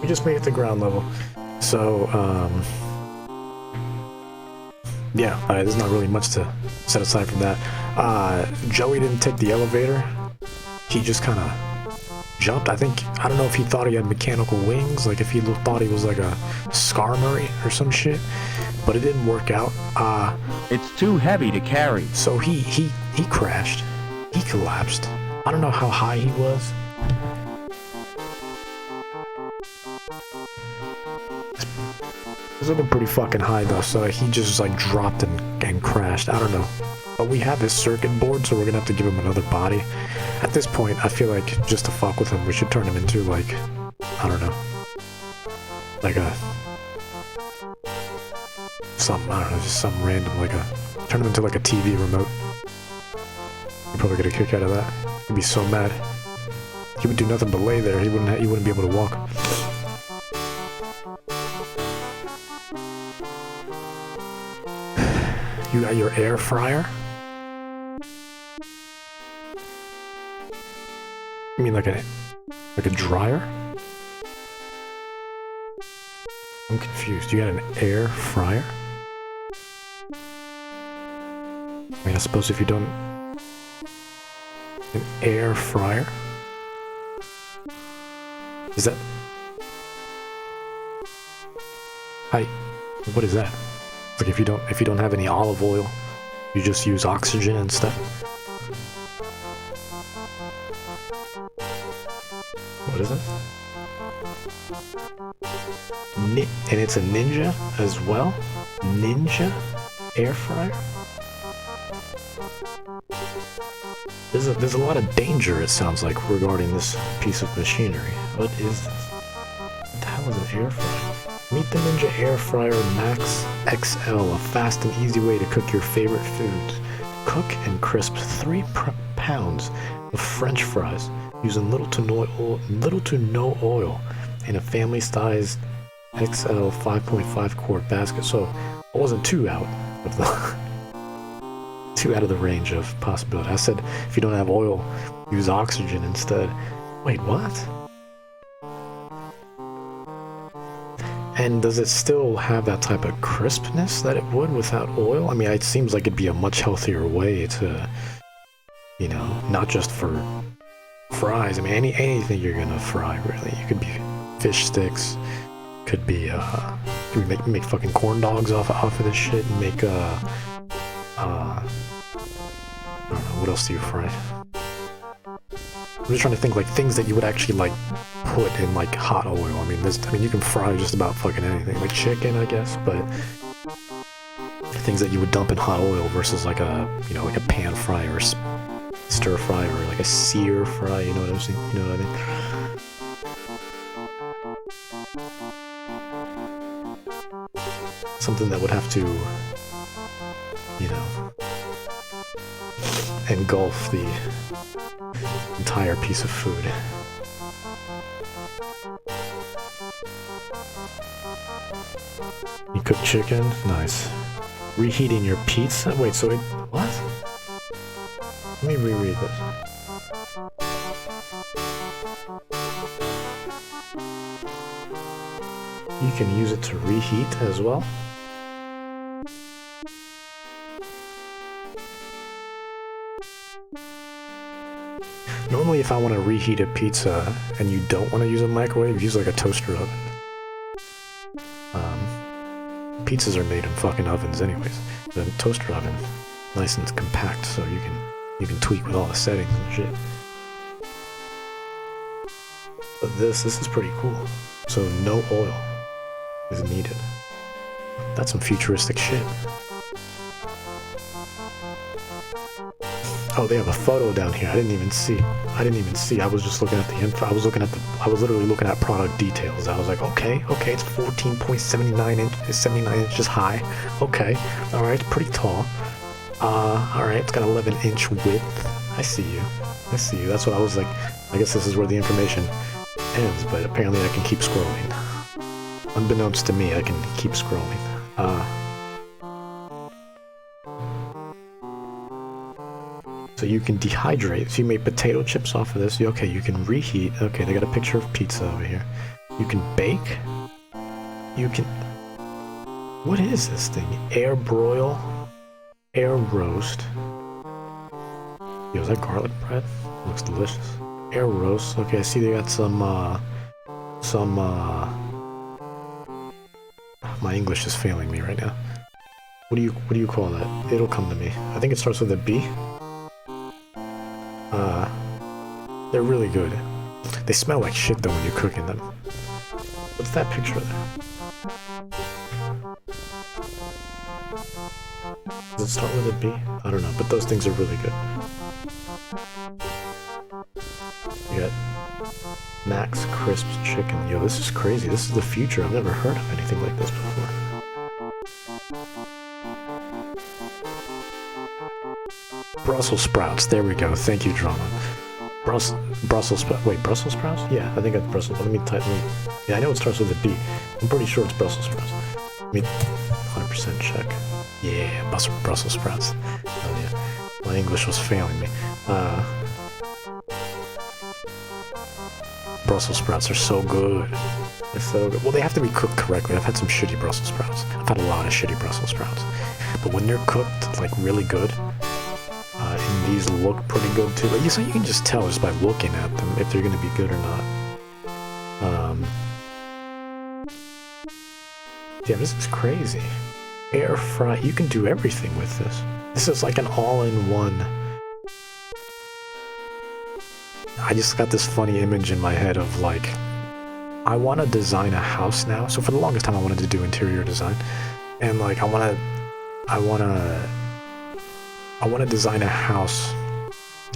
We just made it to ground level. So, yeah, there's not really much to set aside from that. Joey didn't take the elevator. He just kind of jumped. I don't know if he thought he had mechanical wings, like if he thought he was like a Skarmory or some shit, but it didn't work out. It's too heavy to carry. So he crashed. He collapsed. I don't know how high he was. It's looking pretty fucking high though, so he just like dropped and crashed. I don't know. But we have his circuit board, so we're gonna have to give him another body. At this point, I feel like just to fuck with him, we should turn him into like, I don't know, like just some random, like turn him into like a TV remote. He'd probably get a kick out of that. He'd be so mad. He would do nothing but lay there. He wouldn't be able to walk. You got your air fryer? You mean like a dryer? I'm confused. You got an air fryer? I mean, I suppose if you don't... An air fryer? Is that... What is that? It's like if you don't have any olive oil, you just use oxygen and stuff. What is this? And it's a Ninja as well? Ninja air fryer? There's a lot of danger, it sounds like, regarding this piece of machinery. What is this? What the hell is an air fryer? Meet the Ninja Air Fryer Max XL, a fast and easy way to cook your favorite foods. Cook and crisp 3 pounds of French fries using little to no oil in a family-sized XL 5.5 quart basket. So I wasn't too out of the range of possibility. I said if you don't have oil, use oxygen instead. Wait, what? And does it still have that type of crispness that it would without oil? I mean, it seems like it'd be a much healthier way to, you know, not just for fries. I mean, anything you're gonna fry, really. You could be fish sticks, could be, make fucking corn dogs off of this shit, and make, I don't know, what else do you fry? I'm just trying to think, like, things that you would actually, like, put in, like, hot oil. I mean, you can fry just about fucking anything. Like chicken, I guess, but things that you would dump in hot oil versus, like, a pan fry or stir fry or, like, a sear fry, you know what I'm saying? You know what I mean? Something that would have to, you know, engulf the entire piece of food. You cook chicken? Nice. Reheating your pizza? Wait, so it... What? Let me reread this. You can use it to reheat as well? Normally, if I want to reheat a pizza and you don't want to use a microwave, use like a toaster oven. Pizzas are made in fucking ovens anyways. The toaster oven, nice and compact, so you can tweak with all the settings and shit. But this is pretty cool. So no oil is needed. That's some futuristic shit. Oh, they have a photo down here. I didn't even see. I was just looking at the info. I was literally looking at product details. I was like, okay, it's 14.79 inches high. Okay, all right, it's pretty tall. All right, it's got 11-inch width. I see you. That's what I was like. I guess this is where the information ends, but apparently I can keep scrolling. Unbeknownst to me, I can keep scrolling. So you can dehydrate. So you make potato chips off of this. Okay, you can reheat. Okay, they got a picture of pizza over here. You can bake? You can... What is this thing? Air broil? Air roast? Yo, is that garlic bread? Looks delicious. Air roast. Okay, I see they got some, my English is failing me right now. What do you call that? It'll come to me. I think it starts with a B. They're really good. They smell like shit though when you're cooking them. What's that picture there? Does it start with a B? I don't know, but those things are really good. You got Max Crisps Chicken. Yo, this is crazy. This is the future. I've never heard of anything like this before. Brussels sprouts. There we go. Thank you, Drama. Brussels sprouts. Wait, Brussels sprouts? Yeah, I think that's Brussels. Let me type. Yeah, I know it starts with a B. I'm pretty sure it's Brussels sprouts. Let me 100% check. Yeah, Brussels sprouts. Oh yeah, my English was failing me. Brussels sprouts are so good. They're so good. Well, they have to be cooked correctly. I've had some shitty Brussels sprouts. I've had a lot of shitty Brussels sprouts. But when they're cooked, like, really good, and these look pretty good too. Like, you can just tell just by looking at them if they're gonna be good or not. Damn, this is crazy. Air fry. You can do everything with this. This is like an all-in-one. I just got this funny image in my head of like, I want to design a house now. So for the longest time I wanted to do interior design, and like I want to design a house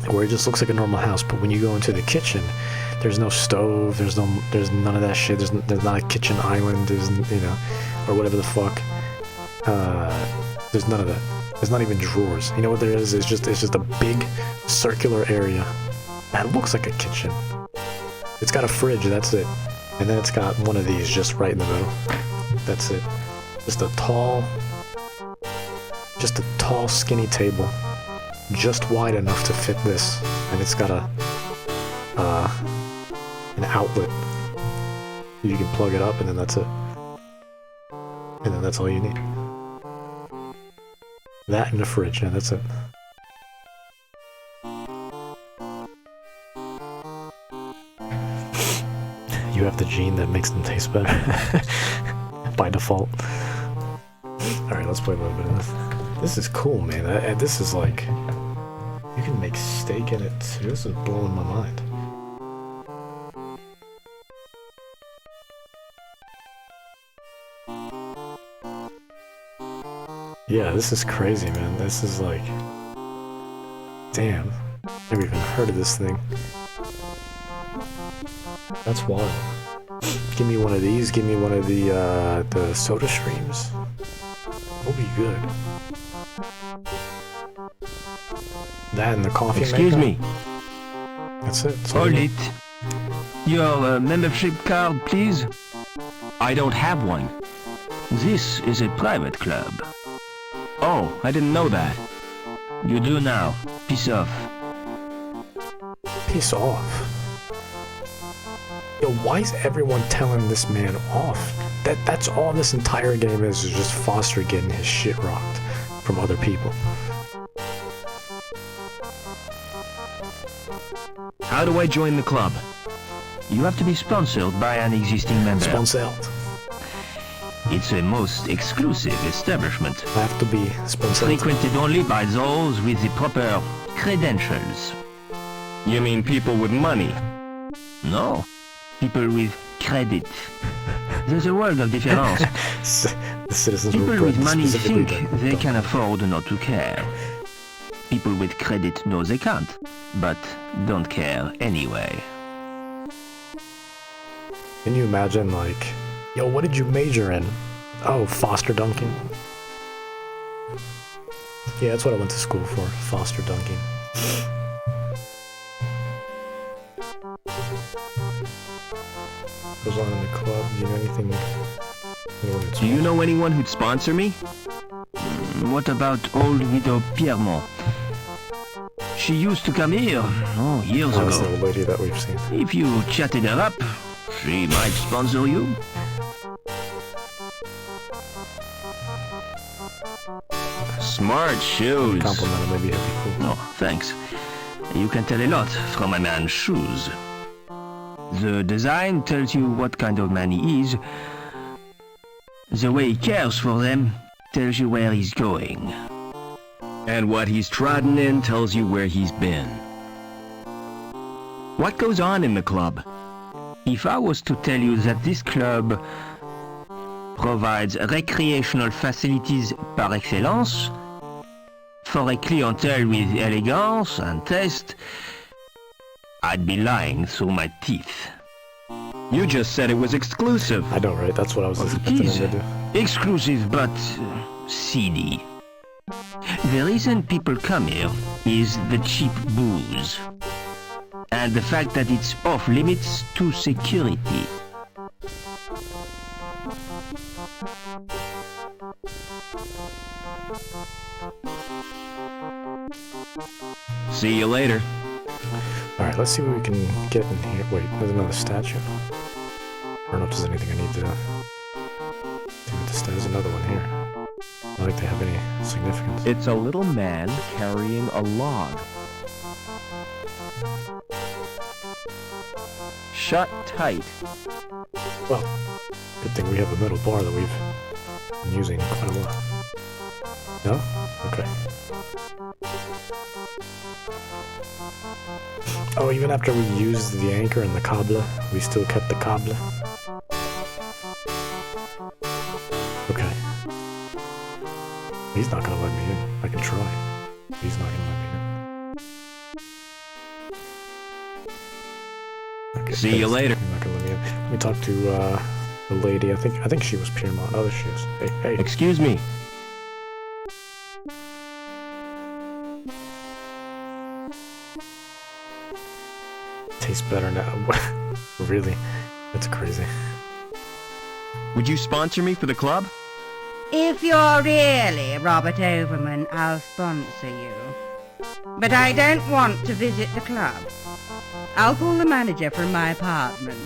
where it just looks like a normal house, but when you go into the kitchen, there's no stove, there's none of that shit. There's not a kitchen island, there's, you know, or whatever the fuck. There's none of that. There's not even drawers. You know what there is? It's just a big circular area that looks like a kitchen. It's got a fridge, that's it. And then it's got one of these just right in the middle. That's it. Just a tall, skinny table. Just wide enough to fit this. And it's got an outlet. You can plug it up and then that's it. And then that's all you need. That and a fridge, and that's it. You have the gene that makes them taste better. By default. Alright, let's play a little bit of this. This is cool, man. This is like... You can make steak in it too. This is blowing my mind. Yeah, this is crazy, man. This is like... Damn. Never even heard of this thing. That's wild. Give me one of these. Give me one of the soda streams. That'll be good. That and the coffee Excuse maker. me. That's it. Hold it. Your membership card, please. I don't have one. This is a private club. Oh, I didn't know that. You do now. Peace off. Peace off. Yo, why is everyone telling this man off? That's all this entire game is just Foster getting his shit rocked from other people. How do I join the club? You have to be sponsored by an existing member. Sponsored. It's a most exclusive establishment. I have to be sponsored. Frequented only by those with the proper credentials. You mean people with money? No, people with credit. There's a world of difference. The citizens were People bred with money specifically think to- they can afford not to care. People with credit know they can't, but don't care anyway. Can you imagine, like, yo, what did you major in? Oh, Foster Dunking. Yeah, that's what I went to school for, Foster Dunking. Goes on in the club. Do you know anything? Do you know anyone who'd sponsor me? What about old widow Piermont? She used to come here, years Oh, that's ago. the old lady that we've seen. If you chatted her up, She might sponsor you. Smart shoes. Compliment him, maybe it'd be cool. Oh, thanks. You can tell a lot from a man's shoes. The design tells you what kind of man he is. The way he cares for them tells you where he's going. And what he's trodden in tells you where he's been. What goes on in the club? If I was to tell you that this club provides recreational facilities par excellence for a clientele with elegance and taste, I'd be lying through my teeth. You just said it was exclusive. I know, right? That's what I was expecting It is him to do. exclusive but seedy. The reason people come here is the cheap booze and the fact that it's off limits to security. See you later. Alright, let's see what we can get in here. Wait, there's another statue. I don't know if there's anything I need to do with the statue. There's another one here. I don't think they have any significance. It's a little man carrying a log. Shut tight. Well, good thing we have a middle bar that we've been using quite a lot. No? Okay. Oh, even after we used the anchor and the cobbler, we still kept the cobbler? Okay. He's not gonna let me in. I can try. He's not gonna let me in. Okay, See you later. He's not gonna let me in. Let me talk to the lady. I think she was Piermont. Oh, there she is. Hey. Excuse me. Tastes better now. Really? That's crazy. Would you sponsor me for the club? If you're really Robert Overman, I'll sponsor you. But I don't want to visit the club. I'll call the manager from my apartment.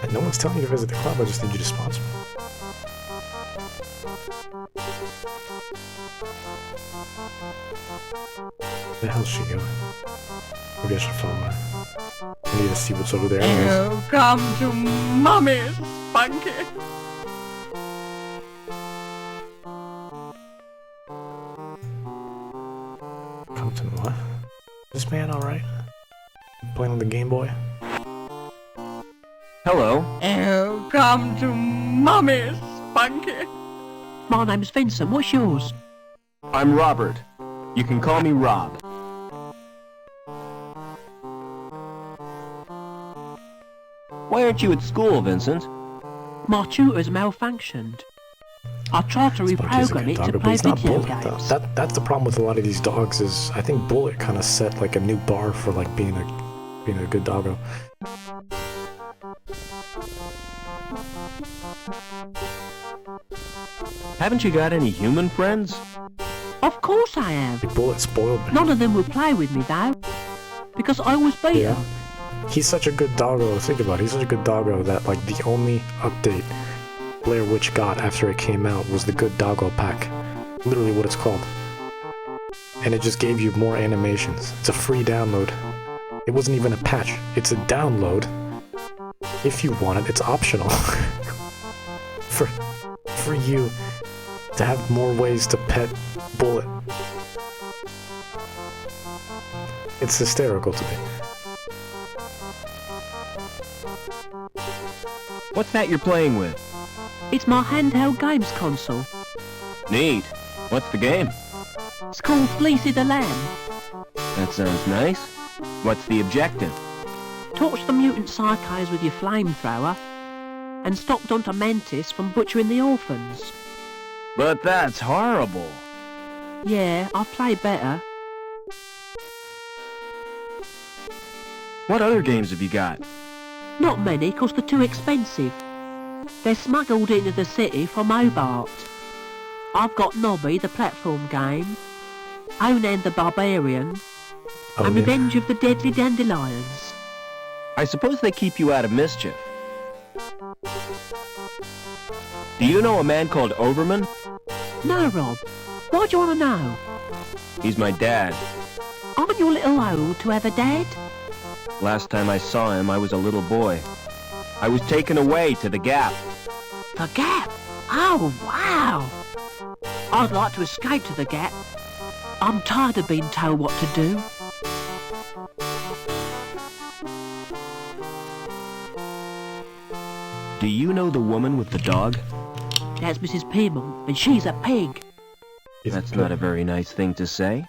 And no one's telling you to visit the club, I just need you to sponsor me. Where the hell's she going? Maybe I should follow her. I need to see what's over there anyways. Oh, come to Mummy, Spunky. Come to what? Is this man alright? Playing on the Game Boy? Hello. Oh, come to Mummy, Spunky. My name's Vincent. What's yours? I'm Robert. You can call me Rob. Why aren't you at school, Vincent? My tutor's malfunctioned. I tried to Spunky's a reprogram good it dog, to but play he's not video Bullet, though. games. That's the problem with a lot of these dogs is I think Bullet kind of set like a new bar for like being a good doggo. Haven't you got any human friends? Of course I have. Like, Bullet spoiled me. None of them will play with me though, because I was beat Yeah. them. He's such a good doggo. Think about it. He's such a good doggo that like the only update Blair Witch got after it came out was the Good Doggo Pack. Literally what it's called. And it just gave you more animations. It's a free download. It wasn't even a patch. It's a download. If you want it, it's optional. For you to have more ways to pet Bullet. It's hysterical to me. What's that you're playing with? It's my handheld games console. Neat. What's the game? It's called Fleecy the Lamb. That sounds nice. What's the objective? Torch the mutant psychos with your flamethrower, and stop Dr. Mantis from butchering the orphans. But that's horrible. Yeah, I've played better. What other games have you got? Not many, 'cause they're too expensive. They're smuggled into the city from Hobart. I've got Nobby, the platform game, Onan the Barbarian, Oh, and yeah. Revenge of the Deadly Dandelions. I suppose they keep you out of mischief. Do you know a man called Overman? No, Rob. Why do you want to know? He's my dad. Aren't you a little old to have a dad? Last time I saw him, I was a little boy. I was taken away to the Gap. The Gap? Oh, wow! I'd like to escape to the Gap. I'm tired of being told what to do. Do you know the woman with the dog? That's Mrs. Peamon, and she's a pig. That's not a very nice thing to say.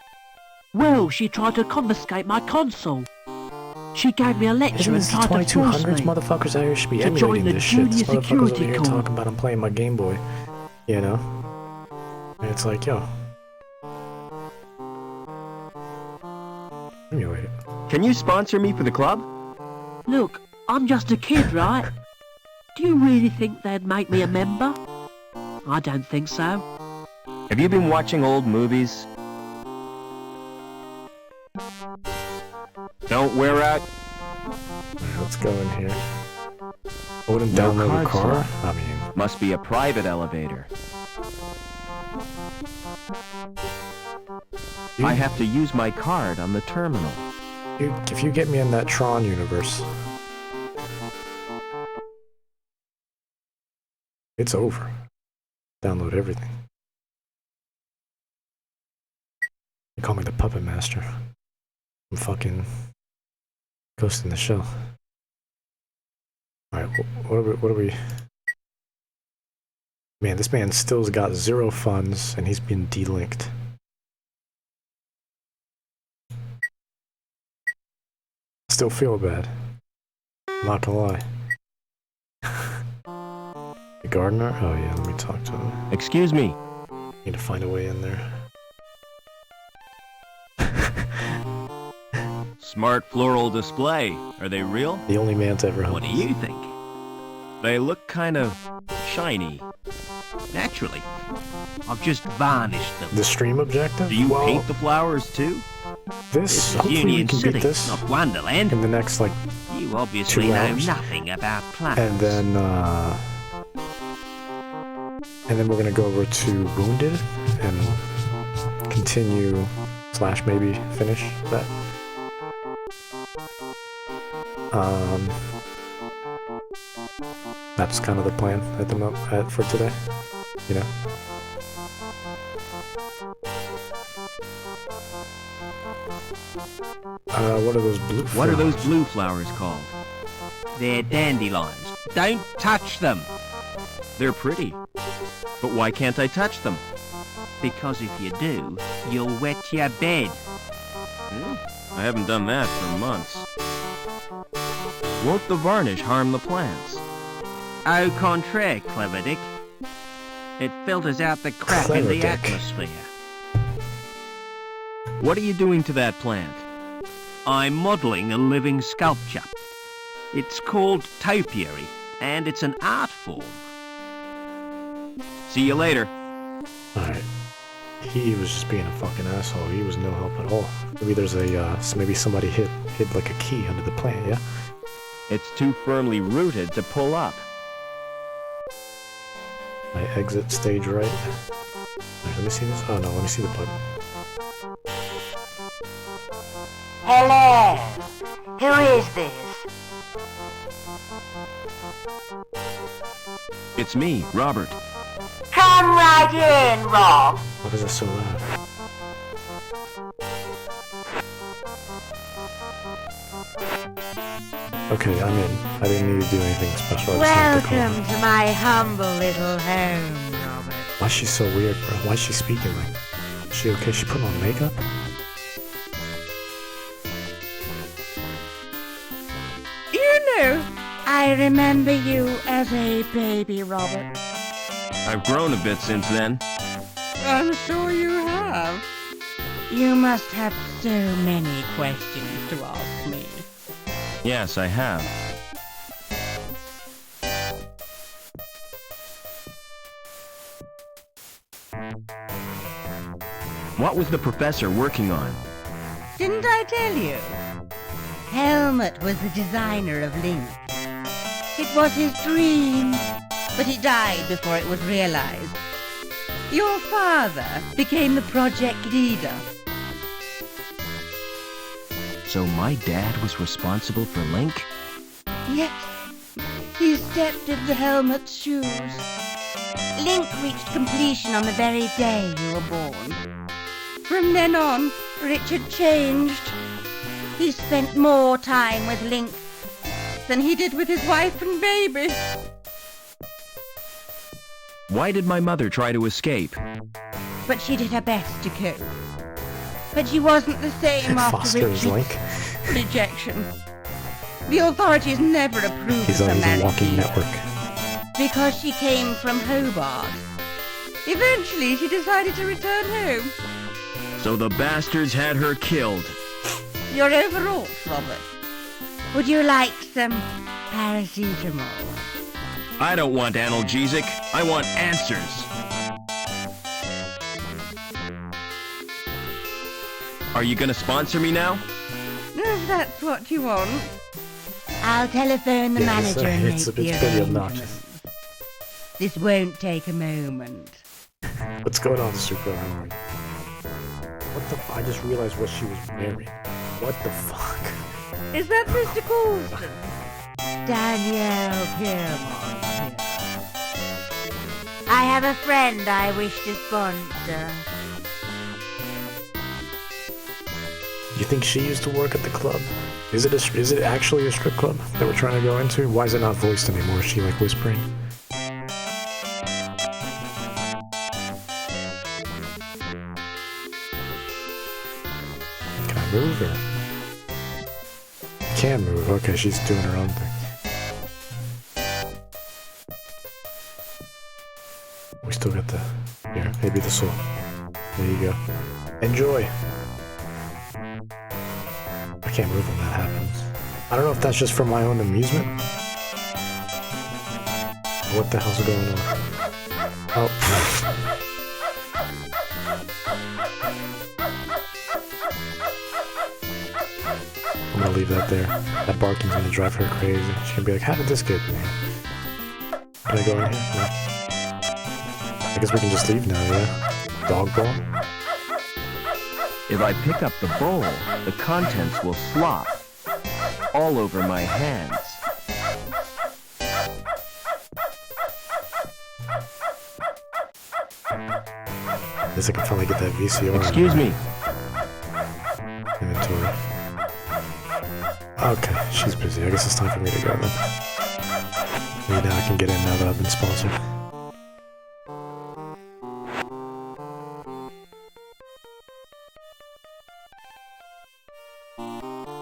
Well, she tried to confiscate my console. She gave me a lecture Isn't and this the tried to force 2200s? me. Motherfuckers out here should be to join emulating the this shit. This junior motherfuckers over security here corps. talking about I'm playing my Game Boy. You know? And it's like, yo. Emulate it. Can you sponsor me for the club? Look, I'm just a kid, right? Do you really think they'd make me a member? I don't think so. Have you been watching old movies? Don't wear out. Alright, let's go in here. I wouldn't No download a card car? slot. I mean, Must be a private elevator. you, I have to use my card on the terminal. if you get me in that Tron universe, it's over. Download everything. They call me the Puppet Master. I'm fucking Ghost in the Shell. Alright, what are we... Man, this man still's got 0 funds, and he's been delinked. Still feel bad. I'm not gonna lie. The gardener? Oh yeah, let me talk to him. Excuse me. Need to find a way in there. Smart floral display. Are they real? The only man to ever help. What do you think? They look kind of shiny. Naturally. I've just varnished them. The stream objective? Do you well, paint the flowers too? this, This is hopefully we Union can City, beat this not Wonderland. in the next, like, You obviously 2 know hours. nothing about plants. and then we're gonna go over to Wounded and continue / maybe finish that. That's kind of the plan at the moment for today, you know. What are those blue flowers? What are those blue flowers called? They're dandelions. Don't touch them. They're pretty. But why can't I touch them? Because if you do, you'll wet your bed. I haven't done that for months. Won't the varnish harm the plants? Au contraire, Clever Dick. It filters out the crap in Clever the Dick. atmosphere. What are you doing to that plant? I'm modelling a living sculpture. It's called topiary, and it's an art form. See you later. Alright. He was just being a fucking asshole. He was no help at all. Maybe there's maybe somebody hid like a key under the plant, yeah? It's too firmly rooted to pull up. I exit stage right. Alright, let me see this. Oh no, let me see the button. Hello. Who is this? It's me, Robert. Come right in, Rob. What is this so loud? Okay, I'm in. I didn't need to do anything special. I just need to Welcome to my humble little home, Robert. Why is she so weird, bro? Why is she speaking like? Is she okay? She putting on makeup? You know, I remember you as a baby, Robert. I've grown a bit since then. I'm sure you have. You must have so many questions to ask me. Yes, I have. What was the professor working on? Didn't I tell you? Helmut was the designer of Link. It was his dream, but he died before it was realized. Your father became the project leader. So my dad was responsible for Link? Yes, he stepped into Helmut's shoes. Link reached completion on the very day you were born. From then on, Richard changed. He spent more time with Link than he did with his wife and baby. Why did my mother try to escape? But she did her best to cope. But she wasn't the same after Fosters Link. Richard's rejection. The authorities never approved He's of on the a marriage walking either, network. because she came from Hobart. Eventually, she decided to return home. So the bastards had her killed. You're overwrought, Robert. Would you like some paracetamol? I don't want analgesic. I want answers. Are you gonna sponsor me now? If that's what you want. I'll telephone the Yeah, manager and make it's the pretty arrangements. obnoxious. This won't take a moment. What's going on, Super? How are you? What the I just realized what she was wearing. What the fuck? Is that Mr. Colston? Danielle Piermont here. I have a friend I wish to sponsor. You think she used to work at the club? Is it actually a strip club that we're trying to go into? Why is it not voiced anymore? Is she like whispering? Can I move or? I can move. Okay, she's doing her own thing. We still got the... Here, maybe this will... There you go. Enjoy! I can't move when that happens. I don't know if that's just for my own amusement. What the hell's going on? Oh. I'm gonna leave that there. That barking's gonna drive her crazy. She's gonna be like, how did this get me? Can I go in here? No. I guess we can just leave now, yeah? Dog ball? If I pick up the bowl, the contents will slop all over my hands. I guess I can finally get that VCR. Excuse me. Inventory. Okay, she's busy. I guess it's time for me to go then. Maybe now I can get in now that I've been sponsored.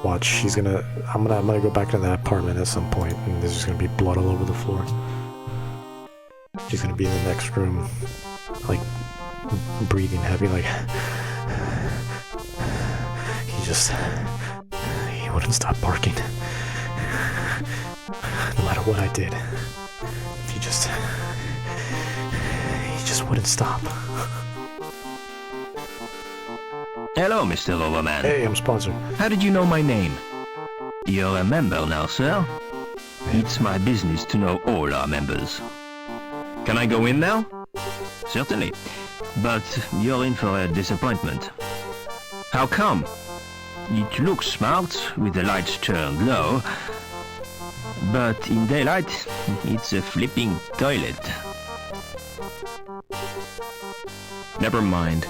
Watch, she's gonna... I'm gonna go back to that apartment at some point, and there's just gonna be blood all over the floor. She's gonna be in the next room, like, breathing heavy, like... He wouldn't stop barking. No matter what I did. He just wouldn't stop. Hello, Mr. Overman. Hey, I'm sponsored. How did you know my name? You're a member now, sir? It's my business to know all our members. Can I go in now? Certainly. But you're in for a disappointment. How come? It looks smart with the lights turned low, but in daylight, it's a flipping toilet. Never mind.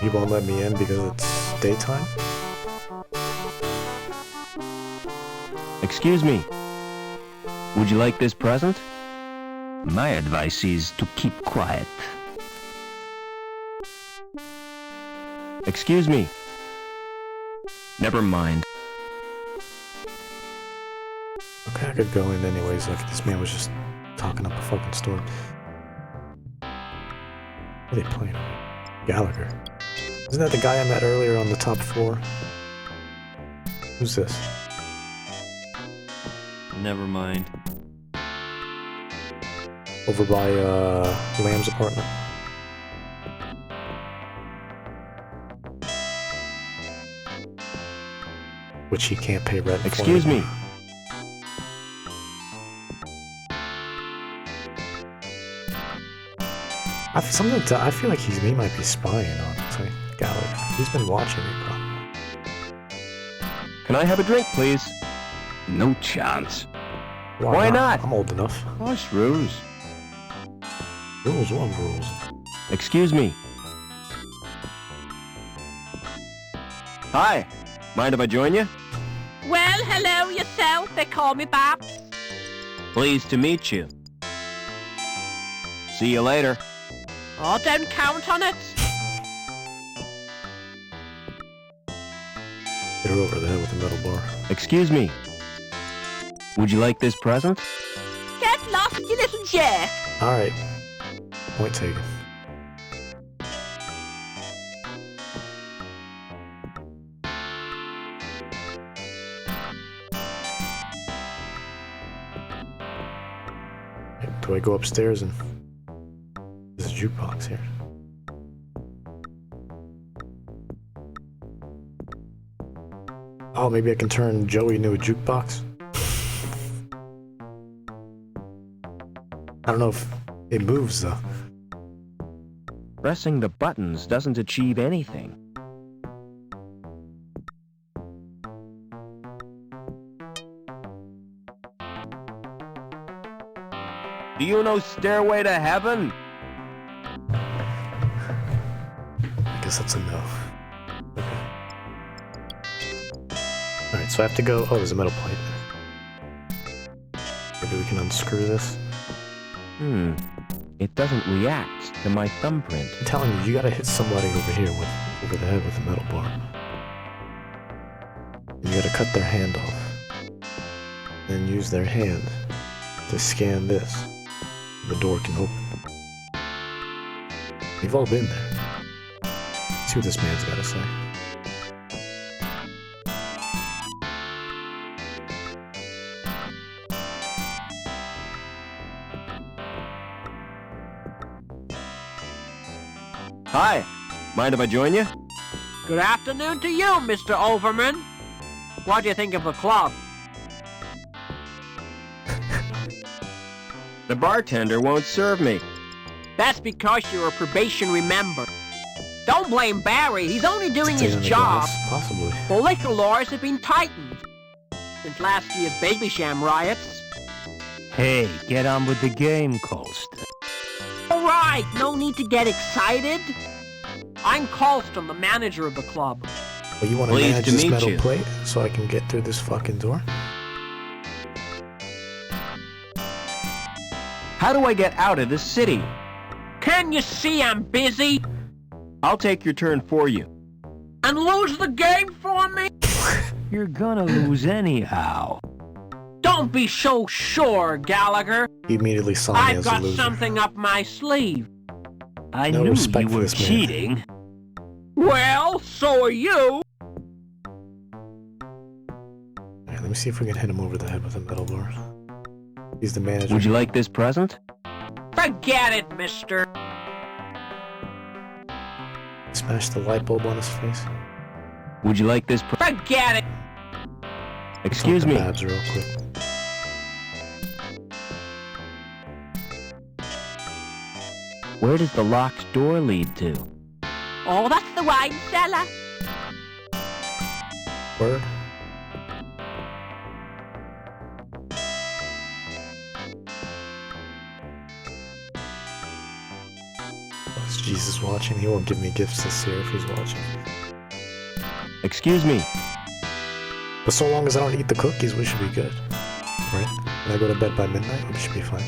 You won't let me in because it's daytime? Excuse me. Would you like this present? My advice is to keep quiet. Excuse me. Never mind. Okay, I could go in anyways, like this man was just talking up a fucking storm. What are they playing on? Gallagher. Isn't that the guy I met earlier on the top floor? Who's this? Never mind. Over by, Lamb's apartment. which he can't pay rent for. Excuse me. I feel like he might be spying on us, like Gallagher. He's been watching me, probably. Can I have a drink, please? No chance. Why not? I'm old enough. House rules. Rules, what rules? Excuse me. Hi. Mind if I join you? Well, hello yourself. They call me Babs. Pleased to meet you. See you later. Oh, don't count on it. Hit her over the head with a metal bar. Excuse me. Would you like this present? Get lost, you little jerk. Alright. Point taken. Do I go upstairs and... There's a jukebox here. Oh, maybe I can turn Joey into a jukebox? I don't know if it moves, though. Pressing the buttons doesn't achieve anything. Do you know Stairway to Heaven? I guess that's a no. Okay. Alright, so I have to go... Oh, there's a metal plate. Maybe we can unscrew this. It doesn't react to my thumbprint. I'm telling you, you gotta hit somebody over here over the head with a metal bar. And you gotta cut their hand off. Then use their hand to scan this. The door can open. We've all been there. See what this man's gotta say. Hi. Mind if I join you? Good afternoon to you, Mr. Overman. What do you think of the club? The bartender won't serve me. That's because you're a probationary member. Don't blame Barry. He's only doing Stay his on the job. glass, possibly. The liquor laws have been tightened since last year's Baby Sham riots. Hey, get on with the game, Colston. All right, no need to get excited. I'm Colston, the manager of the club. Well, you want to Pleased manage to this meet metal you. plate so I can get through this fucking door? How do I get out of this city? Can you see I'm busy? I'll take your turn for you. And lose the game for me? You're gonna lose anyhow. Don't be so sure, Gallagher. He immediately saw me I've as a got loser. something up my sleeve. I No knew respect you for were this man. cheating. Well, so are you. Alright, let me see if we can hit him over the head with a metal bar. He's the manager. Would you like this present? Forget it, mister. Smash the light bulb on his face? Would you like this Forget it. Excuse Talk to me. Babs real quick. Where does the locked door lead to? Oh, that's the wine cellar. Word? Oh, is Jesus watching? He won't give me gifts this year if he's watching. Excuse me. But so long as I don't eat the cookies, we should be good. Right? When I go to bed by midnight, we should be fine.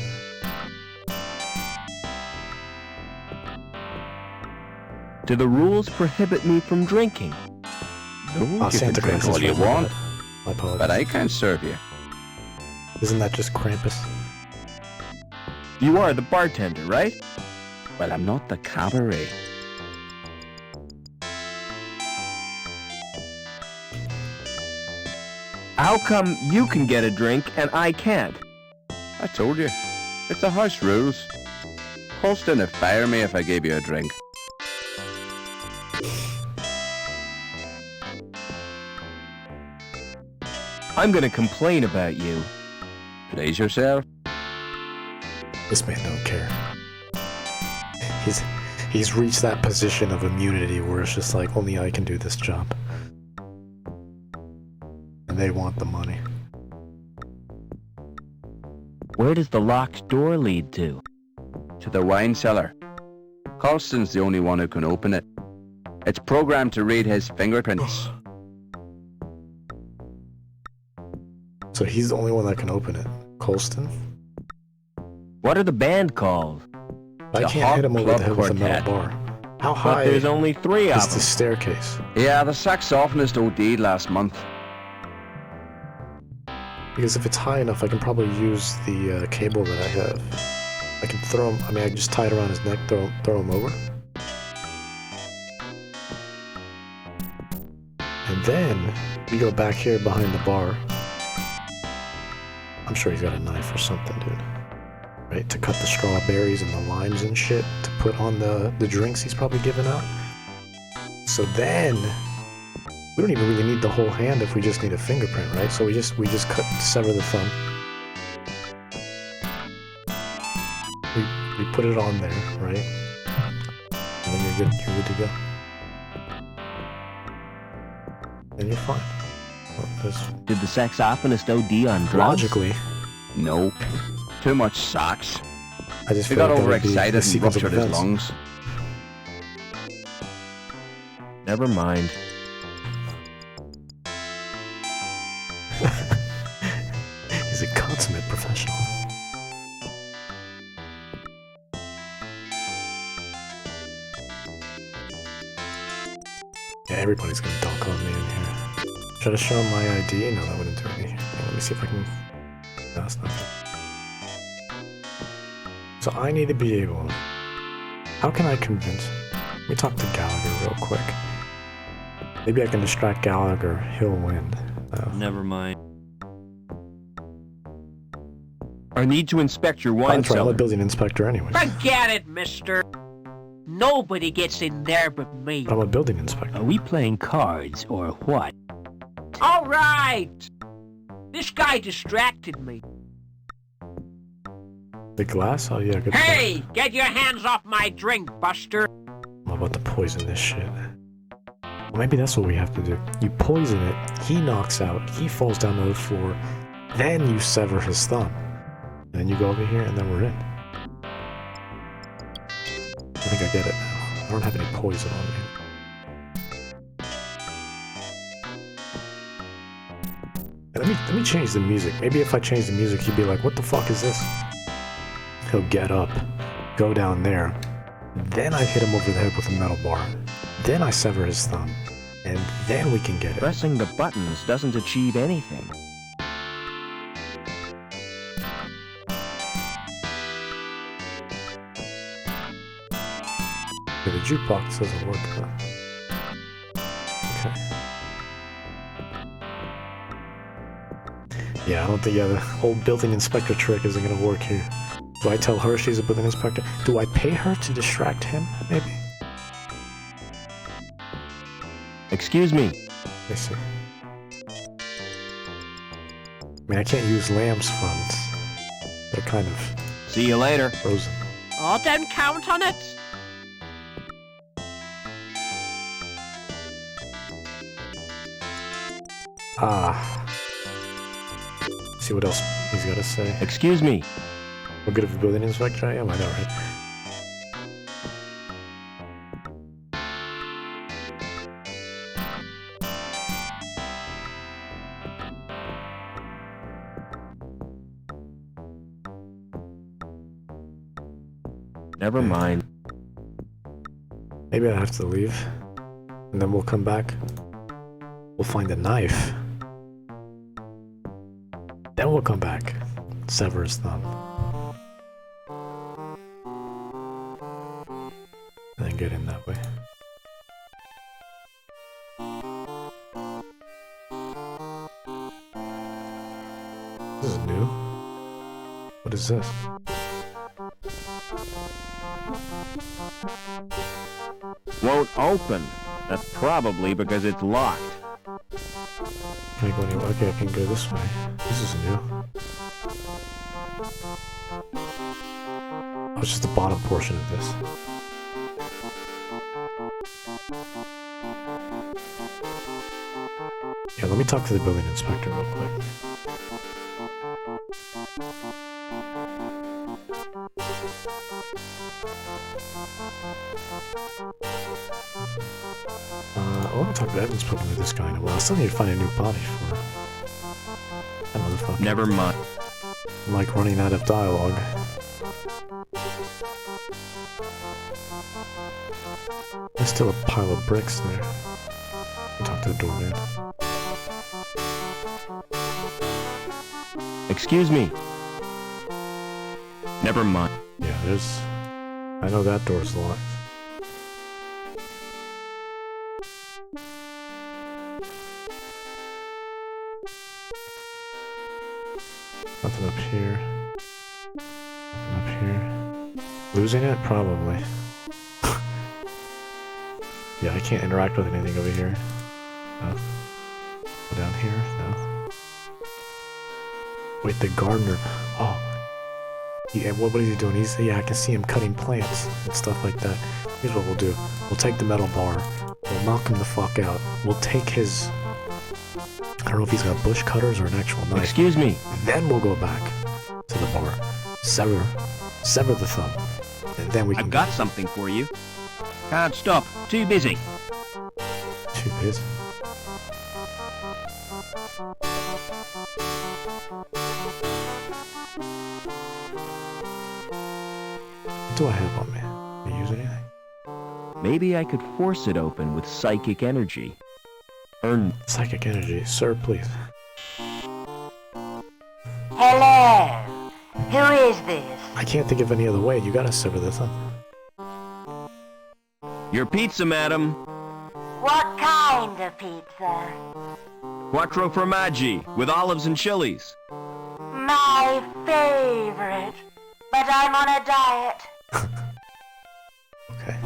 Do the rules prohibit me from drinking? No, Oh, you can Santa drink Claus all is you right, my want, bad. My apologies. but I can't serve you. Isn't that just Krampus? You are the bartender, right? Well, I'm not the cabaret. How come you can get a drink and I can't? I told you. It's the house rules. Colston would fire me if I gave you a drink. I'm gonna complain about you. Please yourself. This man don't care. He's reached that position of immunity where it's just like, only I can do this job. And they want the money. Where does the locked door lead to? To the wine cellar. Colston's the only one who can open it. It's programmed to read his fingerprints. So he's the only one that can open it. Colston? What are the band called? I The can't hit him over Hog the head with a Club metal bar. How But high there's only 3 is of the them. staircase? Yeah, the saxophonist OD'd last month. Because if it's high enough, I can probably use the cable that I have. I can throw him, I mean, I can just tie it around his neck, throw him over. And then, we go back here behind the bar. I'm sure he's got a knife or something, dude. Right, to cut the strawberries and the limes and shit, to put on the drinks he's probably giving out. So then, we don't even really need the whole hand if we just need a fingerprint, right? So we just sever the thumb. We put it on there, right? And then you're good to go. And you're fine. Well, Did the saxophonist OD on drugs? logically, No. Too much sax. I just He feel got like that would be overexcited the and sequence of ruptured his events. lungs. Never mind. He's a consummate professional. Yeah, everybody's gonna dunk on me in here. Should I show him my ID? No, that wouldn't do anything. Let me see if I can... No, that's not good. So I need to be able... How can I convince... Let me talk to Gallagher real quick. Maybe I can distract Gallagher. He'll win. Never mind. I need to inspect your I'm wine trying. I'm cellar. a building inspector anyway. Forget it, mister. Nobody gets in there but me. But I'm a building inspector. Are we playing cards or what? All right. This guy distracted me. The glass? Oh yeah, good Hey, get your hands off my drink, Buster. point. I'm about to poison this shit. Well, maybe that's what we have to do. You poison it, he knocks out, he falls down to the floor, then you sever his thumb. And then you go over here, and then we're in. I think I get it now. I don't have any poison on me. And let me change the music. Maybe if I change the music, he'd be like, what the fuck is this? He'll get up, go down there, then I hit him over the head with a metal bar. Then I sever his thumb. And then we can get it. Pressing the buttons doesn't achieve anything. Yeah, the jukebox doesn't work though. Okay. Yeah, I don't think the whole building inspector trick isn't gonna work here. Do I tell her she's a building inspector? Do I pay her to distract him, maybe? Excuse me. Let me see. I mean, I can't use Lamb's funds. They're kind of See you later. frozen. Oh, don't count on it. Ah. See what else he's got to say. Excuse me. What good of a building inspector I am? I know, right? Never mind. Maybe I have to leave. And then we'll come back. We'll find a knife. Then we'll come back. Sever his thumb. And then get in that way. This is new. What is this? Won't open. That's probably because it's locked. Can I go anywhere? Okay, I can go this way. This is new. Oh, it's just the bottom portion of this. Yeah, let me talk to the building inspector real quick. I want to talk to Evan's spoken to this guy in a while. I still need to find a new body for that motherfucker. Never mind. I'm like running out of dialogue. There's still a pile of bricks there. I'll talk to the doorman. Excuse me. Never mind. Yeah, there's... I know that door's locked. Nothing up here. Nothing up here. Losing it? Probably. Yeah, I can't interact with anything over here. No. Go down here? No. Wait, the gardener. Oh. Yeah, what is he doing? Yeah, I can see him cutting plants and stuff like that. Here's what we'll do. We'll take the metal bar. We'll knock him the fuck out. We'll take his... I don't know if he's got bush cutters or an actual knife. Excuse me. Then we'll go back to the bar. Sever the thumb. And then we can... I've got something for you. Can't stop. Too busy. Too busy. What do I have on me? Can I use anything? Maybe I could force it open with psychic energy. Earn Psychic energy. Sir, please. Hello. Who is this? I can't think of any other way. You gotta sever the thumb. Your pizza, madam. What kind of pizza? Quattro formaggi with olives and chilies. My favorite. But I'm on a diet. Okay.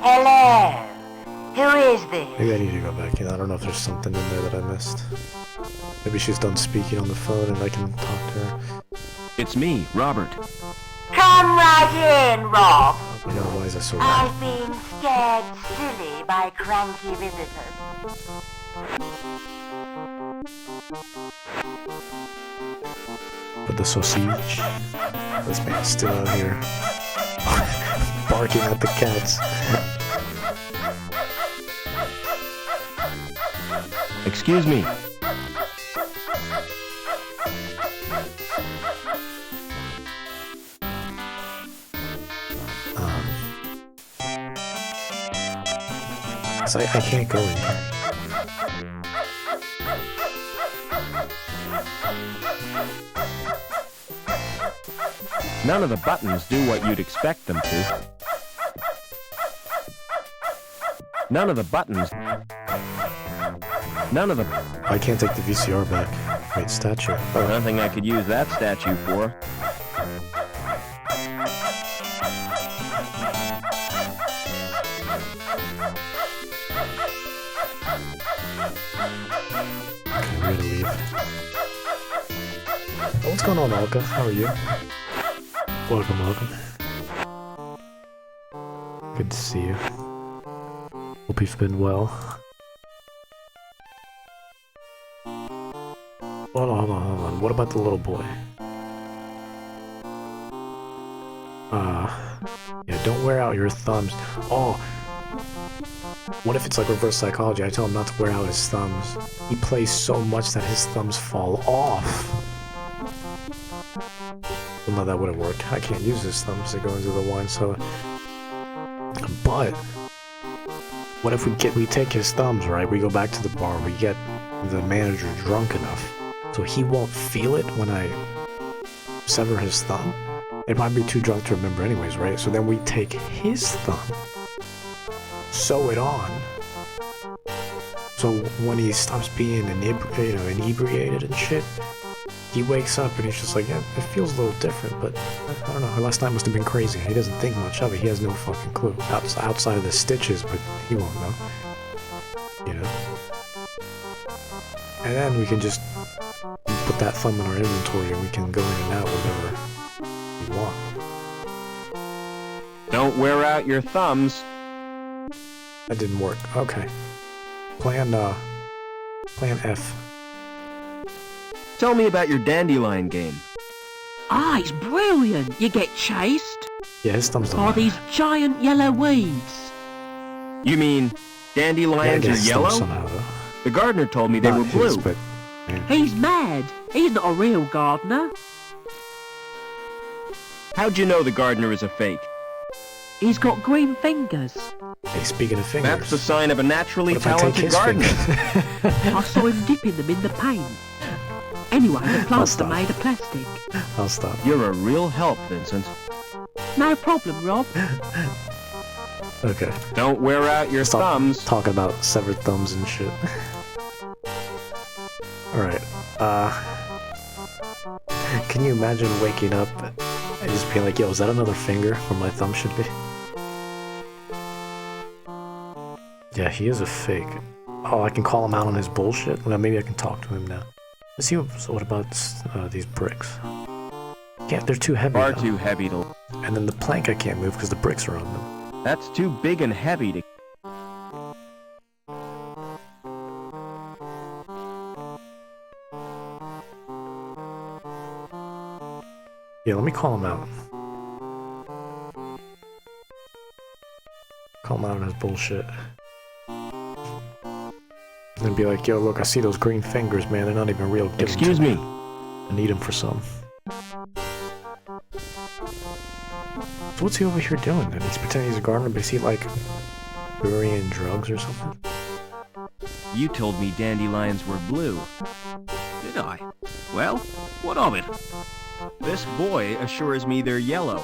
Hello. Who is this? Maybe I need to go back in. I don't know if there's something in there that I missed. Maybe she's done speaking on the phone and I can talk to her. It's me, Robert. Come right in, Rob. You know, why is that so loud? I've been scared silly by cranky visitors. With the sausage. This man's still out here. Barking at the cats. Excuse me. So I can't go in here. None of the buttons do what you'd expect them to. None of the buttons. None of the... I can't take the VCR back. Wait, statue. Oh, Nothing I could use that statue for. okay, we're gonna leave. Oh, what's going on, Olga? How are you? Welcome, welcome. Good to see you. Hope you've been well. Hold on. What about the little boy? Yeah, don't wear out your thumbs. Oh, what if it's like reverse psychology? I tell him not to wear out his thumbs. He plays so much that his thumbs fall off. Well, no, that wouldn't work. I can't use his thumbs to go into the wine cellar. But what if we take his thumbs, right? We go back to the bar. We get the manager drunk enough so he won't feel it when I sever his thumb. It might be too drunk to remember anyways, right? So then we take his thumb, sew it on, so when he stops being inebriated and shit, he wakes up and he's just like, yeah, it feels a little different, but I don't know, last night must have been crazy. He doesn't think much of it. He has no fucking clue. Outside of the stitches, but he won't know. you know? And then we can just put that thumb in our inventory and we can go in and out whenever we want. Don't wear out your thumbs. That didn't work. Okay. Plan F. Tell me about your dandelion game. Ah, it's brilliant. You get chased Yeah, his thumbs don't by matter. these giant yellow weeds. You mean Yeah, I dandelions get are his yellow? thumbs somehow, though. The gardener told me they Not were his, blue. but He's mad. He's not a real gardener. How'd you know the gardener is a fake? He's got green fingers. hey, speaking of fingers, That's the sign of a naturally what if I take talented his gardener. fingers? I saw him dipping them in the paint. Anyway, the plants are stop. made of plastic. I'll stop. You're a real help, Vincent. No problem, Rob. Okay. Don't wear out your Stop thumbs. talking about severed thumbs and shit. Alright, can you imagine waking up and just being like, yo, is that another finger where my thumb should be? Yeah, he is a fake. Oh, I can call him out on his bullshit? Well, maybe I can talk to him now. Let's see, so what about these bricks? Yeah, they're too heavy, Far though. too heavy to... And then the plank I can't move because the bricks are on them. That's too big and heavy to... Yeah, let me call him out. Call him out on his bullshit. And then be like, yo, look, I see those green fingers, man. They're not even real. Give 'em to Excuse me. I need them for some. So what's he over here doing then? He's pretending he's a gardener, but is he like burying drugs or something? You told me dandelions were blue. Did I? Well, what of it? This boy assures me they're yellow.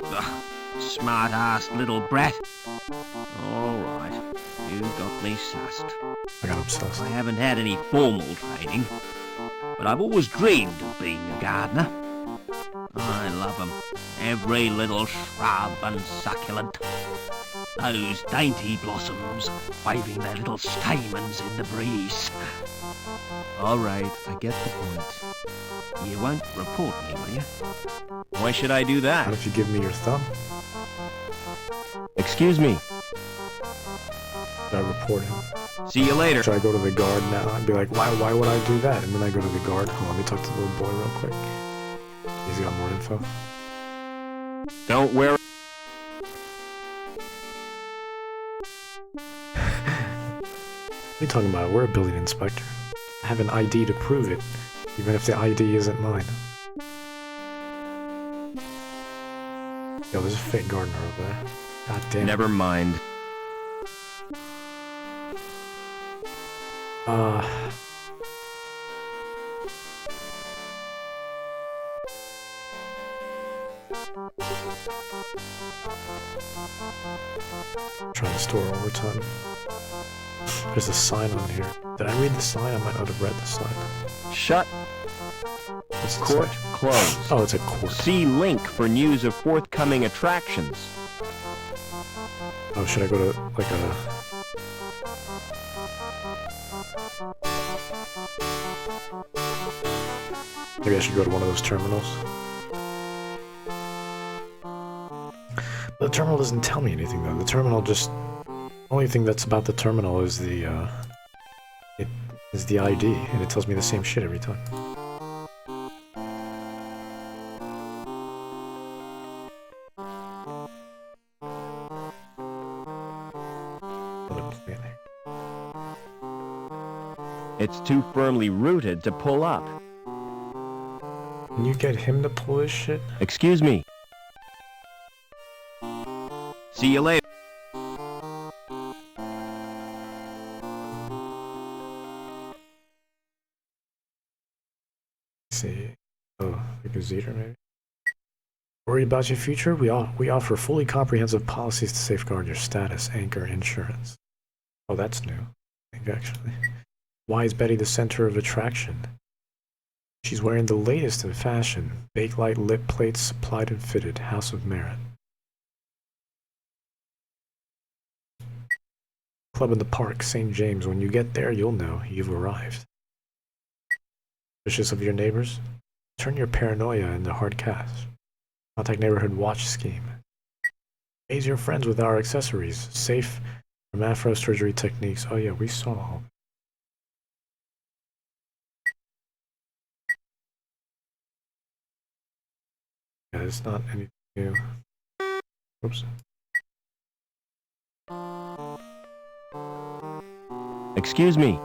Ugh, smart-ass little brat. All right, you got me sussed. I got obsessed. I haven't had any formal training, but I've always dreamed of being a gardener. I love 'em. Every little shrub and succulent. Those dainty blossoms waving their little stamens in the breeze. All right, I get the point. You won't report me, will you? Why should I do How that? if you give me your thumb? Excuse me. Should I report him? See you later. Should I go to the guard now and be like, why would I do that? And then I go to the guard. Hold on, let me talk to the little boy real quick. He's got more info. Don't wear... What are you talking about? We're a building inspector. I have an ID to prove it, even if the ID isn't mine. Yo, there's a fake gardener over there. God damn. Never mind. Trying to store overtime. There's a sign on here. Did I read the sign? I might not have read the sign. Shut. What's it Court say? closed. Oh, it's a court. See link for news of forthcoming attractions. Oh, should I go to, like, a... Maybe I should go to one of those terminals. The terminal doesn't tell me anything, though. The terminal just... Only thing that's about the terminal is the, it is the ID, and it tells me the same shit every time. It's too firmly rooted to pull up. Can you get him to pull his shit? Excuse me. See you later. See. Oh, the gazetteer maybe? Worried about your future? We offer fully comprehensive policies to safeguard your status, anchor, insurance. Oh, that's new, I think, actually. Why is Betty the center of attraction? She's wearing the latest in fashion. Bakelite lip plates supplied and fitted. House of Merit. Club in the Park, St. James. When you get there, you'll know you've arrived. Suspicious of your neighbors? Turn your paranoia into hard cash. Contact neighborhood watch scheme. Amaze your friends with our accessories. Safe from afro surgery techniques. Oh yeah, we saw. Yeah, it's not anything new. Oops. Excuse me.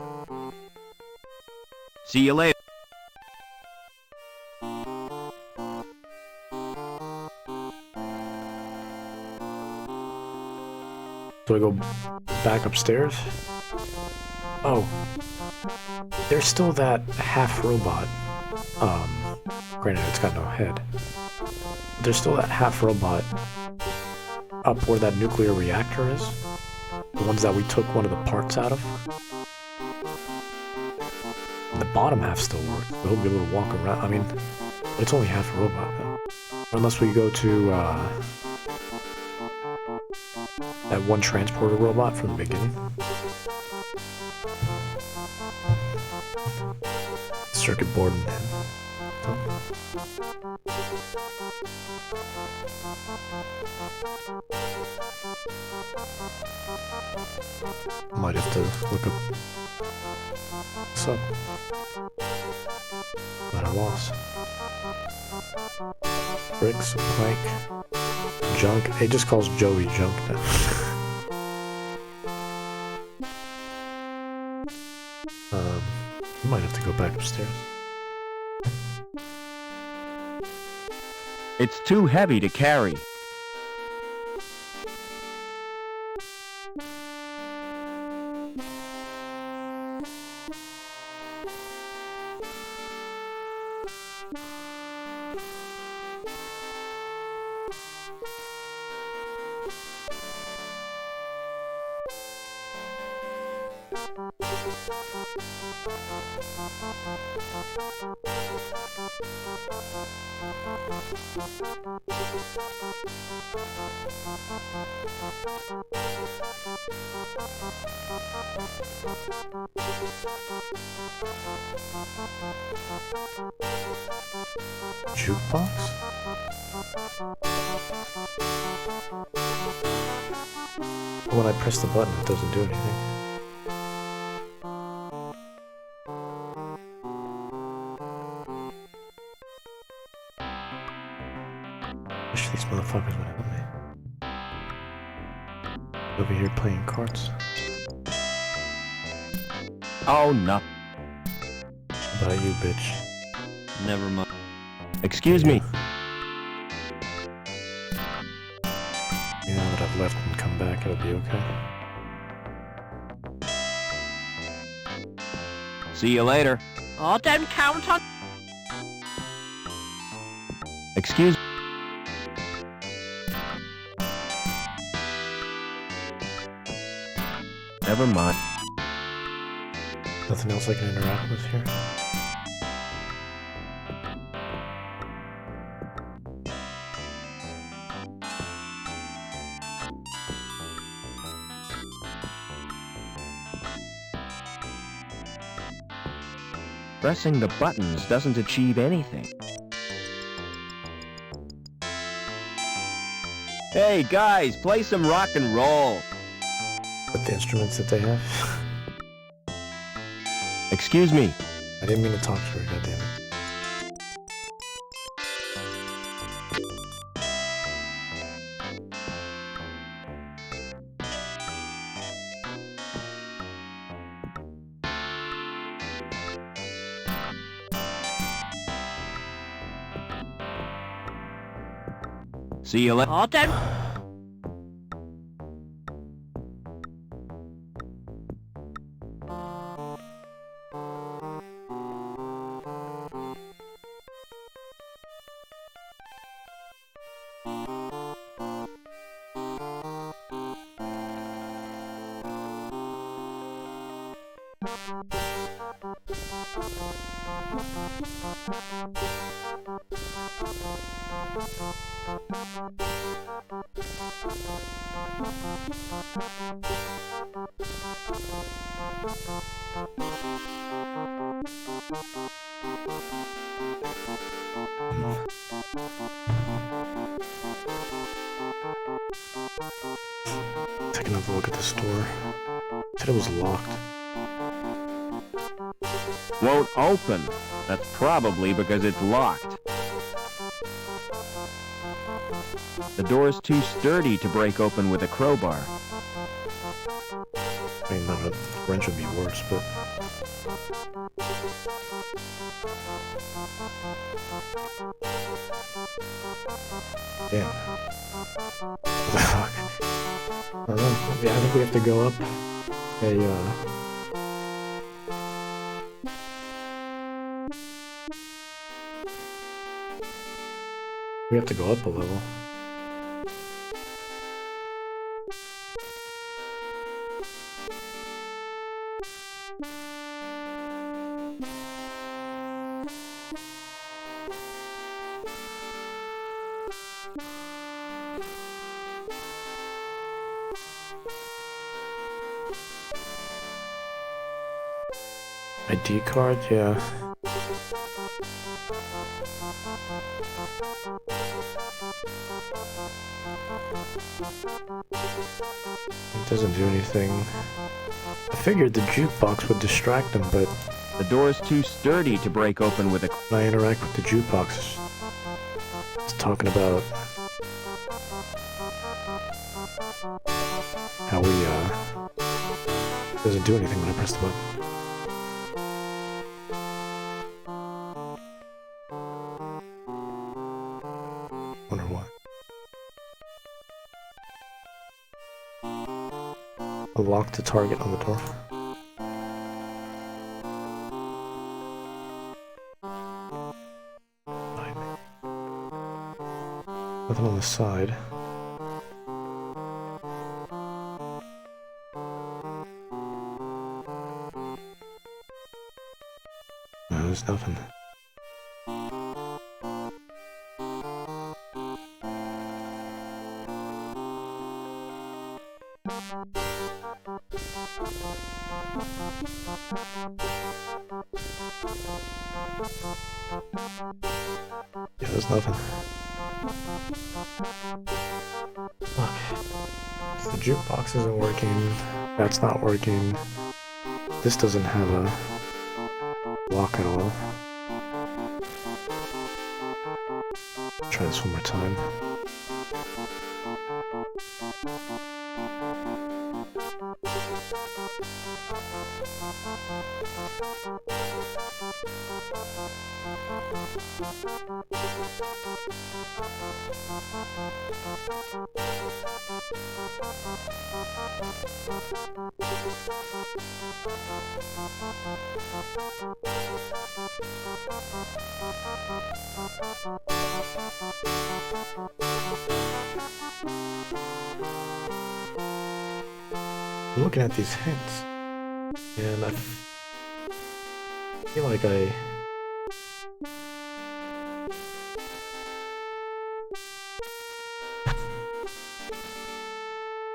See you later. Do I go back upstairs? Oh. There's still that half robot. Granted, it's got no head. There's still that half robot up where that nuclear reactor is. The ones that we took one of the parts out of. And the bottom half still works. We'll be able to walk around. I mean, but it's only half a robot though. Unless we go to that one transporter robot from the beginning. Circuit board and then. Might have to look up what's up. But I lost. Bricks, plank, junk. It just calls Joey junk now. We might have to go back upstairs. It's too heavy to carry. Jukebox? When I press the button, it doesn't do anything. Wish these motherfuckers would help me. Over here playing cards. Oh, no. About you, bitch. Never mind. Excuse me. You know that I've left and come back, it'll be okay. See you later. Oh, don't count on... Excuse me. Never mind. Nothing else I can interact with here? Pressing the buttons doesn't achieve anything. Hey guys, play some rock and roll. With the instruments that they have? Excuse me. I didn't mean to talk to her, goddammit. See you later. Oh, don't... Taking another look at this door. Said it was locked. Won't open. That's probably because it's locked. The door's too sturdy to break open with a crowbar. I mean, a wrench would be worse, but... Damn. What the fuck? I don't know. Yeah, I think we have to go up we have to go up a level. ID card, yeah. It doesn't do anything. I figured the jukebox would distract him, but The door's too sturdy to break open with a... when I interact with the jukebox, it's talking about how it doesn't do anything when I press the button. Wonder why. A lock to target on the door. Nothing on the side. No, there's nothing. Yeah, there's nothing. Fuck. The jukebox isn't working. That's not working. This doesn't have a lock at all. Try this one more time. I'm looking at these hints, and I feel like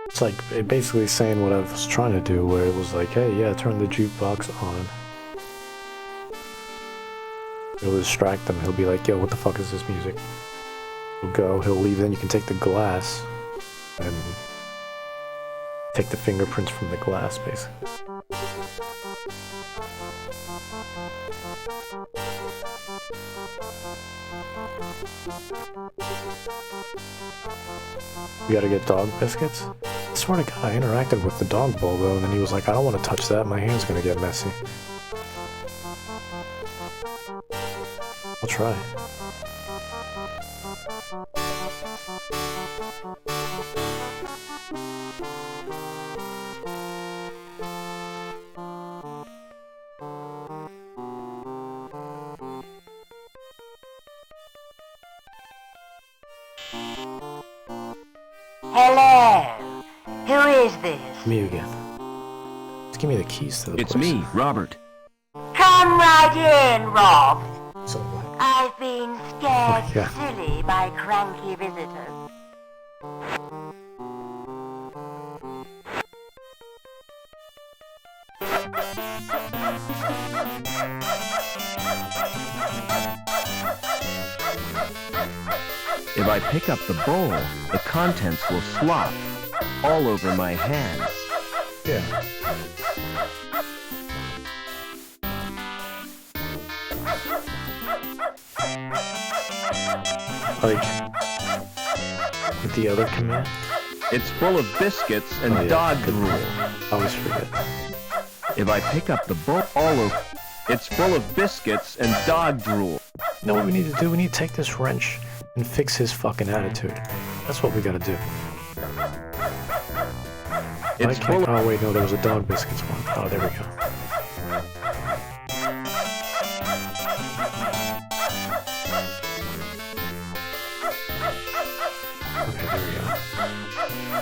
it's like it basically saying what I was trying to do, where it was like, hey, yeah, turn the jukebox on. It'll distract him. He'll be like, yo, what the fuck is this music? He'll go, he'll leave, then you can take the glass and take the fingerprints from the glass, basically. We gotta get dog biscuits? I swear to God, I interacted with the dog bowl though, and then he was like, I don't want to touch that, my hand's gonna get messy. I'll try. Hello. Who is this? Me again. Just give me the keys to the It's place. me, Robert. Come right in, Rob. So what? I've been scared Oh, yeah. silly by cranky visitors. If I pick up the bowl, the contents will slop all over my hands. Yeah. Like, with the other command? It's full of biscuits and Oh, yeah, dog good drool. point. Always forget. If I pick up the bowl, all over, it's full of biscuits and dog drool. You know what we need to do? We need to take this wrench and fix his fucking attitude. That's what we gotta do. It's full of, Oh wait, no, there was a dog biscuits one. Oh, there we go. Okay, there we go.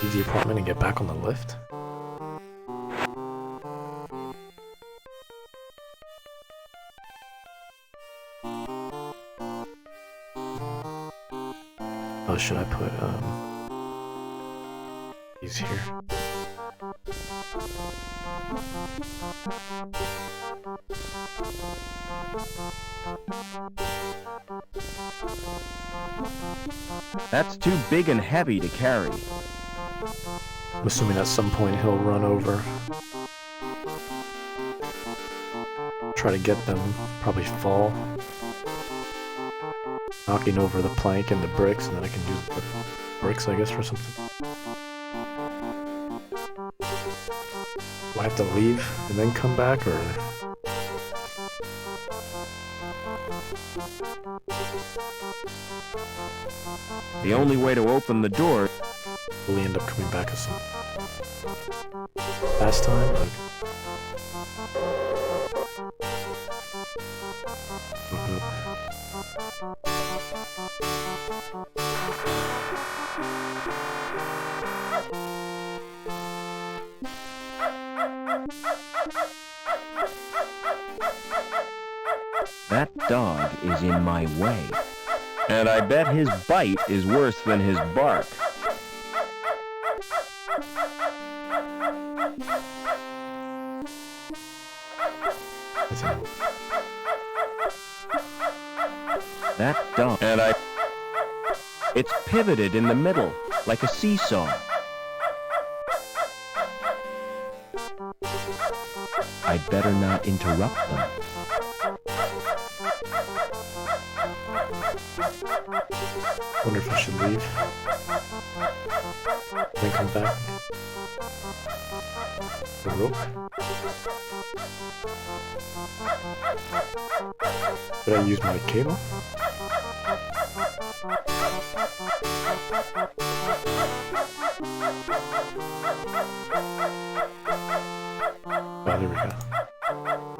Leave the apartment and get back on the lift? Oh, should I put, these here? that's too big and heavy to carry. I'm assuming at some point he'll run over. Try to get them, probably fall. Knocking over the plank and the bricks, and then I can use the bricks, I guess, for something. Do I have to leave and then come back, or...? The only way to open the door, Will he end up coming back as some last time? Like... that dog is in my way. And I bet his bite is worse than his bark. That dog. And it's pivoted in the middle, like a seesaw. I'd better not interrupt them. Wonder if I should leave. Then come back. The rope. Did I use my cable? Oh, there we go.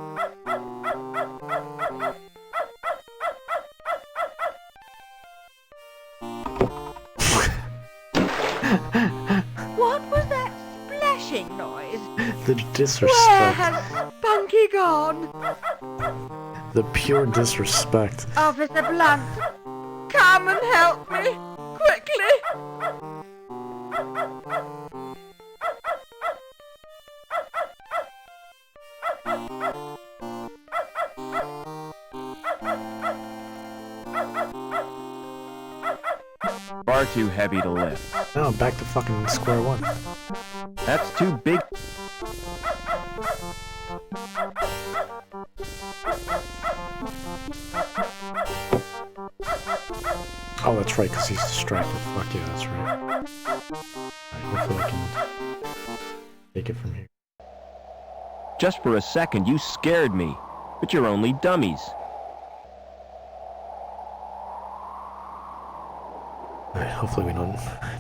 What was that splashing noise? The Where disrespect. has Spunky gone? The pure disrespect. Officer Blunt, come and help me, quickly. Far too heavy to lift. Now I'm back to fucking square one. That's too big. Oh, that's right, because he's distracted. Fuck yeah, that's right. Alright, hopefully I can take it from here. Just for a second, you scared me. But you're only dummies. Alright, hopefully we don't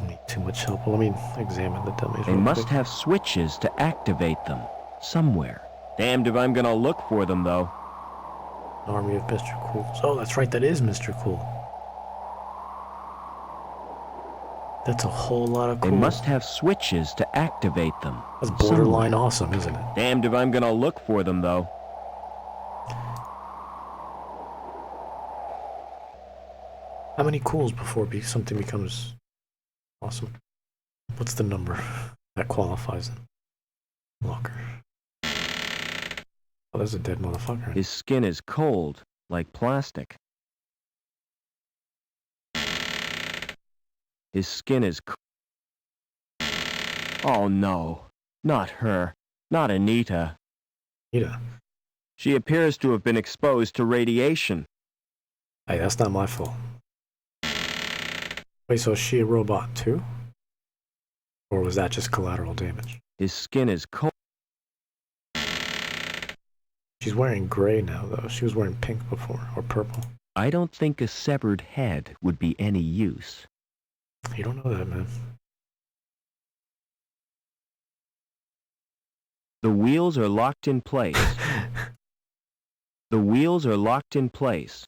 need too much help. Well, let me examine the dummies They real must quick. have switches to activate them. Somewhere. Damned if I'm gonna look for them, though. Army of Mr. Cool. Oh, that's right, that is Mr. Cool. That's a whole lot of They cool. must have switches to activate them. That's borderline somewhere. awesome, isn't it? Damned if I'm gonna look for them, though. How many cools before something becomes awesome? What's the number that qualifies it? Locker. Oh, there's a dead motherfucker. His skin is cold, like plastic. His skin is Oh no, not her. Not Anita. Anita. She appears to have been exposed to radiation. Hey, that's not my fault. Wait, so is she a robot too? Or was that just collateral damage? His skin is cold. She's wearing gray now, though. She was wearing pink before, or purple. I don't think a severed head would be any use. You don't know that, man. The wheels are locked in place. The wheels are locked in place.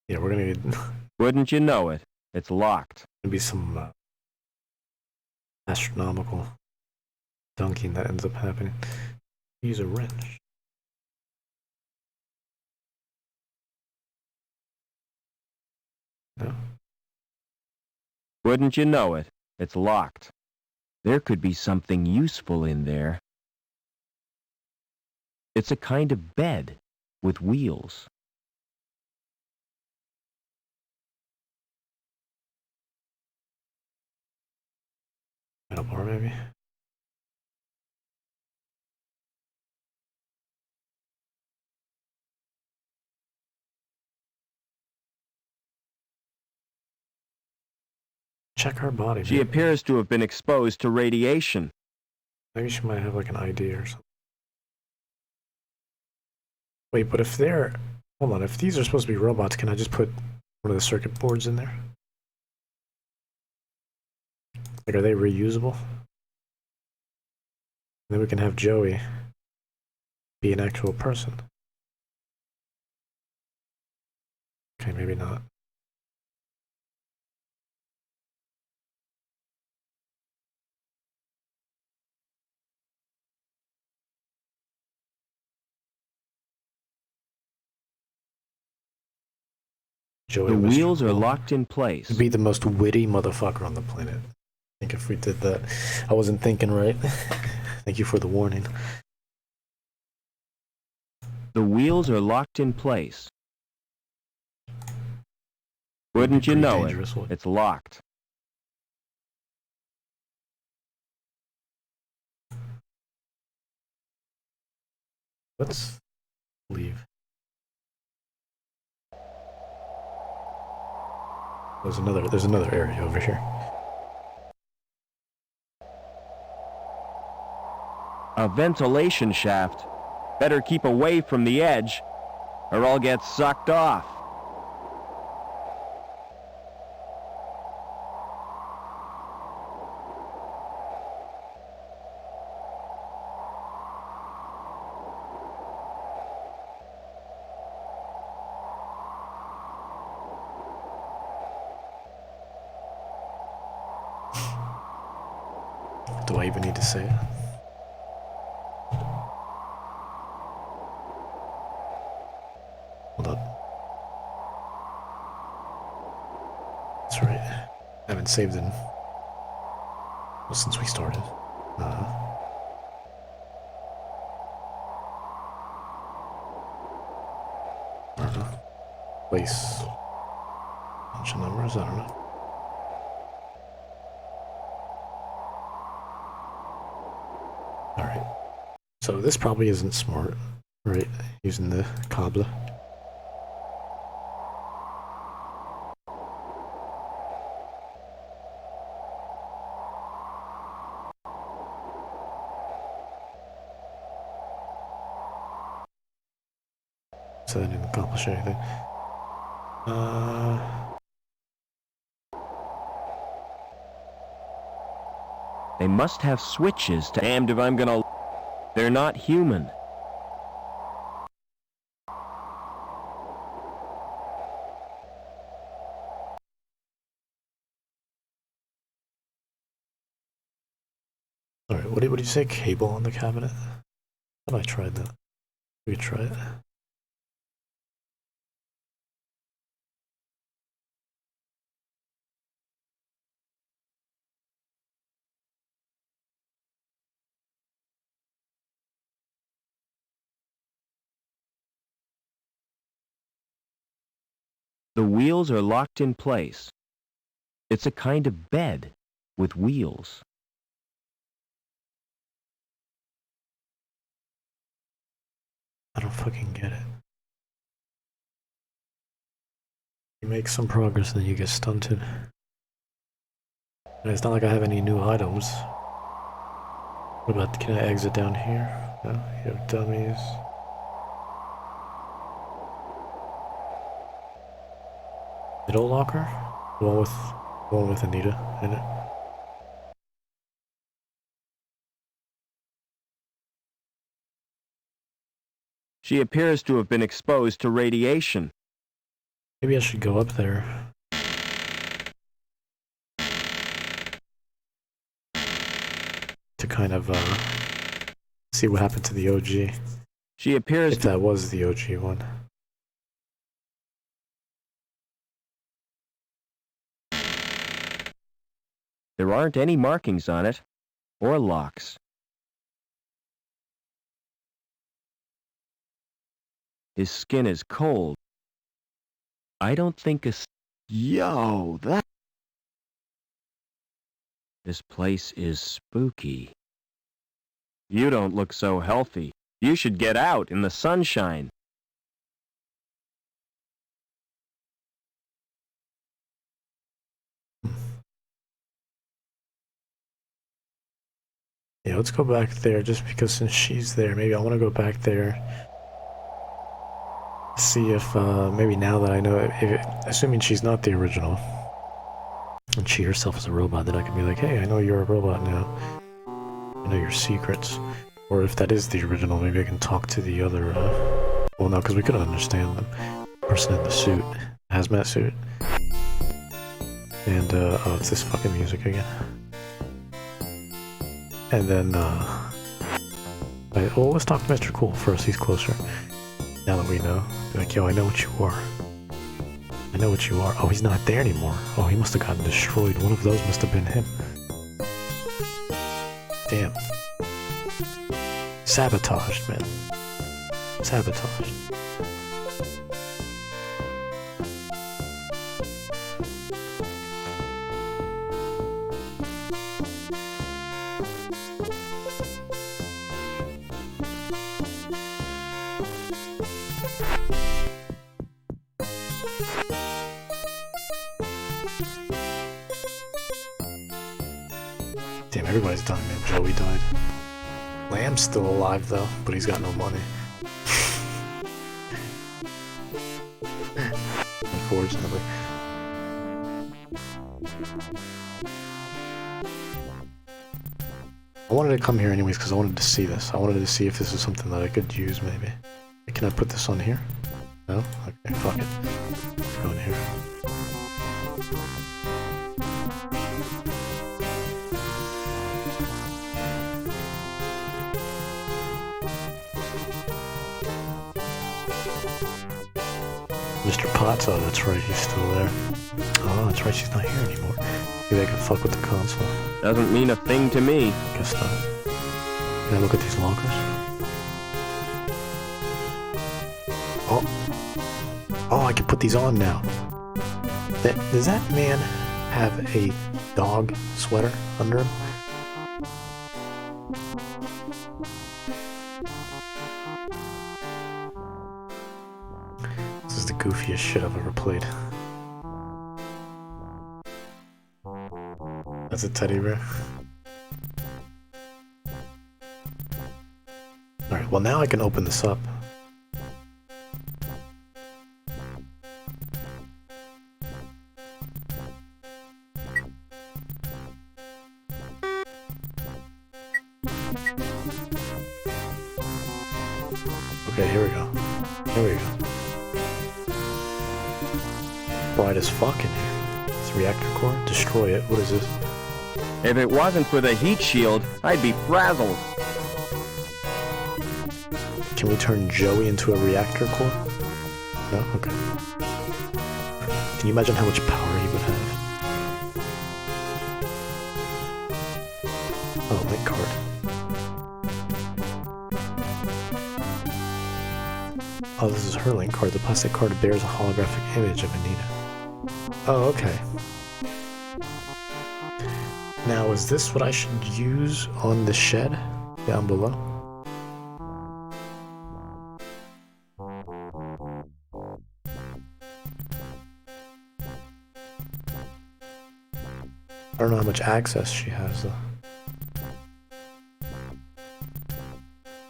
Yeah, we're gonna need Wouldn't you know it? It's locked. gonna be some astronomical dunking that ends up happening. Use a wrench. No? Wouldn't you know it? It's locked. There could be something useful in there. It's a kind of bed with wheels. Metal bar, maybe? Check her body. She appears to have been exposed to radiation. Maybe she might have like an ID or something. Wait, but if they're... Hold on, if these are supposed to be robots, can I just put one of the circuit boards in there? Like, are they reusable? Then we can have Joey be an actual person. Okay, maybe not. Joey The was wheels are locked in place. be the most witty motherfucker on the planet. I think if we did that, I wasn't thinking right. Thank you for the warning. The wheels are locked in place. Wouldn't you Pretty know it? dangerous one. It's locked. Let's leave. There's another area over here. A ventilation shaft. Better keep away from the edge, or I'll get sucked off. Do I even need to say it? Hold up. That's right. I haven't saved in well, since we started. I don't know. Place. Bunch of numbers, I don't know. Alright. So this probably isn't smart, right? Using the cobbler. So that didn't accomplish anything. They must have switches to... Damned if I'm gonna... They're not human. what did you say? Cable on the cabinet? How do I try that? We could try it. The wheels are locked in place. It's a kind of bed with wheels. I don't fucking get it. You make some progress and then you get stunted. And it's not like I have any new items. What about, can I exit down here? No, you have dummies. Middle locker? The one with Anita in it. She appears to have been exposed to radiation. Maybe I should go up there. To kind of, see what happened to the OG. She appears If to... that was the OG one. There aren't any markings on it, or locks. His skin is cold. I don't think a... Yo, that... This place is spooky. You don't look so healthy. You should get out in the sunshine. Yeah, let's go back there just because since she's there, maybe I want to go back there. See if, maybe now that I know, assuming she's not the original, and she herself is a robot, then I can be like, hey, I know you're a robot now. I know your secrets. Or if that is the original, maybe I can talk to the other, well, no, because we couldn't understand them. Person in the suit, hazmat suit. And, oh, it's this fucking music again. And then, well, let's talk to Mr. Cool first, he's closer. Now that we know. Be like, yo, I know what you are. I know what you are. Oh, he's not there anymore. Oh, he must have gotten destroyed. One of those must have been him. Damn. Sabotaged, man. Sabotaged. Damn, everybody's dying, man. Joey died. Lamb's still alive, though, but he's got no money. Unfortunately. I wanted to come here anyways because I wanted to see this. I wanted to see if this is something that I could use, maybe. Can I put this on here? No? Okay, fuck it. Go in here. Mr. Potts, oh, that's right, he's still there. Oh, that's right, she's not here anymore. Maybe I can fuck with the console. Doesn't mean a thing to me. Guess not. Can I look at these lockers? Oh, I can put these on now. Does that man have a dog sweater under him? This is the goofiest shit I've ever played. That's a teddy bear. Alright, well now I can open this up. Okay, here we go. Here we go. Bright as fuck in here. It's a reactor core. Destroy it. What is this? If it wasn't for the heat shield, I'd be frazzled. Can we turn Joey into a reactor core? No? Okay. Can you imagine how much power he would have? Oh, link card. Oh, this is her link card. The plastic card bears a holographic image of Anita. Oh, okay. Now, is this what I should use on the shed down below? I don't know how much access she has, though.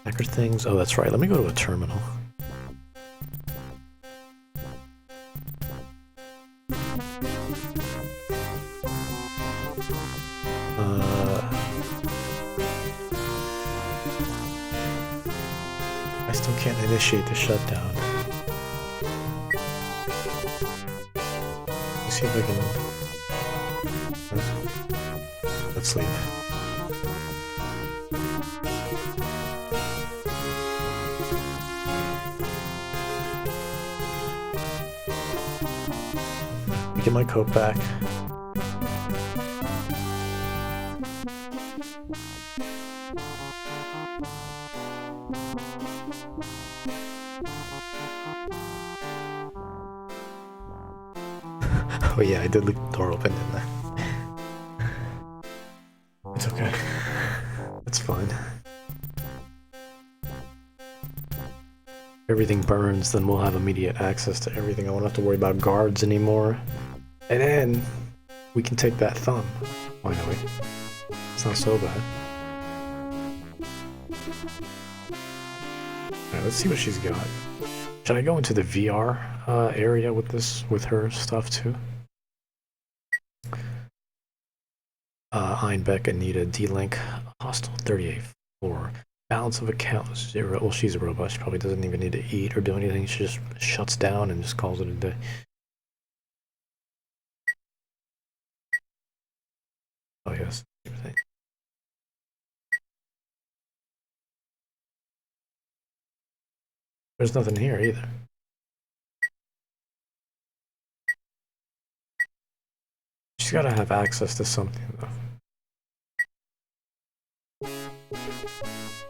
Hacker things? Oh, that's right. Let me go to a terminal. I still can't initiate the shutdown. Let's see if I can... Let's leave. Get my coat back. Oh yeah, I did leave the door open, didn't I? It's okay. It's fine. Everything burns, then we'll have immediate access to everything. I won't have to worry about guards anymore. And then we can take that thumb, finally. It's not so bad. Alright, let's see what she's got. Should I go into the VR area with her stuff too? Einbeck, Anita, D-Link, Hostel 38 floor. Balance of account 0. Well, she's a robot. She probably doesn't even need to eat or do anything. She just shuts down and just calls it a day. Oh, yes. There's nothing here either. She's got to have access to something, though.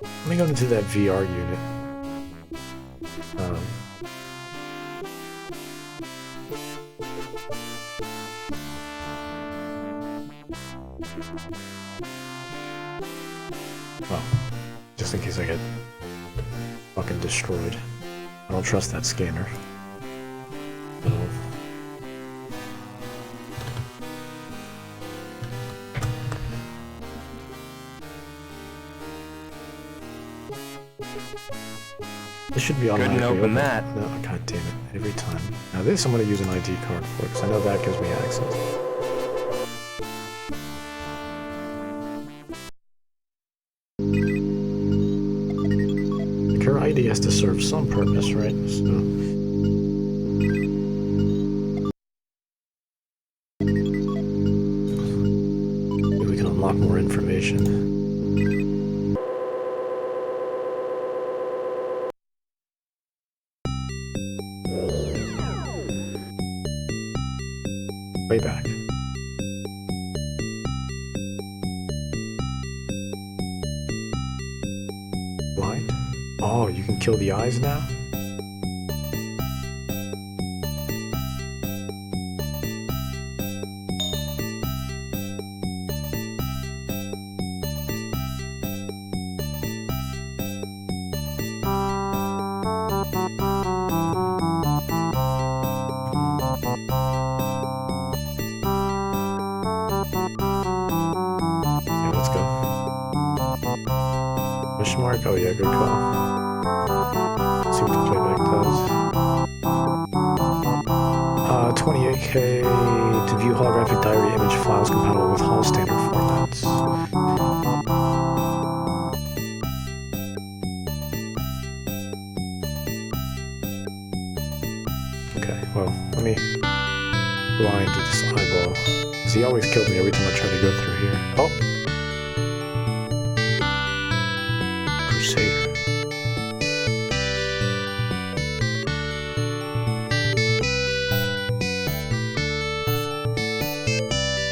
Let me go into that VR unit. Well, just in case I get fucking destroyed. I don't trust that scanner. So. This should be automatically Couldn't open that. No, god damn it, every time. Now this I'm going to use an ID card for, because I know that gives me access. Like her ID has to serve some purpose, right? So... maybe we can unlock more information. Way back. Blind? Oh, you can kill the eyes now? Mark? Oh yeah, good call. Let's see what the playback does. 28K to view holographic diary image files compatible with Hall standard formats. Okay, well, let me blind this eyeball. 'Cause he always killed me every time I tried to go through here. Oh! Crusader.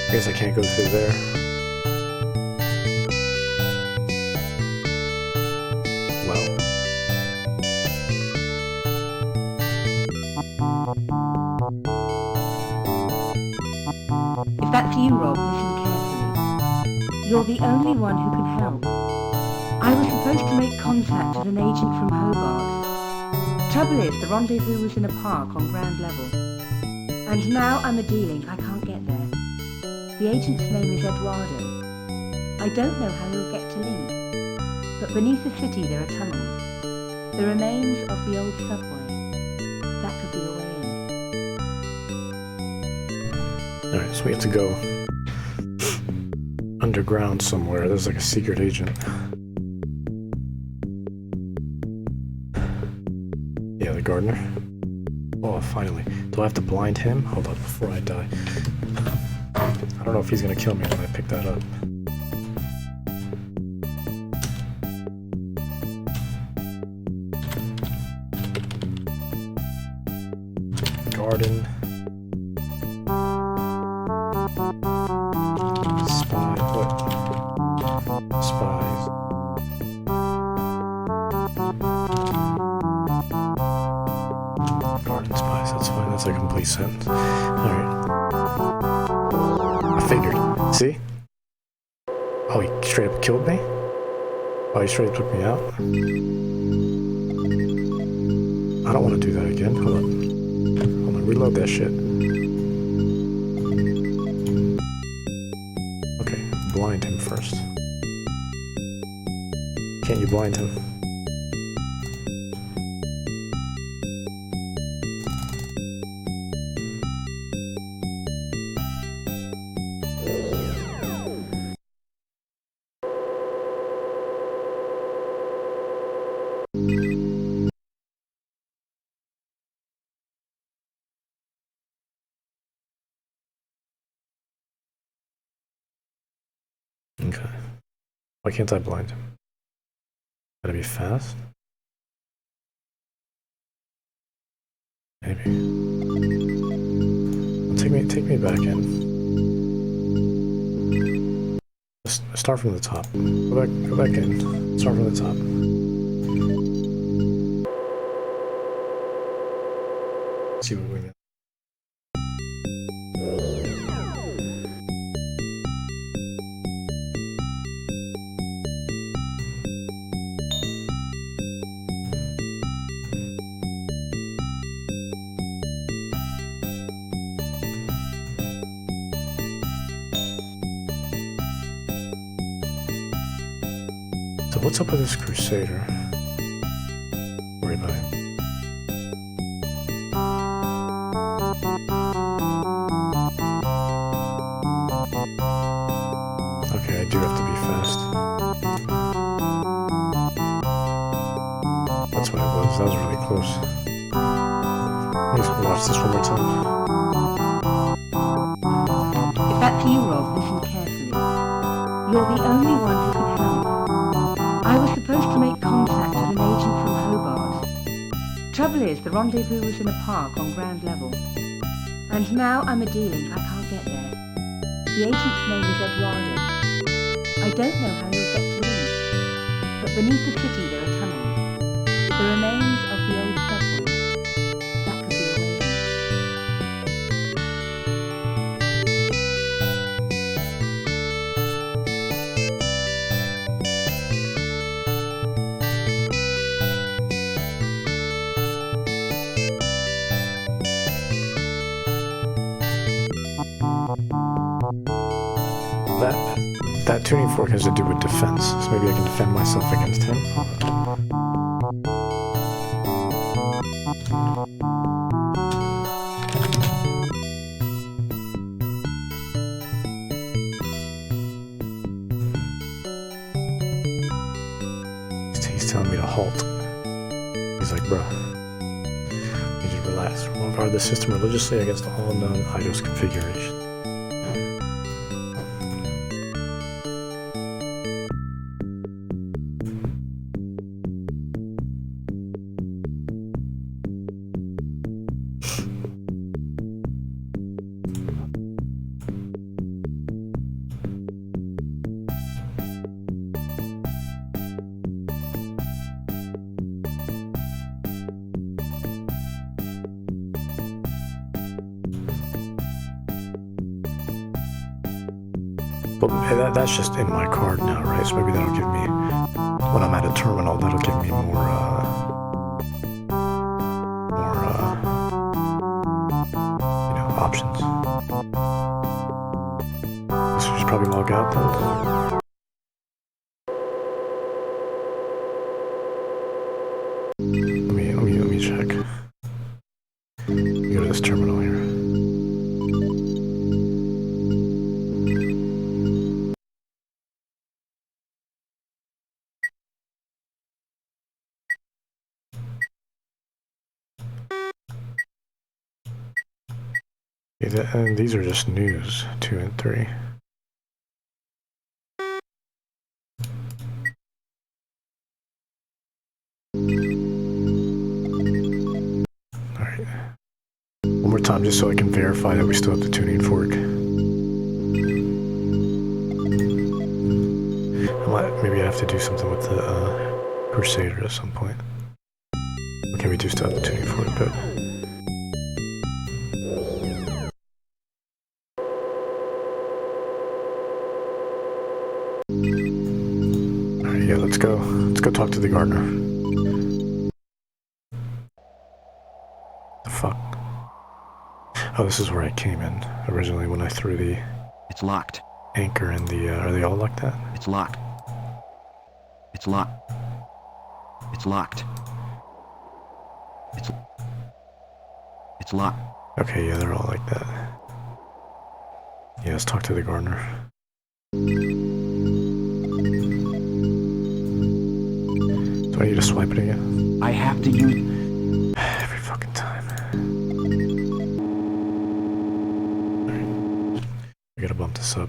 I guess I can't go through there. Well. If that's you, Rob, listen carefully. You're the only one who can help. I was supposed to make contact with an agent from Hobart. Trouble is, the rendezvous was in a park on ground level. And now I'm a D-Link, I can't get there. The agent's name is Eduardo. I don't know how he'll get to Link. But beneath the city there are tunnels. The remains of the old subway. That could be a way in. Alright, so we have to go underground somewhere. There's like a secret agent. Yeah, the gardener. Oh, finally. Do I have to blind him? Hold on, before I die. I don't know if he's gonna kill me when I pick that up. Garden. Spy. What? Spies. Garden spies. That's fine. That's a complete sentence. Alright. I figured. See? Oh, he straight up killed me? Oh, he straight up took me out? I don't want to do that again. Hold on. Hold on. Reload that shit. Okay. Blind him first. Can't you blind him? Okay. Why can't I blind him? Gotta be fast? Maybe. Well, take me back in. Start from the top. Go back in. Start from the top. Let's see what we got. So what's up with this Crusader? Worry about him. Okay, I do have to be fast. That's what it was. That was really close. Let's watch this one more time. If that's you, Rob, listen carefully. You're the only one who can help. I was supposed to make contact with an agent from Hobart. Trouble is, the rendezvous was in a park on ground level. And now I'm a D-Link, I can't get there. The agent's name is Eduardo. I don't know how he'll get to Link. But beneath the city there are tunnels. The remains of the old subway. That could be a way in. That tuning fork has to do with defense, so maybe I can defend myself against him. He's telling me to halt. He's like, bruh, you just relax. We'll guard the system religiously against all known IDOS configuration. Well, that's just in my card now, right? So maybe that'll give me, when I'm at a terminal, that'll give me more, options. So just probably log out then. Let me check. Let me go to this terminal here. And these are just news, 2 and 3. Alright. One more time just so I can verify that we still have the tuning fork. Maybe I have to do something with the Crusader at some point. Okay, we do still have the tuning fork, but... Yeah, let's go. Let's go talk to the gardener. The fuck? Oh, this is where I came in originally when I threw the... It's locked. Anchor in the... are they all like that? It's locked. It's locked. It's locked. It's locked. Okay, yeah, they're all like that. Yeah, let's talk to the gardener. Do I need to swipe it again? I have to use... Every fucking time. Alright. I gotta bump this up.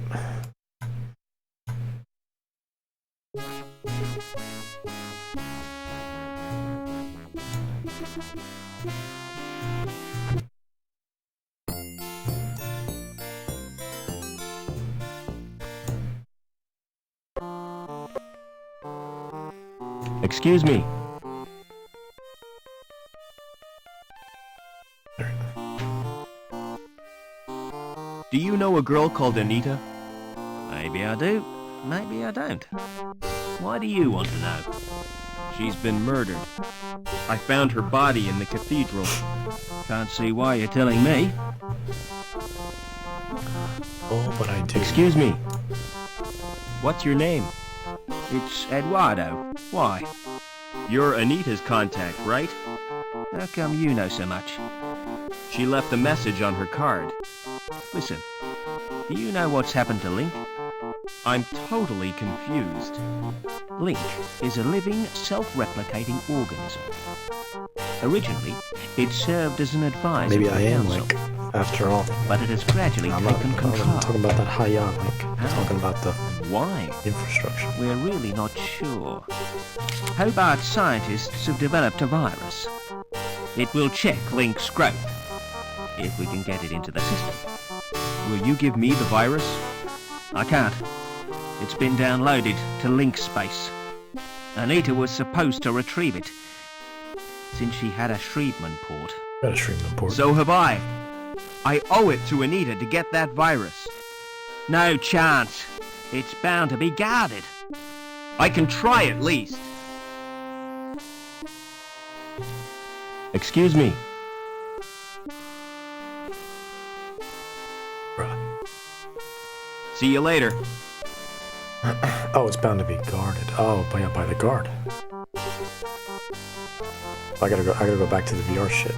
Excuse me. Do you know a girl called Anita? Maybe I do, maybe I don't. Why do you want to know? She's been murdered. I found her body in the cathedral. Can't see why you're telling me. Oh, but I do. Excuse me. What's your name? It's Eduardo. Why? You're Anita's contact, right? How come you know so much? She left a message on her card. Listen, do you know what's happened to Link? I'm totally confused. Link is a living, self-replicating organism. Originally, it served as an advisor Maybe to I the am council, Link, after all. but it has gradually I'm taken not control. talking about that Haiyan Link. I'm How? talking about the Why? infrastructure. We're really not sure. Hobart scientists have developed a virus. It will check Link's growth, if we can get it into the system. Will you give me the virus? I can't. It's been downloaded to Link space. Anita was supposed to retrieve it, since she had a Shrievman port. Got a Shrievman port. So have I. I owe it to Anita to get that virus. No chance. It's bound to be guarded. I can try at least. Excuse me. Bruh. See you later. Oh, it's bound to be guarded. Oh, by the guard. I gotta go back to the VR shit.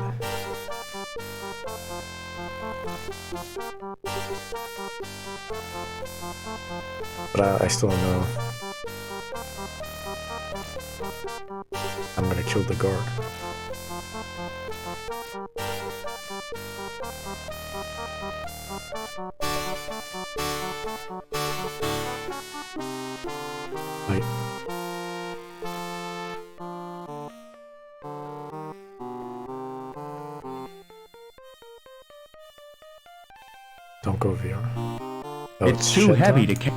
But I still don't know. I'm gonna kill the guard. Right. Don't go VR. Oh, It's too shed heavy time? to carry.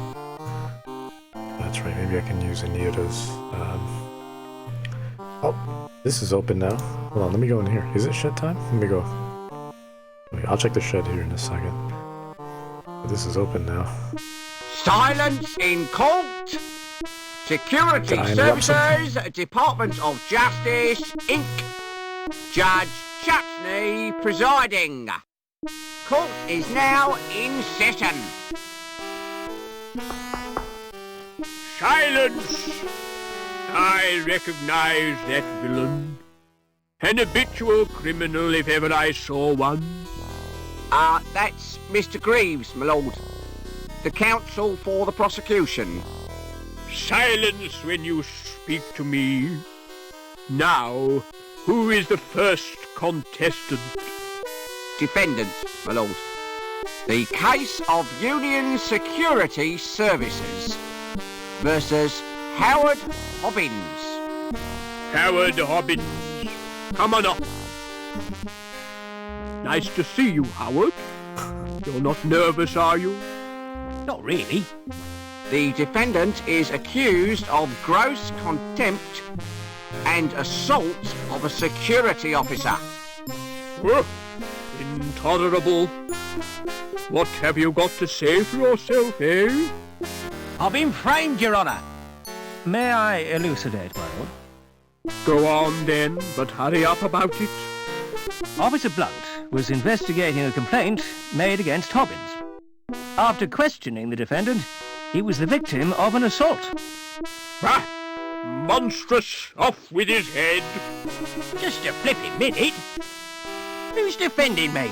That's right, maybe I can use Anita's, Oh, this is open now. Hold on, let me go in here. Is it shed time? Let me go. Wait, I'll check the shed here in a second. But this is open now. Silence in court. Security Can I interrupt Services, Department of Justice, Inc. Judge Chutney presiding. Court is now in session. Silence! I recognize that villain. An habitual criminal if ever I saw one. That's Mr. Greaves, my lord. The counsel for the prosecution. Silence when you speak to me. Now, who is the first contestant? Defendant, my lord. The case of Union Security Services versus Howard Hobbins. Howard Hobbins. Come on up. Nice to see you, Howard. You're not nervous, are you? Not really. The defendant is accused of gross contempt and assault of a security officer. Oh, intolerable. What have you got to say for yourself, eh? I've been framed, Your Honour. May I elucidate, my lord? Go on then, but hurry up about it. Officer Blunt was investigating a complaint made against Hobbins. After questioning the defendant, he was the victim of an assault. Ah, monstrous! Off with his head! Just a flipping minute. Who's defending me?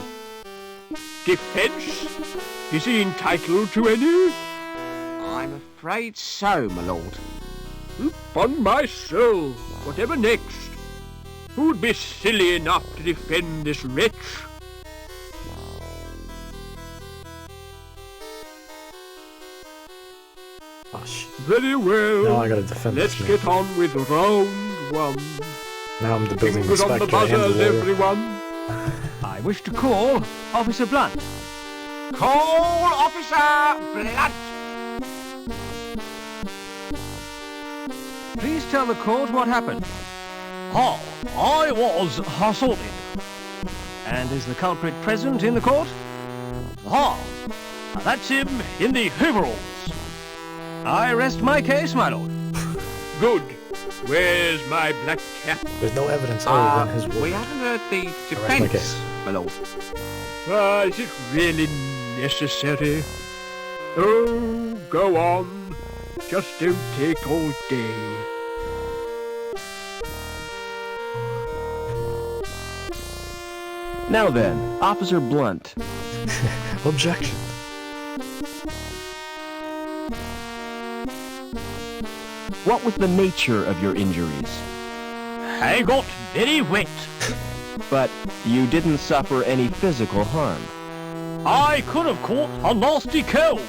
Defence? Is he entitled to any? I'm afraid so, my lord. Upon my soul, whatever next? Who'd be silly enough to defend this wretch? Oh, shit. Very well. Now I gotta defend Let's this man. get on with round one. Now I'm the building Fingers on inspector the and the buzzers, lawyer. everyone. I wish to call Officer Blunt. Call Officer Blunt. Please tell the court what happened. I was assaulted. And is the culprit present in the court? That's him in the overalls. I rest my case, my lord. Good. Where's my black cap? There's no evidence other than his We word. haven't heard the my case. defence, my lord. Is it really necessary? Oh, go on. Just don't take all day. Now then, Officer Blunt. Objection. What was the nature of your injuries? I got very wet. But you didn't suffer any physical harm. I could have caught a nasty cold.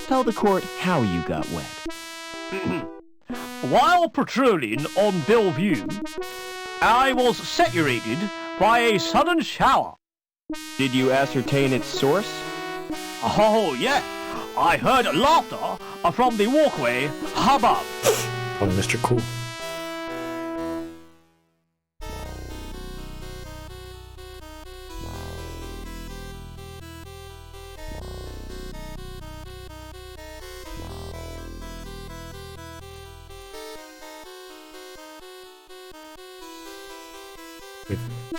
Tell the court how you got wet. While patrolling on Bellevue, I was saturated by a sudden shower. Did you ascertain its source? Oh, yeah. I heard laughter from the walkway above. Probably Mr. Cool.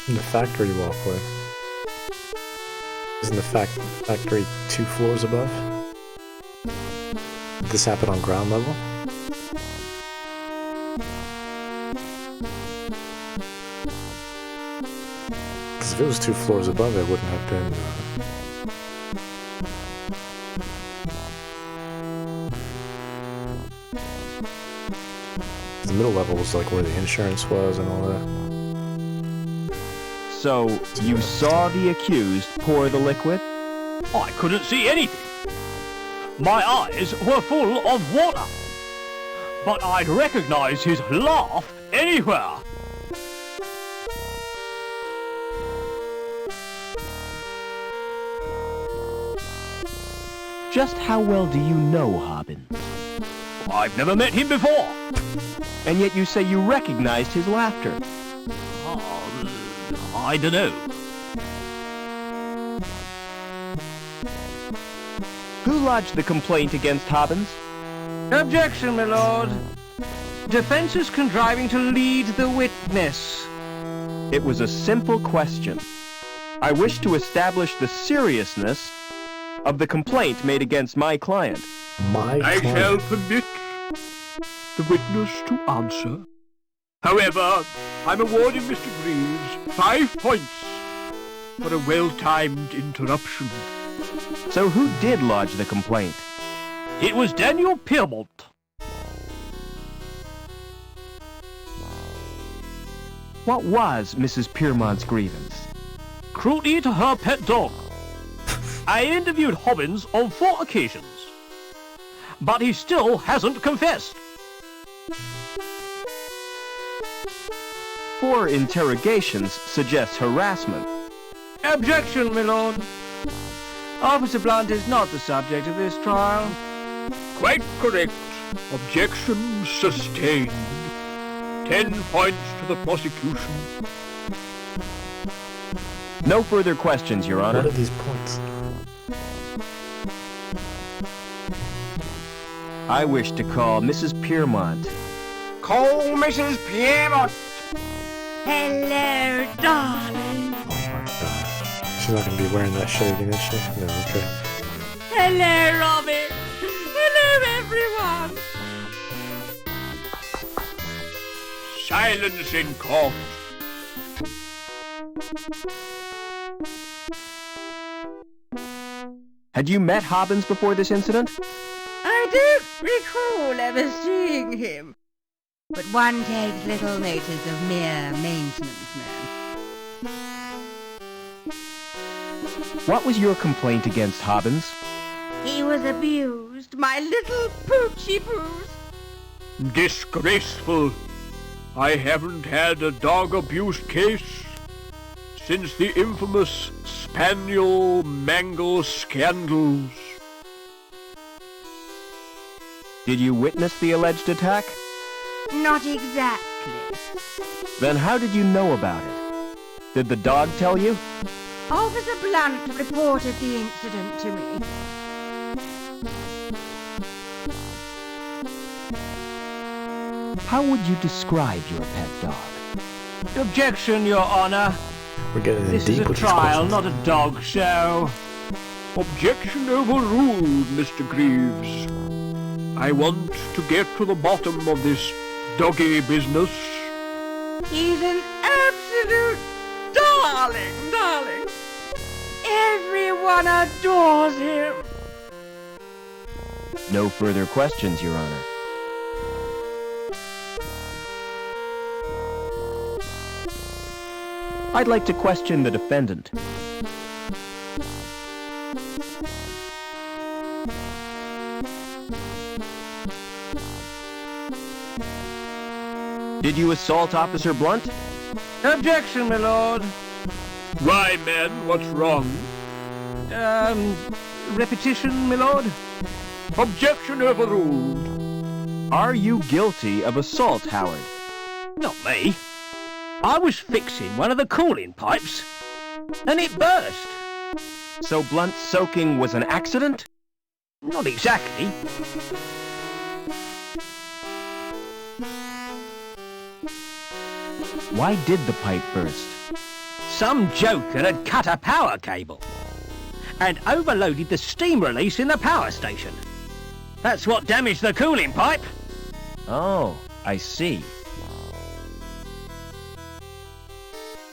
In the factory walkway. Isn't the factory 2 floors above? Did this happen on ground level? Because if it was 2 floors above, it wouldn't have been... The middle level was like where the insurance was and all that. So, you saw the accused pour the liquid? I couldn't see anything. My eyes were full of water. But I'd recognize his laugh anywhere. Just how well do you know Hobbins? I've never met him before. And yet you say you recognized his laughter. I don't know. lodged the complaint against Hobbins? Objection, my lord. Defense is contriving to lead the witness. It was a simple question. I wish to establish the seriousness of the complaint made against my client. I shall permit the witness to answer. However, I'm awarding Mr. Greaves 5 points for a well-timed interruption. So who did lodge the complaint? It was Daniel Piermont. What was Mrs. Piermont's grievance? Cruelty to her pet dog. I interviewed Hobbins on 4 occasions, but he still hasn't confessed. 4 interrogations suggest harassment. Objection, my lord. Officer Blunt is not the subject of this trial. Quite correct. Objection sustained. 10 points to the prosecution. No further questions, Your Honor. What are these points? I wish to call Mrs. Piermont. Call Mrs. Piermont. Hello, darling. Oh my god. She's not gonna be wearing that shit again, is she? No, okay. Hello, Robin. Hello, everyone. Silence in court. Had you met Hobbins before this incident? I don't recall ever seeing him. But one takes little notice of mere maintenance men. What was your complaint against Hobbins? He was abused, my little poochie poos. Disgraceful. I haven't had a dog abuse case since the infamous Spaniel Mangle scandals. Did you witness the alleged attack? Not exactly. Then how did you know about it? Did the dog tell you? Officer Blunt reported the incident to me. How would you describe your pet dog? Objection, Your Honor. We're getting in This deep is a with these trial, questions. not a dog show. Objection overruled, Mr. Greaves. I want to get to the bottom of this doggy business. He's an absolute darling. Everyone adores him. No further questions, Your Honor. I'd like to question the defendant. Did you assault Officer Blunt? Objection, my lord. Why, man, what's wrong? Repetition, my lord? Objection overruled. Are you guilty of assault, Howard? Not me. I was fixing one of the cooling pipes, and it burst. So Blunt's soaking was an accident? Not exactly. Why did the pipe burst? Some joker had cut a power cable and overloaded the steam release in the power station. That's what damaged the cooling pipe. Oh, I see.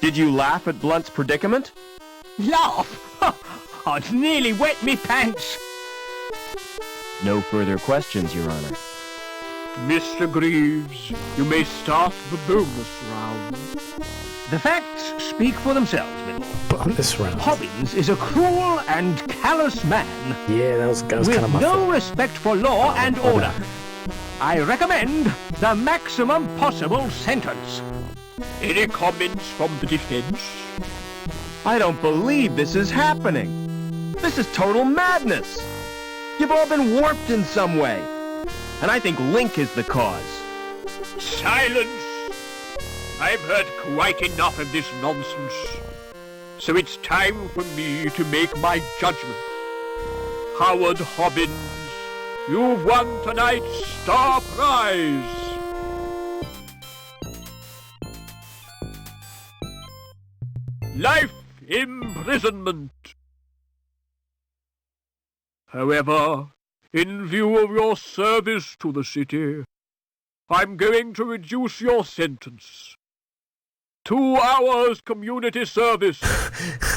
Did you laugh at Blunt's predicament? Laugh? I'd nearly wet me pants. No further questions, Your Honor. Mr. Greaves, you may start the bonus round. The facts speak for themselves, my lord. Bonus round. Hobbins is a cruel and callous man Yeah, that was kind with of my no fault. respect for law and Oh, order. no. I recommend the maximum possible sentence. Any comments from the defense? I don't believe this is happening. This is total madness. You've all been warped in some way. And I think Link is the cause. Silence! I've heard quite enough of this nonsense. So it's time for me to make my judgment. Howard Hobbins. You've won tonight's star prize. Life imprisonment. However, in view of your service to the city, I'm going to reduce your sentence. 2 hours community service.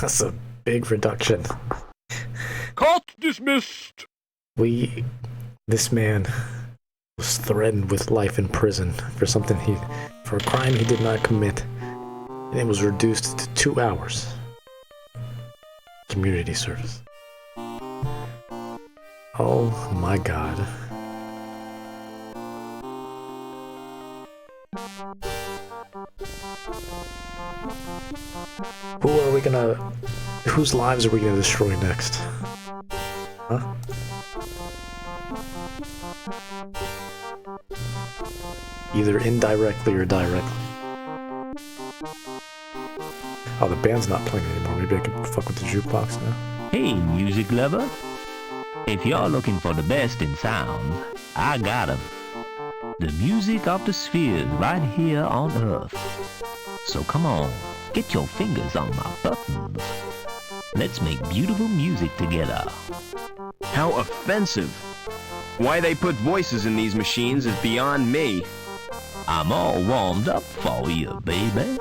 That's a big reduction. Court dismissed. This man was threatened with life in prison for for a crime he did not commit. And it was reduced to 2 hours. Community service. Oh my god. Whose lives are we gonna destroy next? Huh? Either indirectly or directly. Oh, the band's not playing anymore. Maybe I can fuck with the jukebox now. Hey, music lover. If you're looking for the best in sound, I got 'em. The music of the spheres right here on Earth. So come on, get your fingers on my buttons. Let's make beautiful music together. How offensive. Why they put voices in these machines is beyond me. I'm all warmed up for you, baby.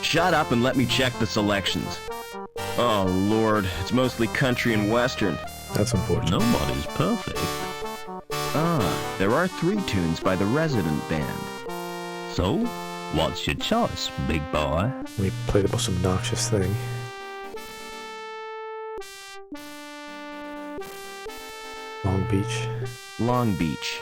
Shut up and let me check the selections. Oh Lord, it's mostly country and western. That's unfortunate. Nobody's perfect. Ah, there are 3 tunes by the resident band. So, what's your choice, big boy? We play the most obnoxious thing. Long Beach. Long Beach.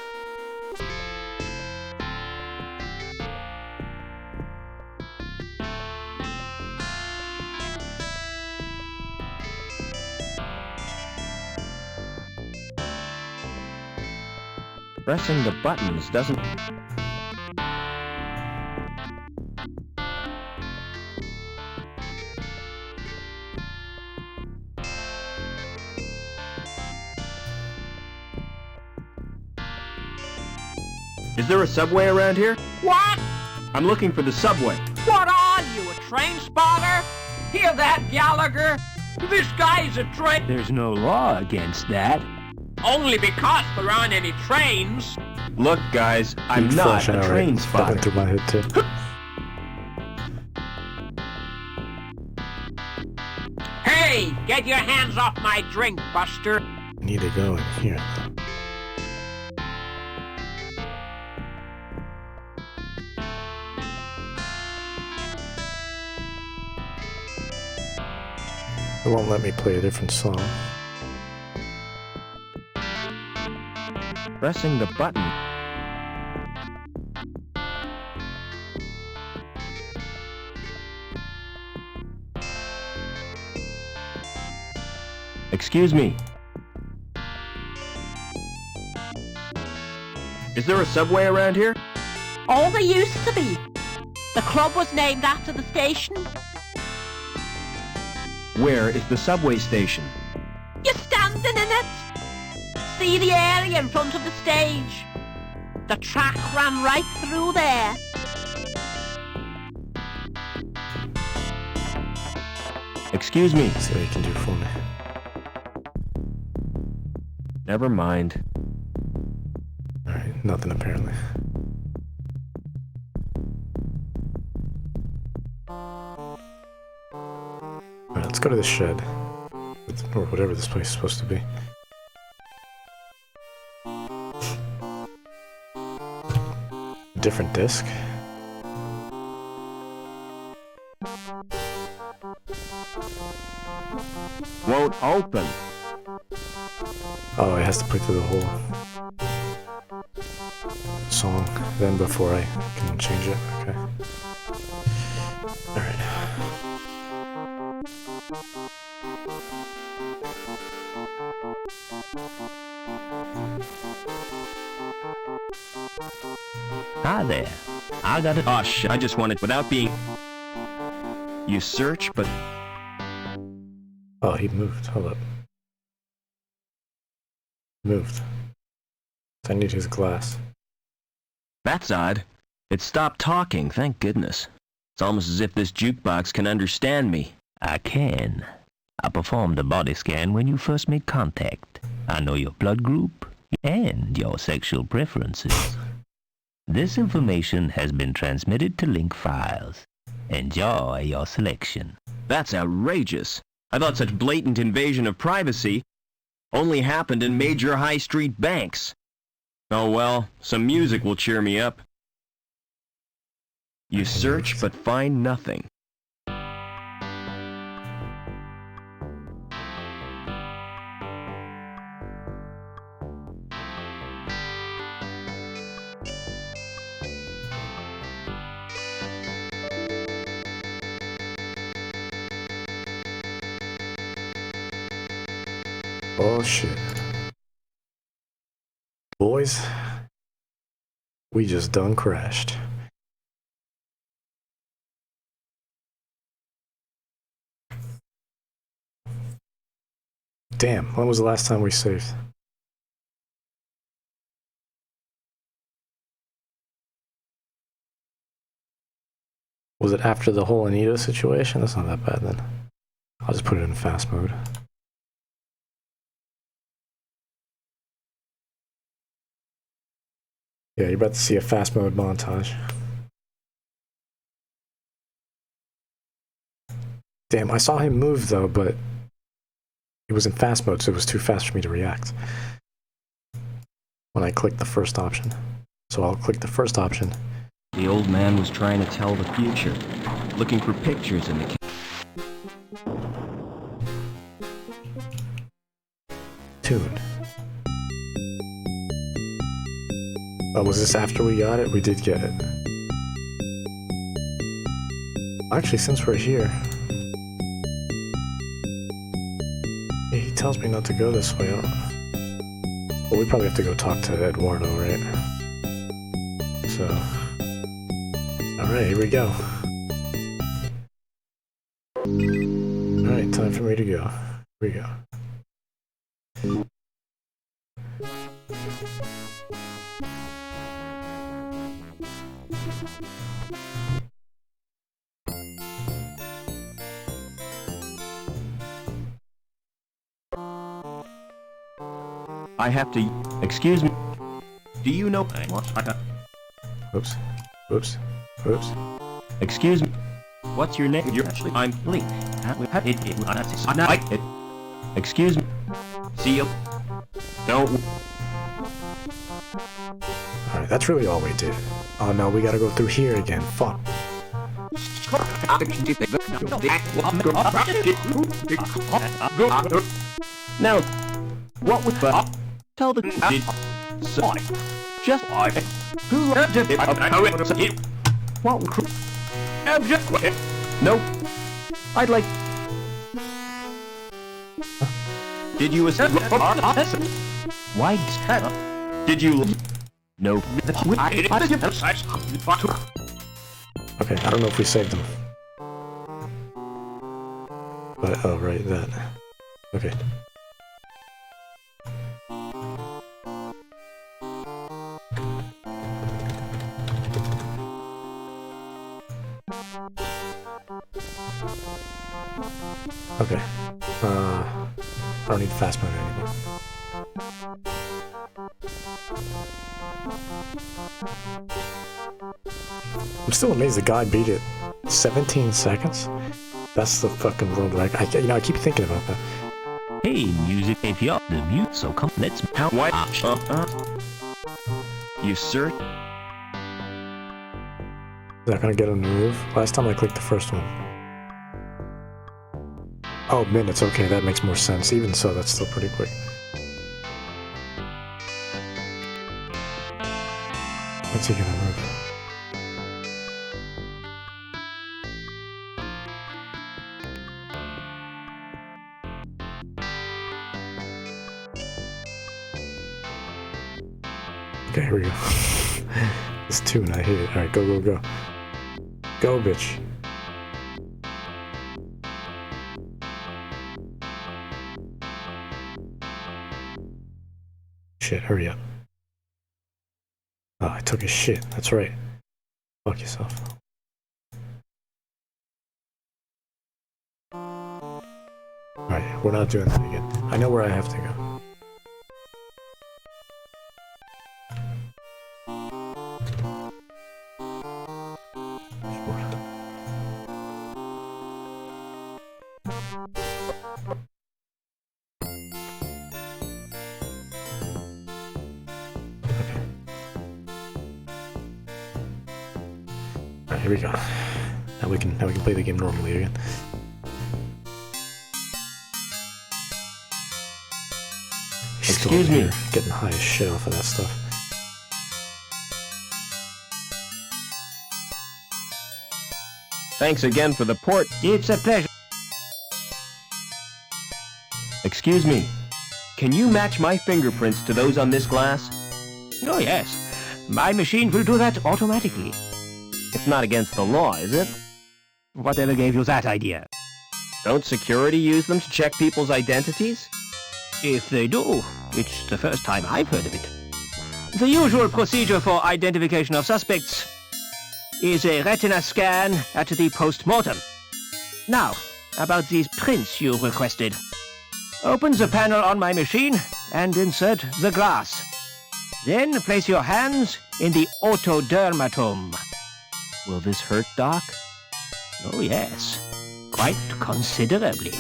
Pressing the buttons doesn't... Is there a subway around here? What? I'm looking for the subway. What are you, a train spotter? Hear that, Gallagher? This guy's a train... There's no law against that. Only because there aren't any trains. Look, guys, I'm not a train spotter. That went through my head, too. Hey, get your hands off my drink, Buster. I need to go in here. It won't let me play a different song. Pressing the button. Excuse me. Is there a subway around here? Oh, there used to be. The club was named after the station. Where is the subway station? You're standing in it. See the area in front of the stage? The track ran right through there. Excuse me. See what you can do for me. Never mind. Alright, nothing apparently. Alright, let's go to the shed. Or whatever this place is supposed to be. Different disc. Won't open. Oh, it has to play through the whole song then before I can change it. Okay. Alright. Hi there. I got it. Oh, I just wanted without being... You search, but... Oh, he moved. Hold up. Moved. I need his glass. That's odd. It stopped talking, thank goodness. It's almost as if this jukebox can understand me. I can. I performed a body scan when you first made contact. I know your blood group and your sexual preferences. This information has been transmitted to link files. Enjoy your selection. That's outrageous. I thought such blatant invasion of privacy only happened in major high street banks. Oh well, some music will cheer me up. You search but find nothing. Oh shit. Boys, we just done crashed. Damn, when was the last time we saved? Was it after the whole Anita situation? That's not that bad then. I'll just put it in fast mode. Yeah, you're about to see a fast mode montage. Damn, I saw him move though, but it was in fast mode, so it was too fast for me to react when I clicked the first option. So I'll click the first option. The old man was trying to tell the future, looking for pictures in the Tune. Oh, was this after we got it? We did get it. Actually, since we're here... Yeah, he tells me not to go this way. Well, we probably have to go talk to Eduardo, right? So... Alright, here we go. Alright, time for me to go. Here we go. I have to... Excuse me. Do you know... Oops. Oops. Oops. Excuse me. What's your name? I'm Link. Excuse me. See you. Don't... Alright, that's really all we did. Oh no, we gotta go through here again. Fuck. Now, what was the... Tell the... Sorry. Just... Who... What... No. I'd like... Did you... Why... Did you... No. Okay, I don't know if we saved them. But, oh, right, that. Okay. Okay. I don't need fast mode anymore. I'm still amazed the guy beat it. 17 seconds? That's the fucking world record. I keep thinking about that. Hey, music, if you're the mute, so come, let's... How... Why... You search... Is that gonna get him to move? Last time I clicked the first one. Oh, minutes, okay, that makes more sense. Even so, that's still pretty quick. What's he gonna move? Okay, here we go. This tune, I hate it. Alright, go, go, go. Go, bitch. Shit, hurry up. Oh, I took a shit. That's right. Fuck yourself. Alright, we're not doing that again. I know where I have to go. Alright, here we go. Now we can play the game normally again. Excuse me. Getting high as shit off of that stuff. Thanks again for the port. It's a pleasure. Excuse me. Can you match my fingerprints to those on this glass? Oh, yes. My machine will do that automatically. It's not against the law, is it? Whatever gave you that idea? Don't security use them to check people's identities? If they do, it's the first time I've heard of it. The usual procedure for identification of suspects is a retina scan at the post-mortem. Now, about these prints you requested. Open the panel on my machine and insert the glass. Then place your hands in the otodermatome. Will this hurt, Doc? Oh yes, quite considerably.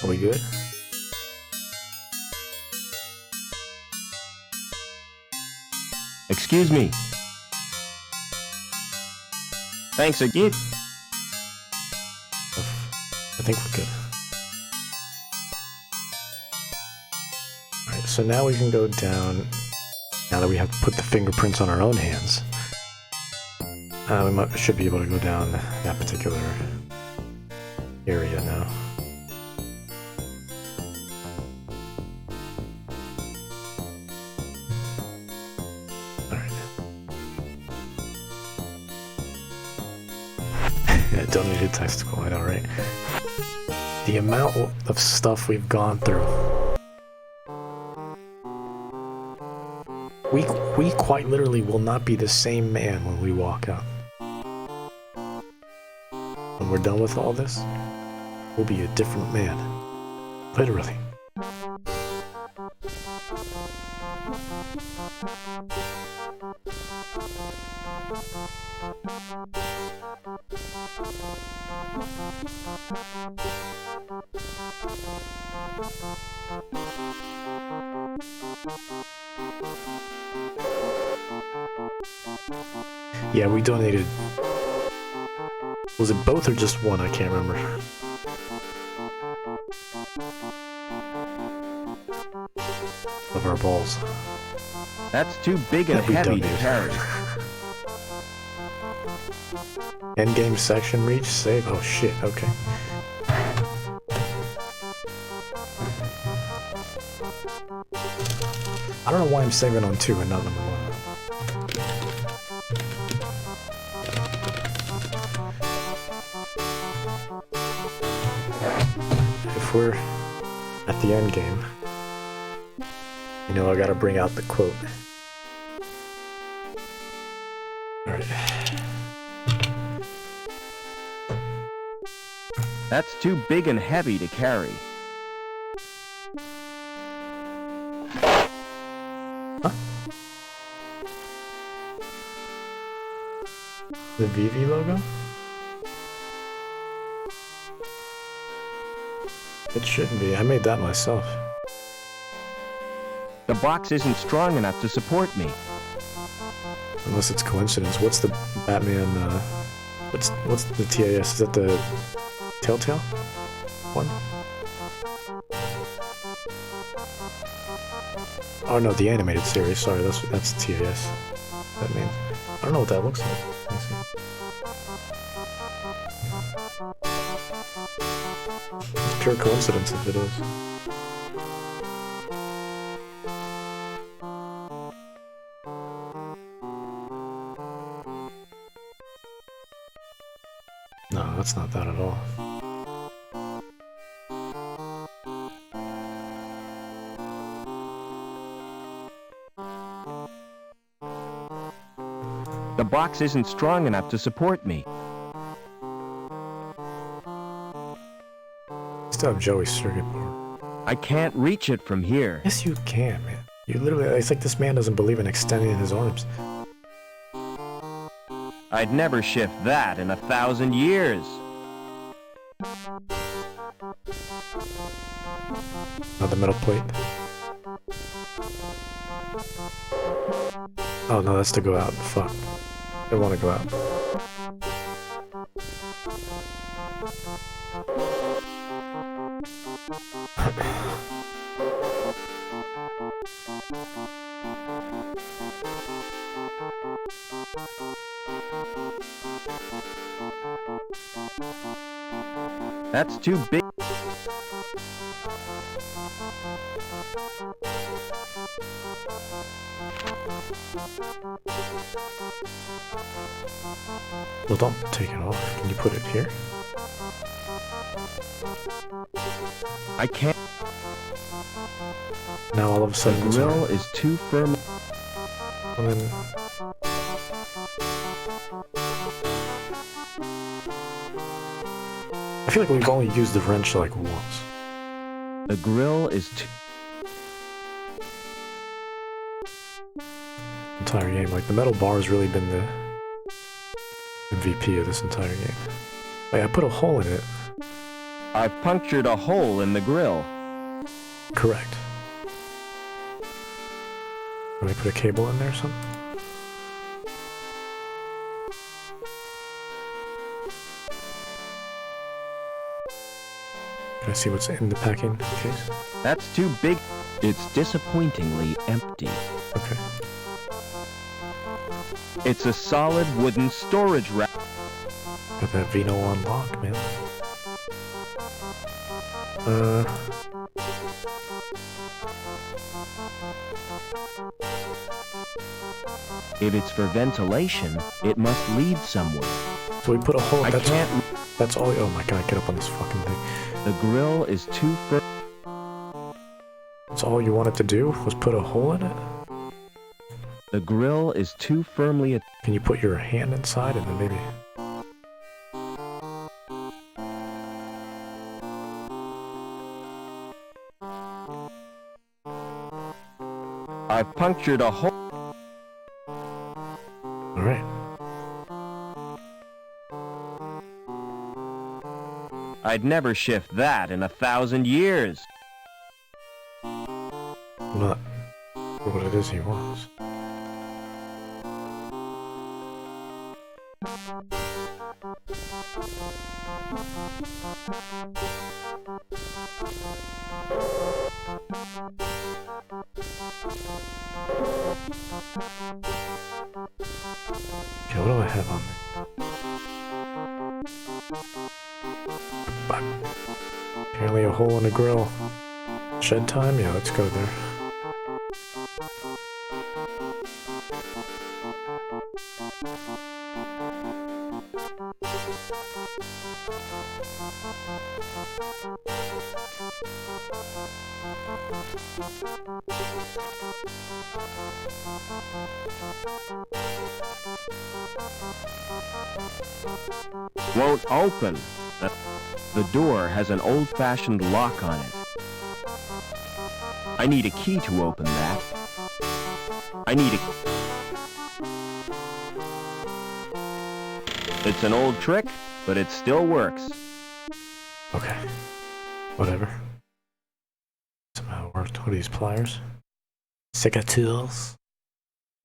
Are we good? Excuse me. Thanks again. I think we're good. Alright, so now we can go down. Now that we have put the fingerprints on our own hands, we should be able to go down that particular area now. Donated testicle, I know, right? The amount of stuff we've gone through. We quite literally will not be the same man when we walk out. When we're done with all this, we'll be a different man. Literally. Yeah, we donated. Was it both or just one? I can't remember. Of our balls. That's too big and heavy to carry. Endgame section reach, save. Oh shit, okay. I don't know why I'm saving on 2 and not number 1. If we're at the end game, you know I gotta bring out the quote. Alright. That's too big and heavy to carry. Huh? The VV logo? It shouldn't be. I made that myself. The box isn't strong enough to support me. Unless it's coincidence. What's the Batman, what's the TAS? Is that the Telltale one? Oh no, the animated series. Sorry, that's TAS. That means I don't know what that looks like. Let me see. It's pure coincidence if it is. No, that's not that at all. The box isn't strong enough to support me. Still have Joey's circuit board. I can't reach it from here. Yes, you can, man. You literally, it's like this man doesn't believe in extending his arms. I'd never shift that in 1,000 years. Not the metal plate. Oh no, that's to go out. Fuck. I want to go out. That's too big. Well, don't take it off. Can you put it here? I can't. Now all of a sudden The grill is too firm. And then... I feel like we've only used the wrench like once. The grill is too... Entire game. Like, the metal bar has really been the MVP of this entire game. Wait, I put a hole in it. I've punctured a hole in the grill. Correct. Let me put a cable in there or something? Can I see what's in the packing case? That's too big. It's disappointingly empty. Okay. It's a solid wooden storage rack. Got that Vino on lock, man. If it's for ventilation, it must lead somewhere. So we put a hole. I can't. That's all. Oh my god! Get up on this fucking thing. The grill is too firm. That's all you wanted to do was put a hole in it. The grill is too firmly. Can you put your hand inside and then maybe? I've punctured a hole. All right. I'd never shift that in 1,000 years. Not what it is he wants. Okay, what do I have on me? Apparently a hole in the grill. Shed time? Yeah, let's go there. Won't open. The door has an old-fashioned lock on it. I need a key to open that. I need a... It's an old trick, but it still works. Okay. Whatever. Somehow it worked. What are these pliers? Secateurs.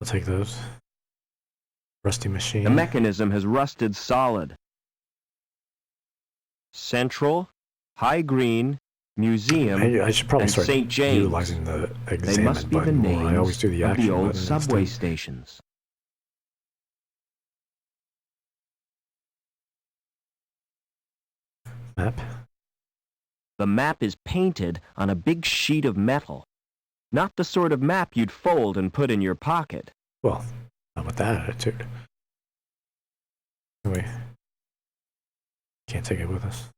I'll take those. Rusty machine. The mechanism has rusted solid. Central, High Green, Museum, I should probably and start St. James. utilizing the They examine must be the button more. I always names do the of action the old button subway instead. stations. Map? The map is painted on a big sheet of metal. Not the sort of map you'd fold and put in your pocket. Well, not with that attitude. Anyway, can't take it with us.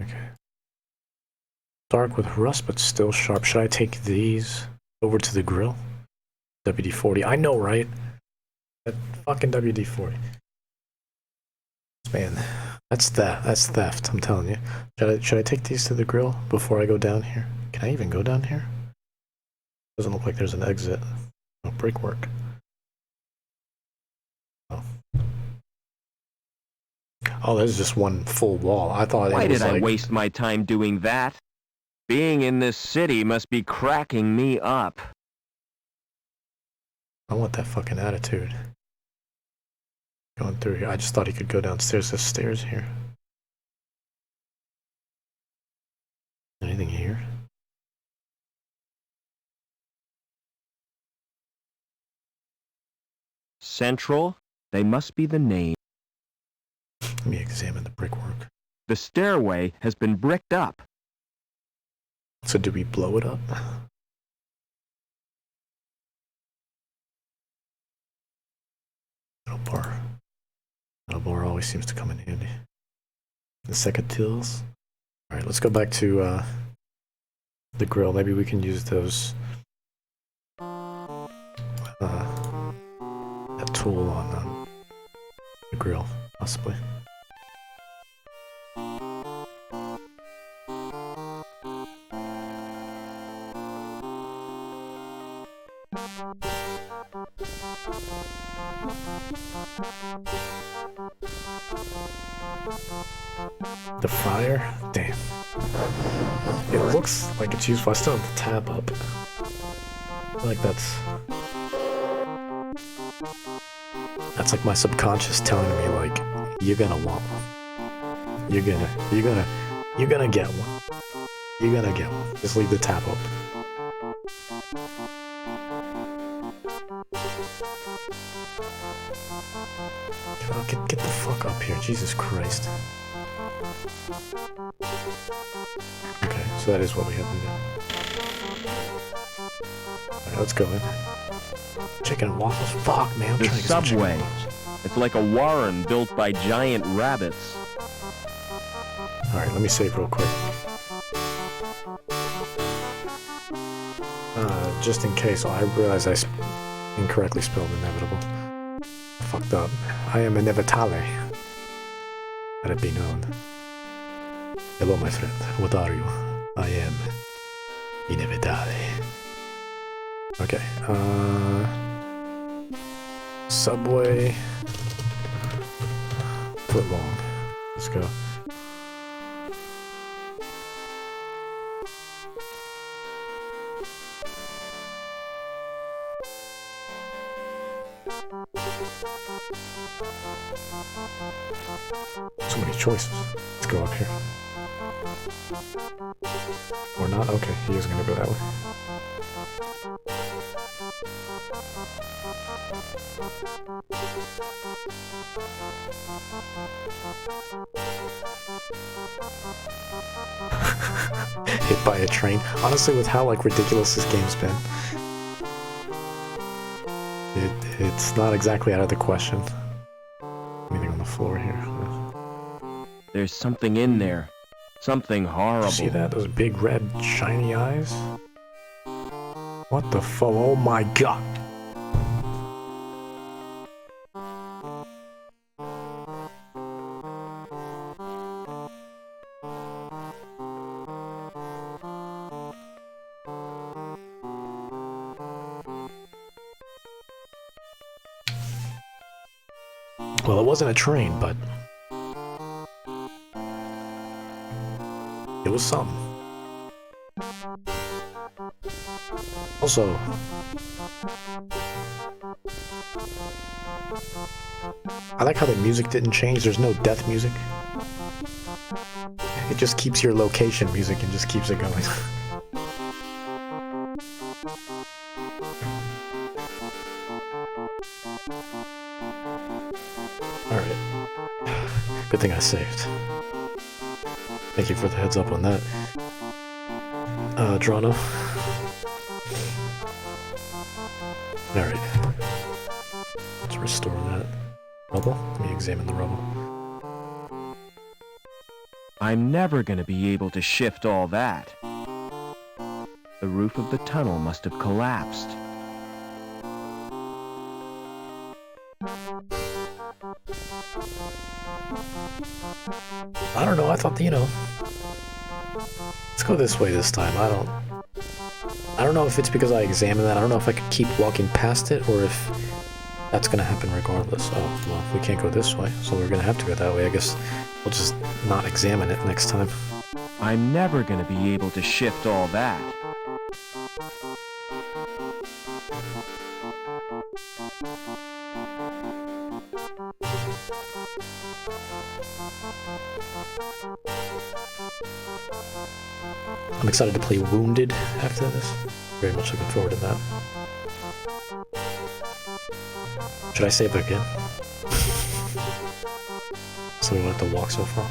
Okay. Dark with rust, but still sharp. Should I take these over to the grill? WD-40. I know, right? That fucking WD-40. Man, that's theft, I'm telling you. Should I take these to the grill before I go down here? Can I even go down here? Doesn't look like there's an exit. No brickwork. Oh. Oh, there's just one full wall. I thought Why it was did I like... waste my time doing that? Being in this city must be cracking me up. I want that fucking attitude. Going through here. I just thought he could go downstairs. There's stairs here. Anything here? Central? They must be the name. Let me examine the brickwork. The stairway has been bricked up. So do we blow it up? Metal bar. Metal bar always seems to come in handy. The second tills. Alright, let's go back to the grill. Maybe we can use those that tool on the grill, possibly. The fryer? Damn. It looks like it's useful. I still have the tab up. I feel like that's like my subconscious telling me, like, you're gonna want one. You're gonna get one. You're gonna get one. Just leave the tab up. Oh, get the fuck up here, Jesus Christ. Okay, so that is what we have to do. Alright, let's go in. Chicken and waffles? Fuck, man, I'm The trying to get some chicken subway. and waffles. It's like a warren built by giant rabbits. Alright, let me save real quick. Just in case, I realize I incorrectly spelled inevitable. I fucked up. I am inevitale. Let it be known. Hello, my friend. What are you? I am inevitale. Okay, Subway. Foot long. Let's go. So many choices. Let's go up here. Or not? Okay, he is gonna go that way. Hit by a train. Honestly, with how like ridiculous this game's been, it's not exactly out of the question. Anything on the floor here? There's something in there. Something horrible. See that? Those big red shiny eyes? What the fuck? Oh my god! Well, it wasn't a train, but it was something. Also, I like how the music didn't change. There's no death music. It just keeps your location music and just keeps it going. Alright. Good thing I saved. Thank you for the heads up on that. Drano. Alright. Let's restore that. Rubble? Let me examine the rubble. I'm never gonna be able to shift all that. The roof of the tunnel must have collapsed. I don't know, I thought, you know... Let's go this way this time. I don't know if it's because I examined that. I don't know if I could keep walking past it, or if that's gonna happen regardless. Oh, well, we can't go this way, so we're gonna have to go that way. I guess we'll just not examine it next time. I'm never gonna be able to shift all that. I'm excited to play Wounded after this. Very much looking forward to that. Should I save again? So we don't have to walk so far.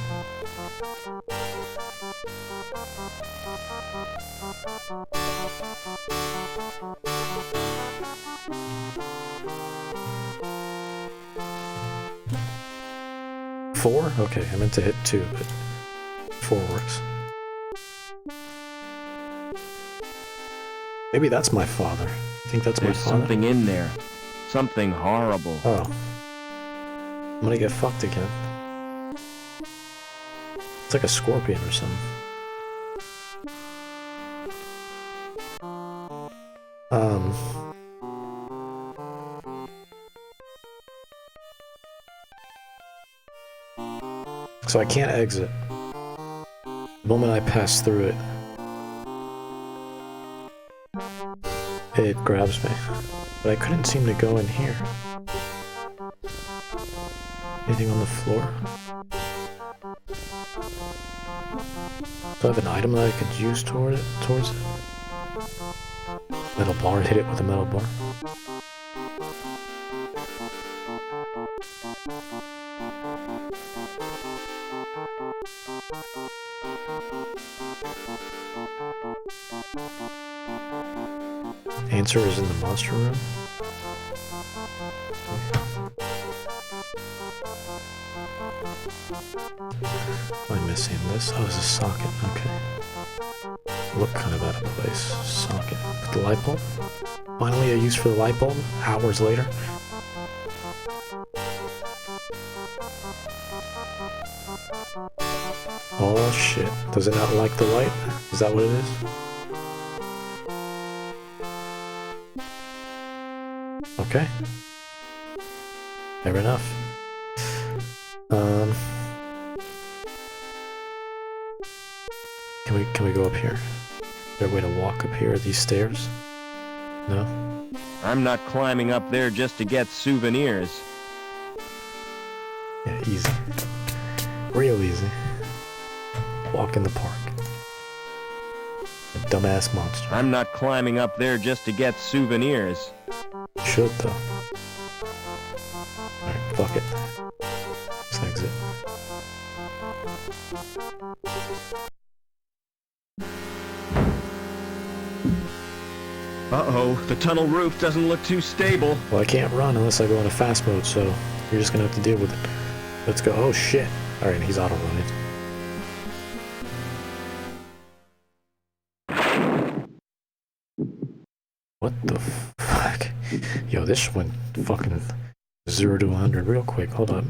Four? Okay, I meant to hit 2, but 4 works. Maybe that's my father. I think that's There's my father. something in there. Something horrible. Oh. I'm gonna get fucked again. It's like a scorpion or something. So I can't exit. The moment I pass through it, it grabs me. But I couldn't seem to go in here. Anything on the floor? Do I have an item that I could use towards it? Metal bar, hit it with a metal bar. Answer is in the monster room. Am I missing this? Oh, it's a socket. Okay. Look kind of out of place. Socket. With the light bulb? Finally a use for the light bulb? Hours later? Oh shit. Does it not like the light? Is that what it is? Okay. Fair enough. Can we go up here? Is there a way to walk up here, these stairs? No? I'm not climbing up there just to get souvenirs. Yeah, easy. Real easy. Walk in the park. A dumbass monster. I'm not climbing up there just to get souvenirs. Should though. Alright, fuck it. Let's exit. Uh-oh, the tunnel roof doesn't look too stable. Well, I can't run unless I go into fast mode, so you're just gonna have to deal with it. Let's go. Oh shit. Alright, he's auto-running. What the fuck? Yo, this went fucking 0 to 100 real quick. Hold up.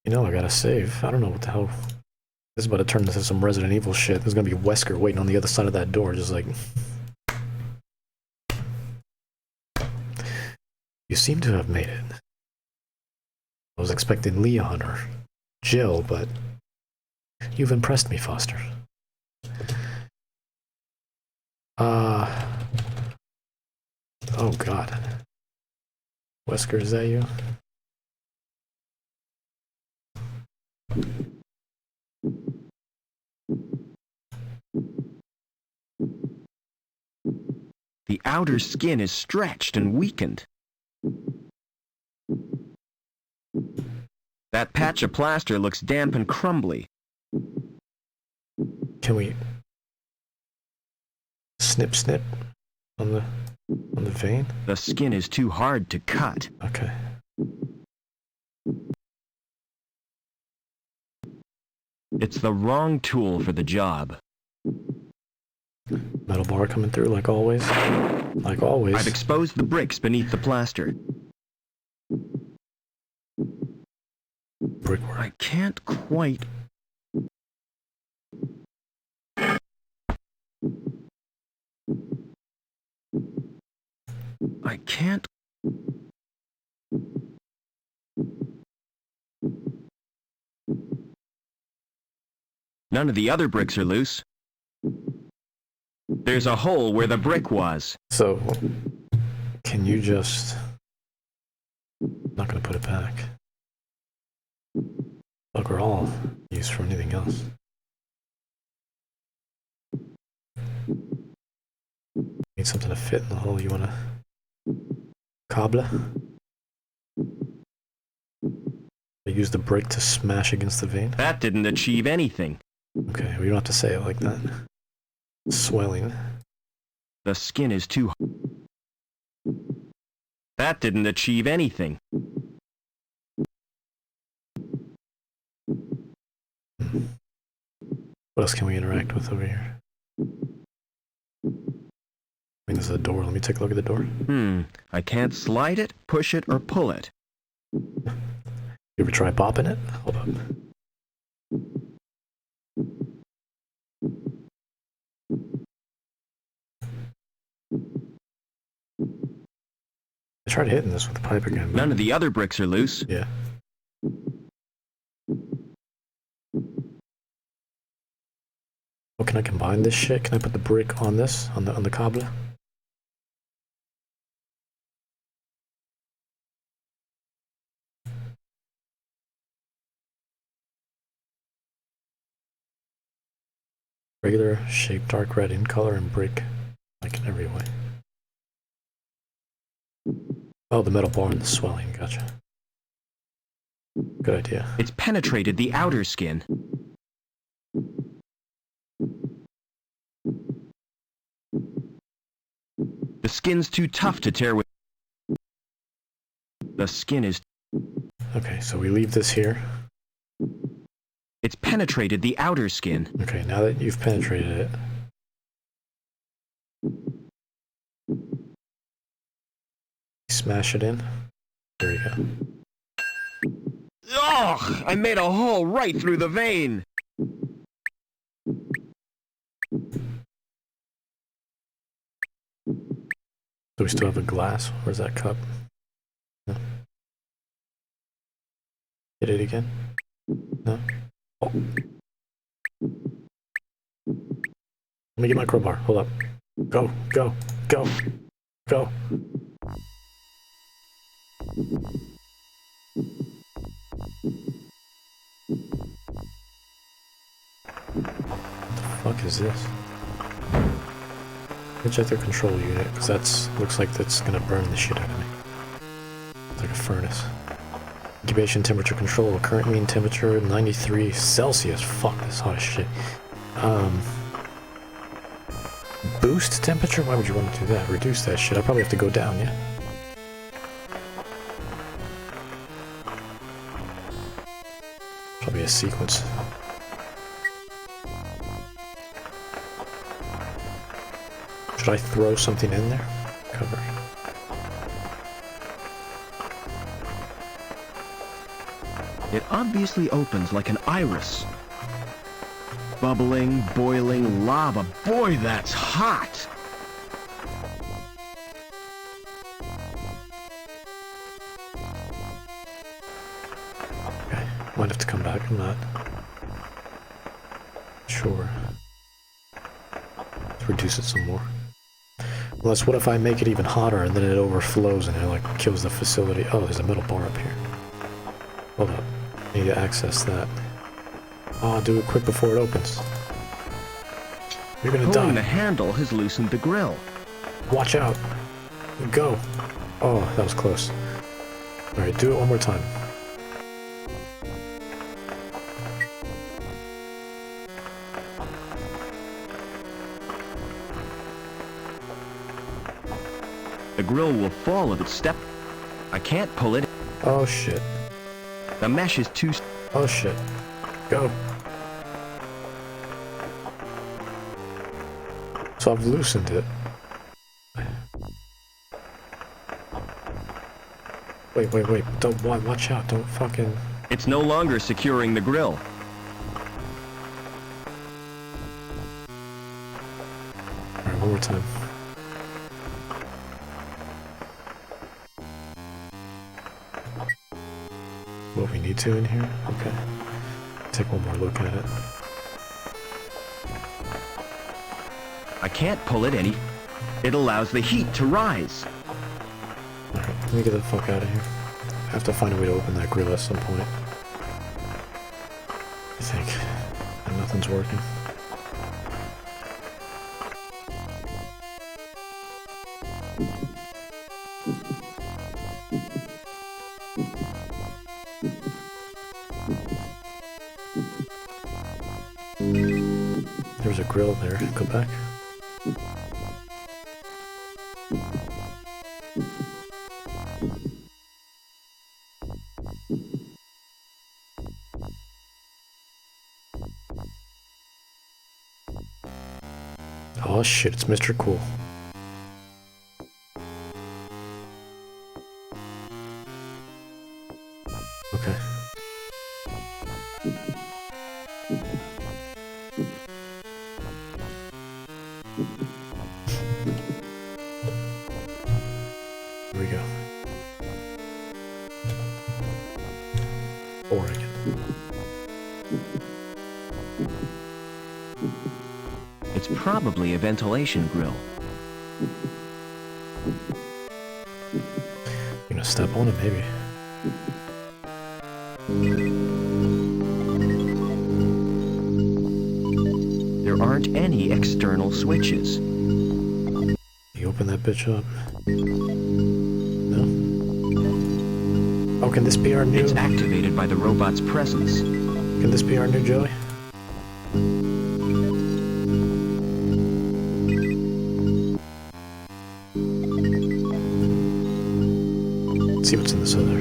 You know I gotta save. I don't know what the hell. This is about to turn into some Resident Evil shit. There's gonna be Wesker waiting on the other side of that door, just like... You seem to have made it. I was expecting Leon or Jill, but... You've impressed me, Foster. Oh god. Wesker, is that you? The outer skin is stretched and weakened. That patch of plaster looks damp and crumbly. Can we snip snip on the vein? The skin is too hard to cut. Okay. It's the wrong tool for the job. Metal bar coming through like always. Like always. I've exposed the bricks beneath the plaster. Brickwork. I can't quite... I can't... None of the other bricks are loose. There's a hole where the brick was. So, can you just... Not gonna put it back. Look, we're all used for anything else. Need something to fit in the hole. You wanna... Cobbler? Use the brick to smash against the vein? That didn't achieve anything. Okay, we don't have to say it like that. Swelling. The skin is too... That didn't achieve anything. What else can we interact with over here? I mean, this is a door. Let me take a look at the door. I can't slide it, push it, or pull it. You ever try popping it? Hold up. I tried hitting this with the pipe again. None of the other bricks are loose. Yeah. Oh, can I combine this shit? Can I put the brick on this? On the cobbler? Regular shape, dark red in color, and brick, like in every way. Oh, the metal bar and the swelling, gotcha. Good idea. It's penetrated the outer skin. The skin's too tough to tear with. The skin is... Okay, so we leave this here. It's penetrated the outer skin. Okay, now that you've penetrated it, smash it in. There you go. Ugh! I made a hole right through the vein! Do we still have a glass? Where's that cup? No. Hit it again? No? Oh. Let me get my crowbar. Hold up. Go, go, go, go. What the fuck is this? Check their control unit, because that's looks like that's gonna burn the shit out of me. It's like a furnace. Incubation temperature control. Current mean temperature 93 Celsius. Fuck, that's hot as shit. Boost temperature? Why would you want to do that? Reduce that shit. I probably have to go down, yeah? Probably a sequence. Should I throw something in there? Cover. It obviously opens like an iris. Bubbling, boiling lava. Boy, that's hot! Okay, might have to come back. I'm not sure. Let's reduce it some more. Unless, what if I make it even hotter and then it overflows and it like kills the facility? Oh, there's a metal bar up here. Hold up. I need to access that. Oh, I'll do it quick before it opens. You're gonna Pulling die. the handle has loosened the grill. Watch out. Go. Oh, that was close. Alright, do it one more time. The grill will fall if it's stepped. I can't pull it. Oh shit. The mesh is too... Oh shit. Go. So I've loosened it. Wait. Don't watch out. Don't fucking... It's no longer securing the grill. Alright, one more time. What we need to in here? Okay. Take one more look at it. I can't pull it any. It allows the heat to rise. Alright, let me get the fuck out of here. I have to find a way to open that grill at some point. I think. And nothing's working. There's a grill there. Go back. Oh shit, it's Mr. Cool. Okay. Here we go. Oregon. It's probably a ventilation grill. You gonna step on it, maybe? There aren't any external switches. You open that bitch up. No? Oh, can this be our new... It's activated by the robot's presence. Can this be our new Joey? Let's see what's in this other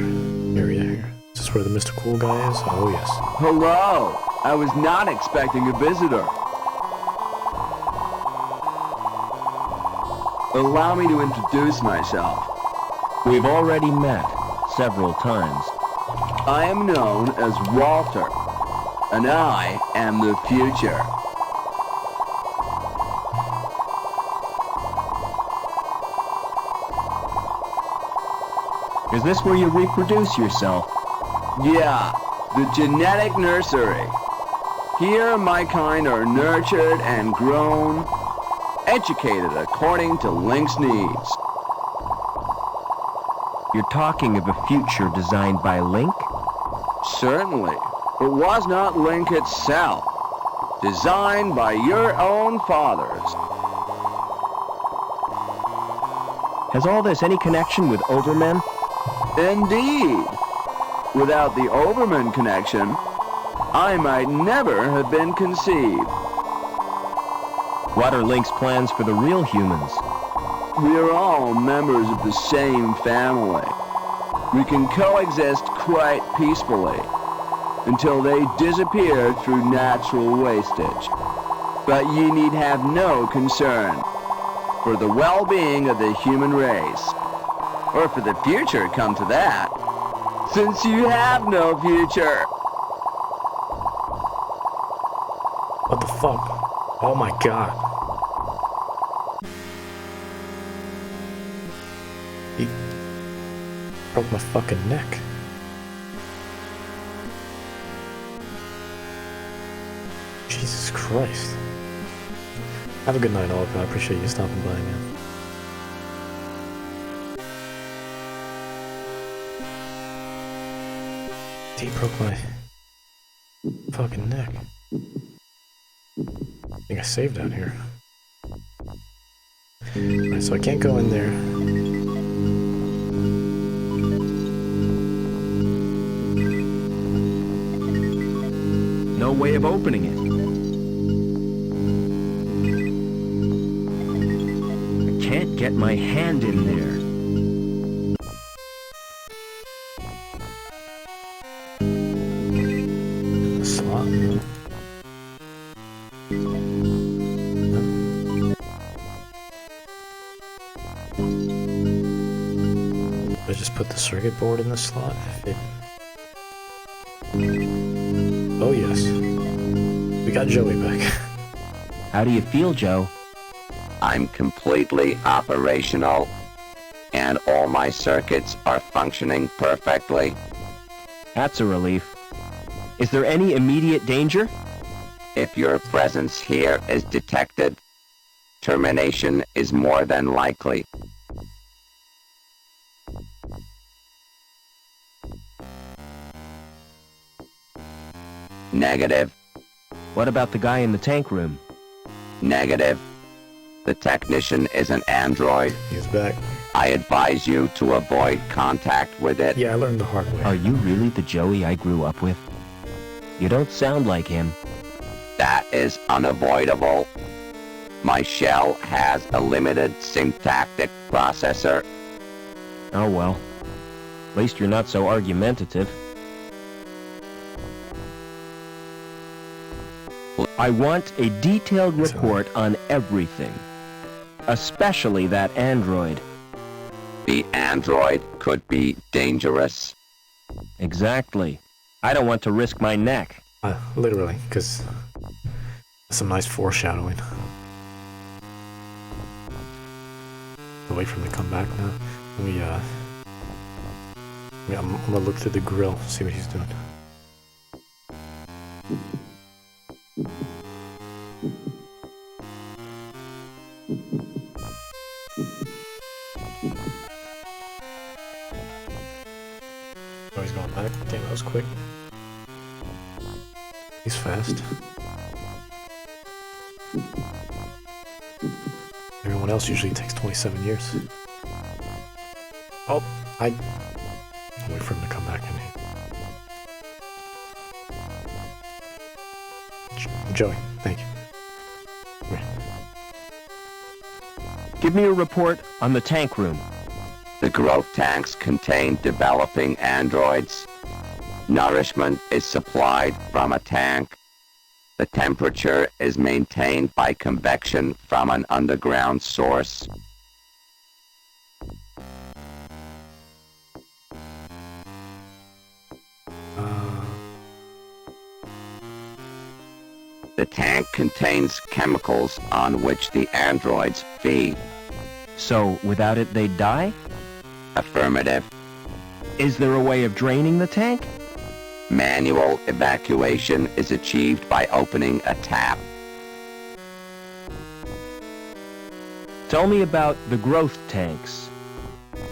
area here. Is this where the Mr. Cool guy is? Oh, yes. Hello! I was not expecting a visitor. Allow me to introduce myself. We've already met several times. I am known as Walter, and I am the future. Is this where you reproduce yourself? Yeah, the genetic nursery. Here my kind are nurtured and grown, educated according to Link's needs. You're talking of a future designed by Link? Certainly, but was not Link itself, designed by your own fathers. Has all this any connection with Overmen? Indeed. Without the Overman connection, I might never have been conceived. What are Link's plans for the real humans? We are all members of the same family. We can coexist quite peacefully until they disappear through natural wastage. But ye need have no concern for the well-being of the human race. Or for the future, come to that. Since you have no future. What the fuck? Oh my god. He broke my fucking neck. Jesus Christ. Have a good night, Oliver. I appreciate you stopping by, man. He broke my fucking neck. I think I saved out here. Alright, so I can't go in there. No way of opening it. I can't get my hand in there. I just put the circuit board in the slot. Oh yes, we got Joey back. How do you feel, Joe? I'm completely operational, and all my circuits are functioning perfectly. That's a relief. Is there any immediate danger? If your presence here is detected, termination is more than likely. Negative. What about the guy in the tank room? Negative. The technician is an android. He's back. I advise you to avoid contact with it. Yeah, I learned the hard way. Are you really the Joey I grew up with? You don't sound like him. That is unavoidable. My shell has a limited syntactic processor. Oh well. At least you're not so argumentative. I want a detailed report on everything. Especially that android. The android could be dangerous. Exactly. I don't want to risk my neck. Literally, because some nice foreshadowing. I'll wait for him to come back now. I'm gonna look through the grill, see what he's doing. Oh, he's going back? Damn, that was quick. He's fast. Everyone else usually takes 27 years. Oh, I'll wait for him to come back in here. Joey, thank you. Come here. Give me a report on the tank room. The growth tanks contain developing androids. Nourishment is supplied from a tank. The temperature is maintained by convection from an underground source. The tank contains chemicals on which the androids feed. So, without it, they'd die? Affirmative. Is there a way of draining the tank? Manual evacuation is achieved by opening a tap. Tell me about the growth tanks.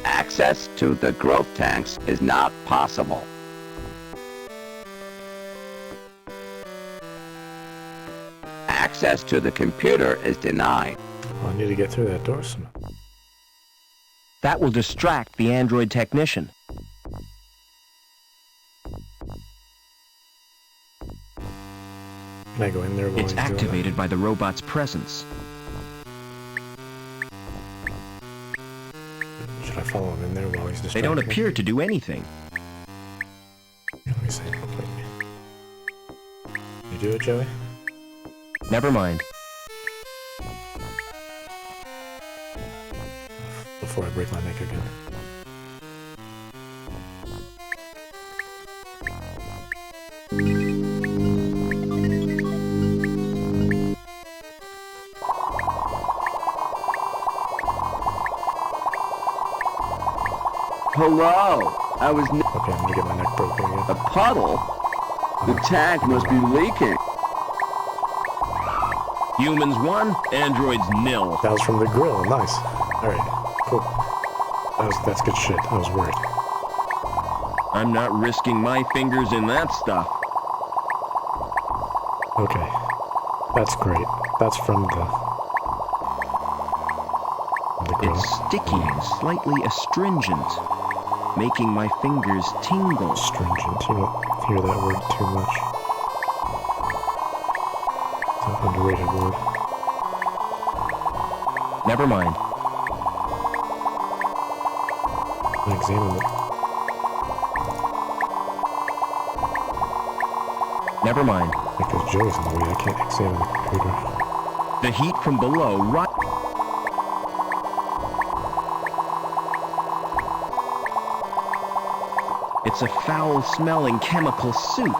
Access to the growth tanks is not possible. Access to the computer is denied. Well, I need to get through that door somehow. That will distract the android technician. Can I go in there while It's he's doing activated by the robot's presence. that? Should I follow him in there while he's distracted? They don't appear to do anything. Let me see. You do it, Joey? Never mind. Before I break my neck again. Hello! I was Okay, I'm gonna get my neck broken again. a puddle? The tank must be leaking. Humans 1, androids 0. That was from the grill. Nice. Alright, cool. That's good shit. I was worried. I'm not risking my fingers in that stuff. Okay. That's great. That's from the grill. It's sticky and slightly astringent, making my fingers tingle. Stringent. You don't hear that word too much. It's an underrated word. Never mind. I examine it. Never mind. Because Joey's in the way, I can't examine the computer. The heat from below It's a foul-smelling chemical soup.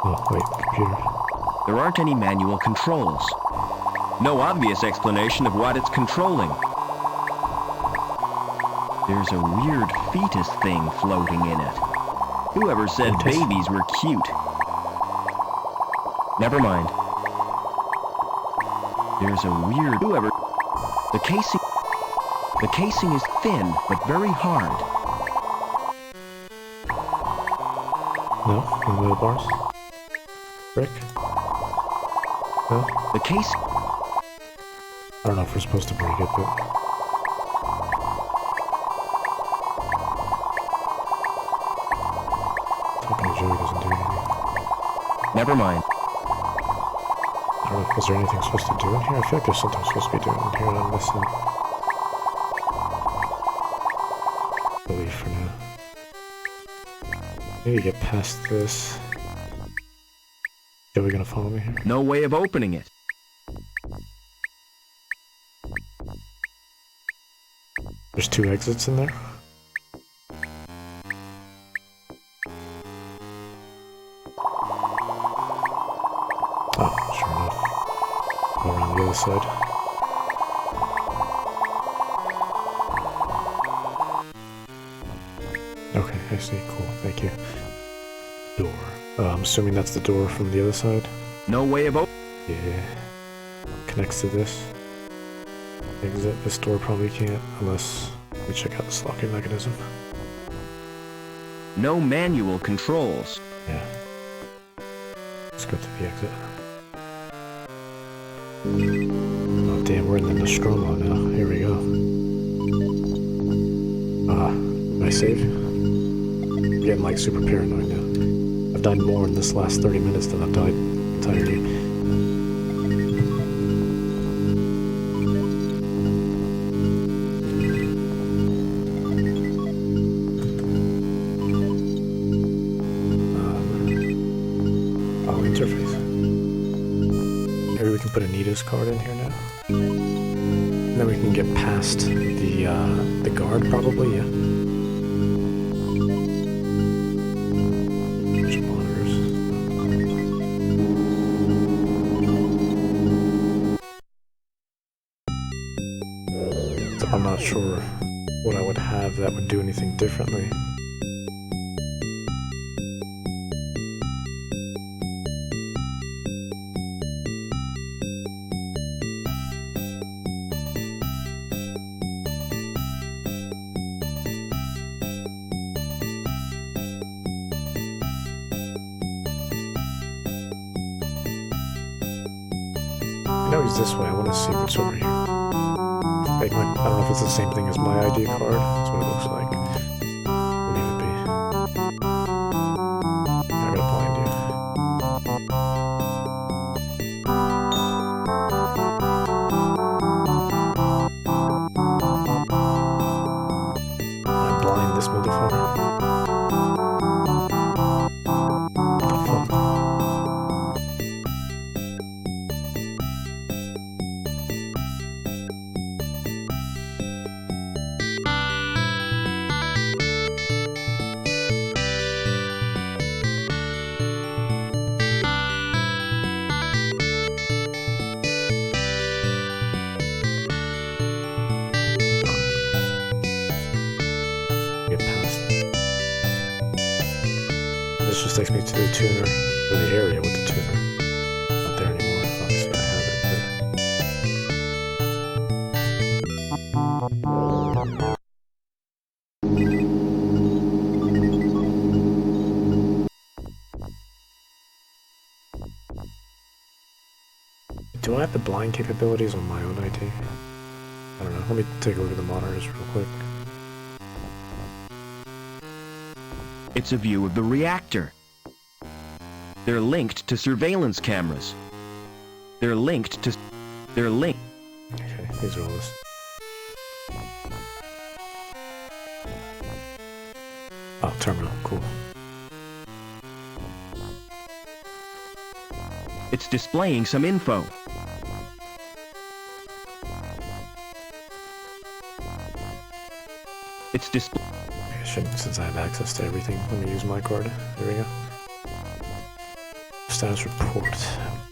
Oh, wait, computer. There aren't any manual controls. No obvious explanation of what it's controlling. There's a weird fetus thing floating in it. Whoever said babies were cute? Never mind. There's a weird... The casing is thin, but very hard. No? In the bars? Brick? No? The case... I don't know if we're supposed to break it, but... Talking to Joey doesn't do anything. Never mind. I don't know, was there anything supposed to do in here? I feel like there's something supposed to be doing in here and I'm missing. Believe for now. Maybe get past this. Joey gonna follow me here? No way of opening it. There's 2 exits in there? Oh, sure enough. Go around the other side. Okay, I see. Cool, thank you. Door. I'm assuming that's the door from the other side? No way of Yeah. Connects to this. Exit. This door probably can't, unless we check out this locking mechanism. No manual controls. Yeah. Let's go to the exit. Oh damn, we're in the Nostromo now. Here we go. Did I save? I'm getting like super paranoid now. I've died more in this last 30 minutes than I've died the entire game. Interface. Maybe we can put Anita's card in here now. And then we can get past the guard probably, yeah. There's monitors. So I'm not sure what I would have that would do anything differently. I know he's this way. I want to see what's over here. Like I don't know if it's the same thing as my ID card. That's what it looks like. Leave it be. I gotta blind you. I blind this motherfucker. What the fuck? Get past. This just takes me to the tuner, or the area with the tuner. Not there anymore. Obviously, I have it. Do I have the blind capabilities on my own ID? I don't know. Let me take a look at the monitors real quick. It's a view of the reactor. They're linked to surveillance cameras. They're linked. Okay, these are all this. Oh, terminal, cool. It's displaying some info. It's display. I shouldn't, since I have access to everything. Let me use my card. There we go. Status report.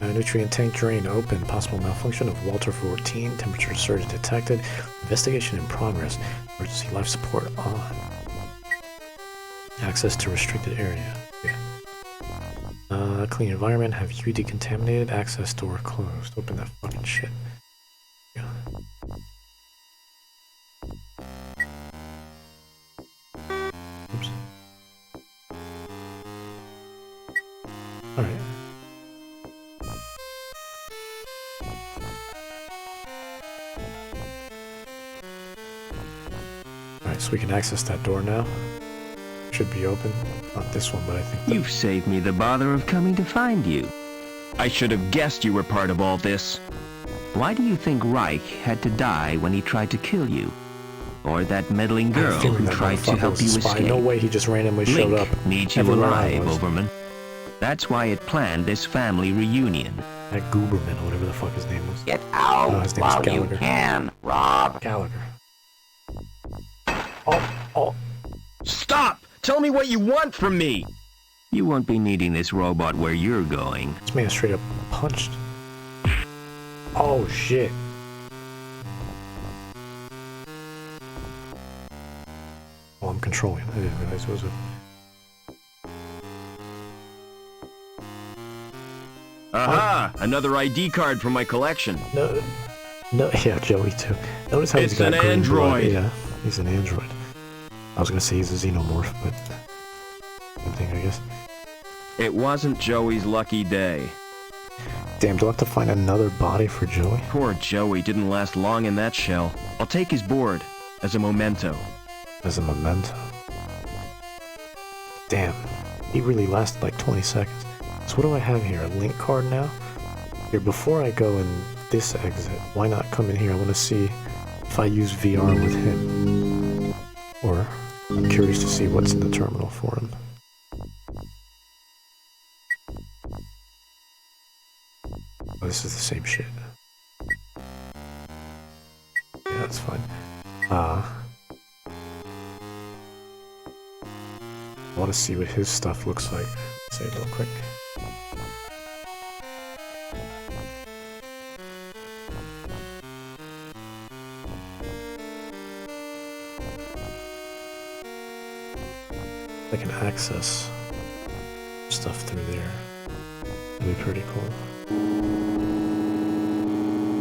Nutrient tank drain open. Possible malfunction of Walter 14. Temperature surge detected. Investigation in progress. Emergency life support on. Access to restricted area. Yeah. Clean environment. Have you decontaminated? Access door closed. Open that fucking shit. Yeah. Oops. Alright. Alright, so we can access that door now. Should be open. Not this one, but I think You've saved me the bother of coming to find you. I should have guessed you were part of all this. Why do you think Reich had to die when he tried to kill you? Or that meddling girl who tried to help you escape? No way he just randomly showed up. Link needs you alive, Overman. That's why it planned this family reunion. That Gooberman, or whatever the fuck his name was. Get out his name while was you Gallagher. can, Rob. Gallagher. Oh. Stop! Tell me what you want from me! You won't be needing this robot where you're going. This man straight up punched. Oh shit. Oh, I'm controlling. I didn't realize it was a... Aha! Another ID card from my collection. No, yeah, Joey too. Notice how he's got an green android. blood. Yeah, he's an android. I was gonna say he's a xenomorph, but same thing, I guess. It wasn't Joey's lucky day. Damn, do I have to find another body for Joey? Poor Joey didn't last long in that shell. I'll take his board as a memento. As a memento. Damn, he really lasted like 20 seconds. So what do I have here? A link card now? Here, before I go in this exit, why not come in here? I want to see if I use VR with him. Or, I'm curious to see what's in the terminal for him. Oh, this is the same shit. Yeah, that's fine. I want to see what his stuff looks like. Say it real quick. I can access stuff through there. That'd be pretty cool.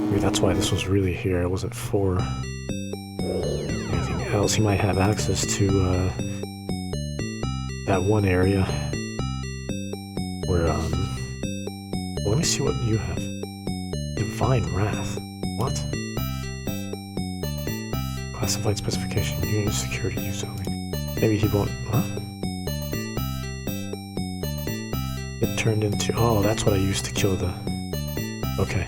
Maybe that's why this was really here. It wasn't for anything else. He might have access to that one area where, well, let me see what you have. Divine Wrath. What? Classified specification. Union security use only. Maybe he won't. Huh? It turned into. Oh, that's what I used to kill the. Okay.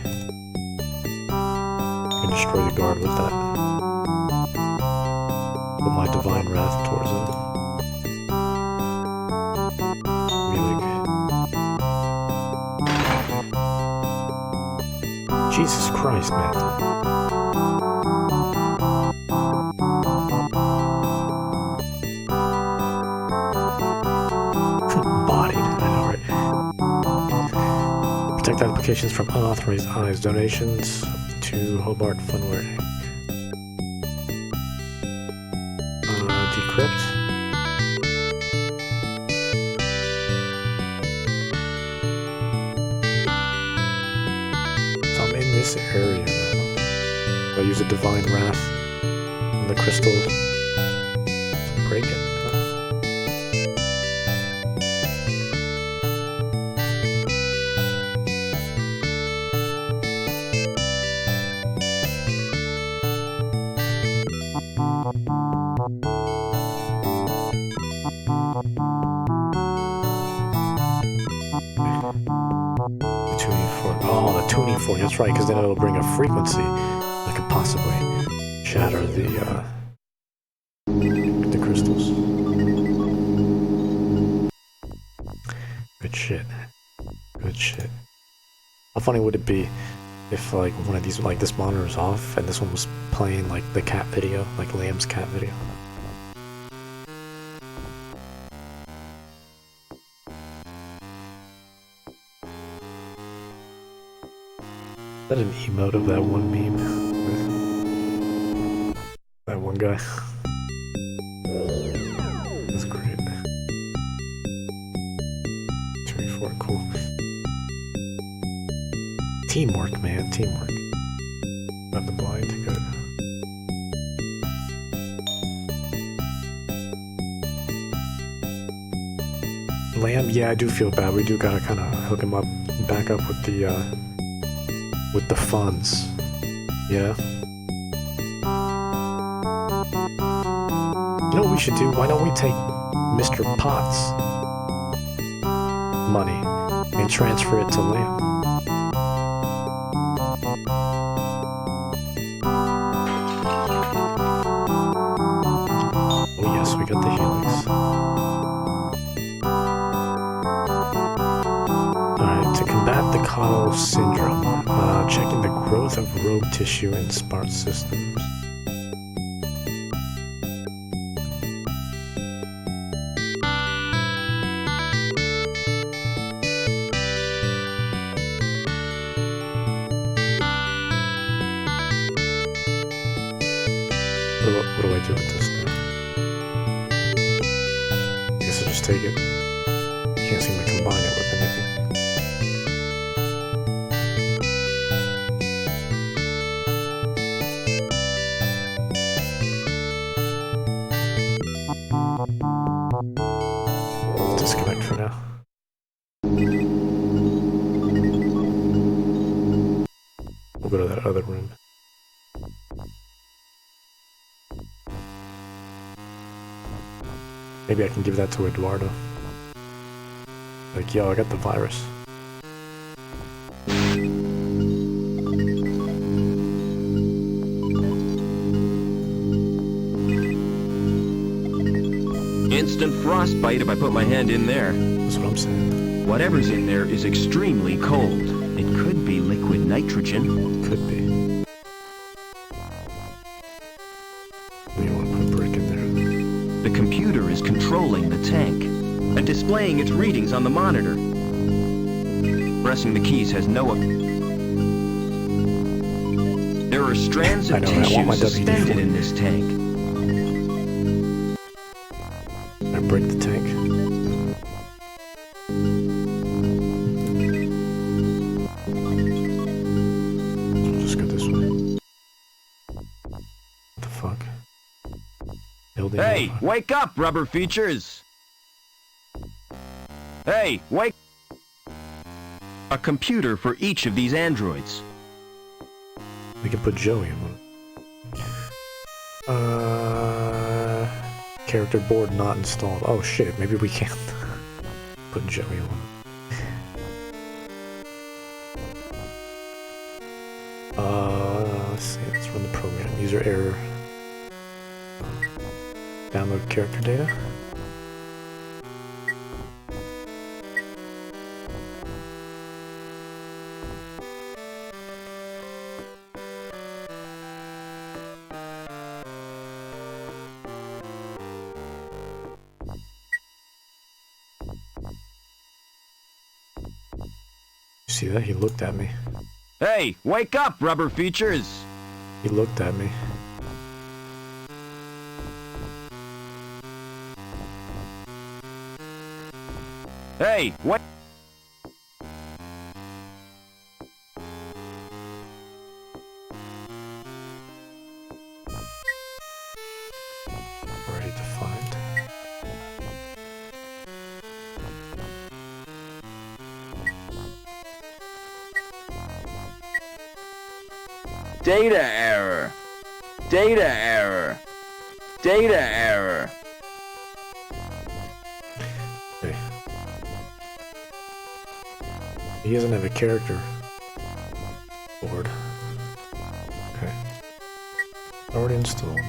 I can destroy the guard with that. Put my Divine Wrath towards him. Jesus Christ, man. Bodied, I know, right? Protect applications from unauthorized eyes. Donations to Hobart Funware. Decrypt. This area now. I'll use a Divine Wrath on the crystal to break it. Oh, the tuning fork. That's right, because then it'll bring a frequency that could possibly shatter the crystals. Good shit. Good shit. How funny would it be if like one of these, like this monitor is off and this one was playing like the cat video, like Lamb's cat video? Is that an emote of that one meme? That one guy? That's great. 24, cool. Teamwork, man, teamwork. Grab the blind, good. Lamb, yeah, I do feel bad. We do gotta kind of hook him up, back up with the funds. Yeah. You know what we should do? Why don't we take Mr. Potts' money and transfer it to Lamb? Oh yes, we got the Helix. Alright, to combat the Cottle syndrome, checking the growth of rogue tissue in smart systems. What do I do with this now? I guess I'll just take it. I can't seem to combine it with anything. Disconnect for now. We'll go to that other room. Maybe I can give that to Eduardo. Like, yo, I got the virus. Instant frostbite if I put my hand in there. That's what I'm saying. Whatever's in there is extremely cold. It could be liquid nitrogen. Could be. We don't want to put a brick in there. The computer is controlling the tank and displaying its readings on the monitor. Pressing the keys has no... There are strands of tissue suspended in this tank. I break the tank. I'll just go this way. What the fuck? Hey, wake up, rubber features! Hey, wake... A computer for each of these androids. We can put Joey in one. Character board not installed. Oh shit, maybe we can't put Joey in one. Let's see, let's run the program. User error. Download character data. See that? He looked at me. Hey, wake up, rubber features! He looked at me. Hey, what? Already defined. Data error. Data error. Data error. Okay. He doesn't have a character board. Okay. Already installed.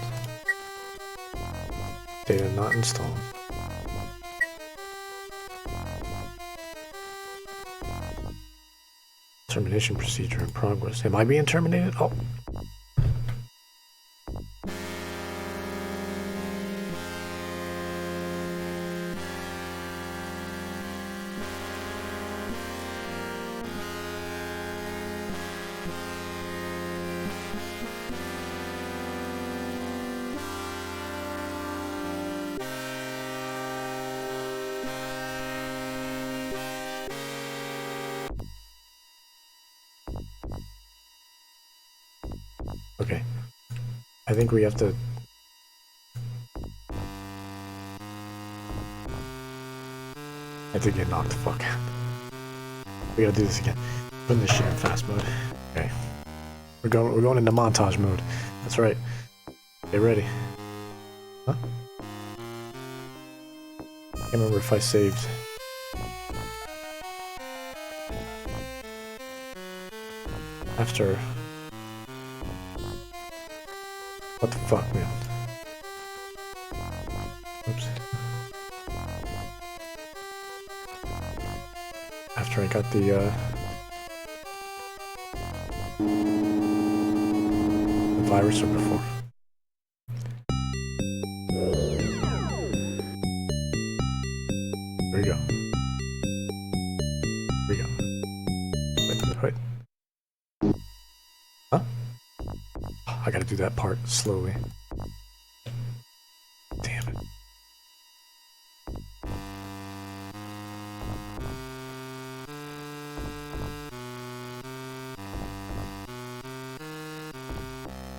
Data not installed. Termination procedure in progress. Am I being terminated? Oh. Okay. I think we have to... I have to get knocked the fuck out. We gotta do this again. Putting this shit in fast mode. Okay. We're going into montage mode. That's right. Get ready. Huh? Can't remember if I saved. After... What the fuck, man? Oops. After I got the virus or before? There we go. Here we go. Wait. Huh? I gotta do that part slowly. Damn it.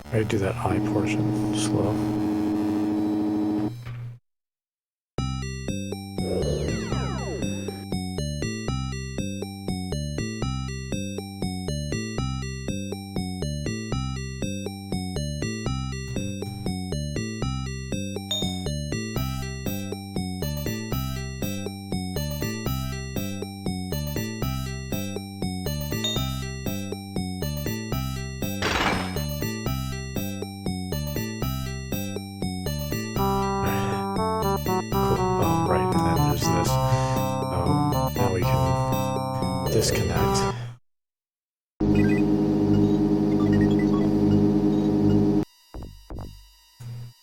I gotta do that eye portion slow. Disconnect.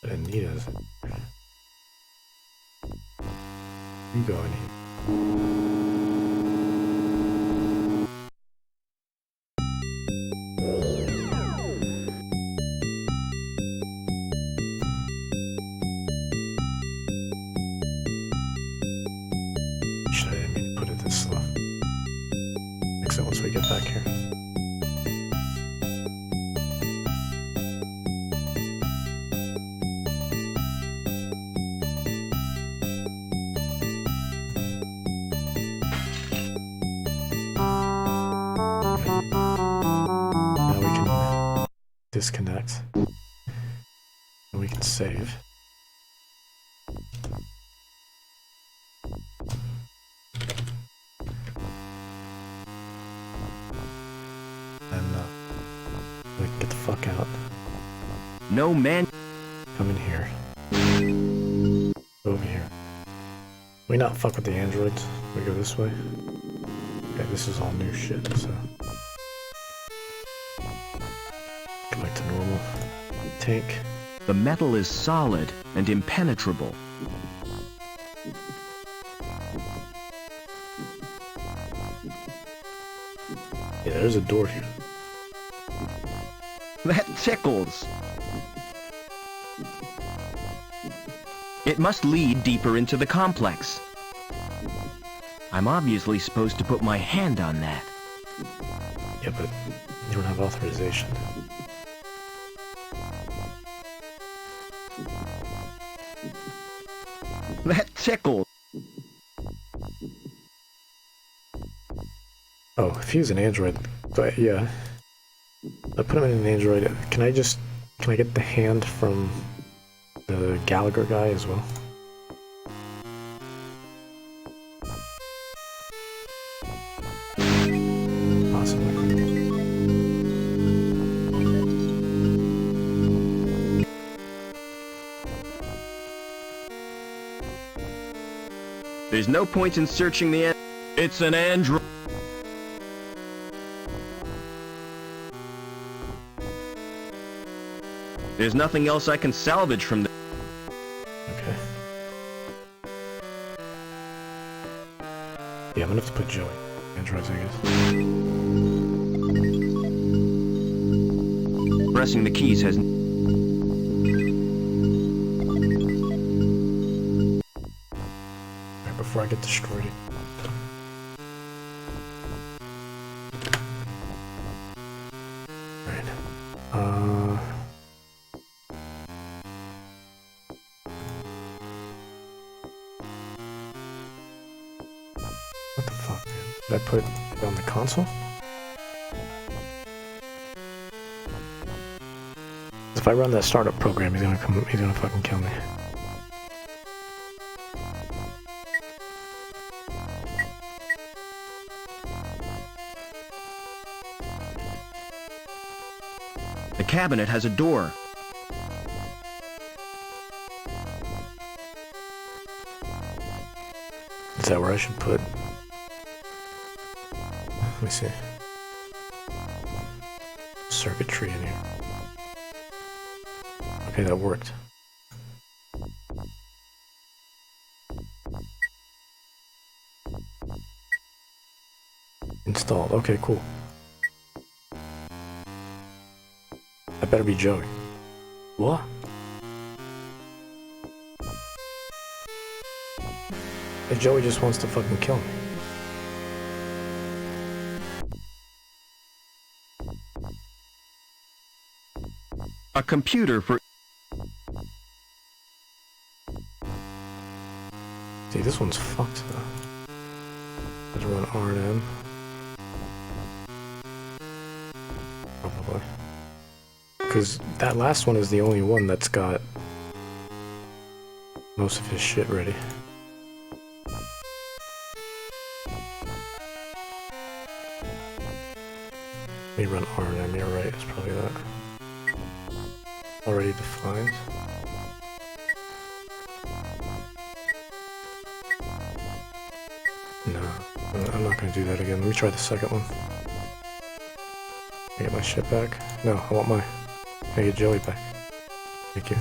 Anita's. You go in here. Shit, I didn't mean to put it this slow. Except once we get back here. Now we can disconnect. And we can save. Get the fuck out. No man. Come in here. Go over here. We not fuck with the androids. We go this way. Okay, this is all new shit, so. Go back to normal. Tank. The metal is solid and impenetrable. Yeah, there's a door here. That tickles. It must lead deeper into the complex. I'm obviously supposed to put my hand on that. Yeah, but you don't have authorization. That tickles. Oh, if he's an android, but yeah. I put him in an android. Can I get the hand from the Gallagher guy as well? Possibly. There's no point in searching the It's an android. There's nothing else I can salvage from the... Okay. Yeah, I'm gonna have to put Joey. Androids, I guess. Pressing the keys has... Right before I get destroyed. Alright. What the fuck, man? Did I put it on the console? If I run that startup program, he's gonna fucking kill me. The cabinet has a door. Is that where I should put? Let me see. Circuitry in here. Okay, that worked. Installed. Okay, cool. That better be Joey. What? Hey, Joey just wants to fucking kill me. A computer for... See, this one's fucked though. Let's run R&M. Probably. Because that last one is the only one that's got most of his shit ready. Let me run R&M, you're right, it's probably that. Already defined. No, I'm not gonna do that again. Let me try the second one. Can I get my shit back? No, I want my... Can I get Joey back? Thank you.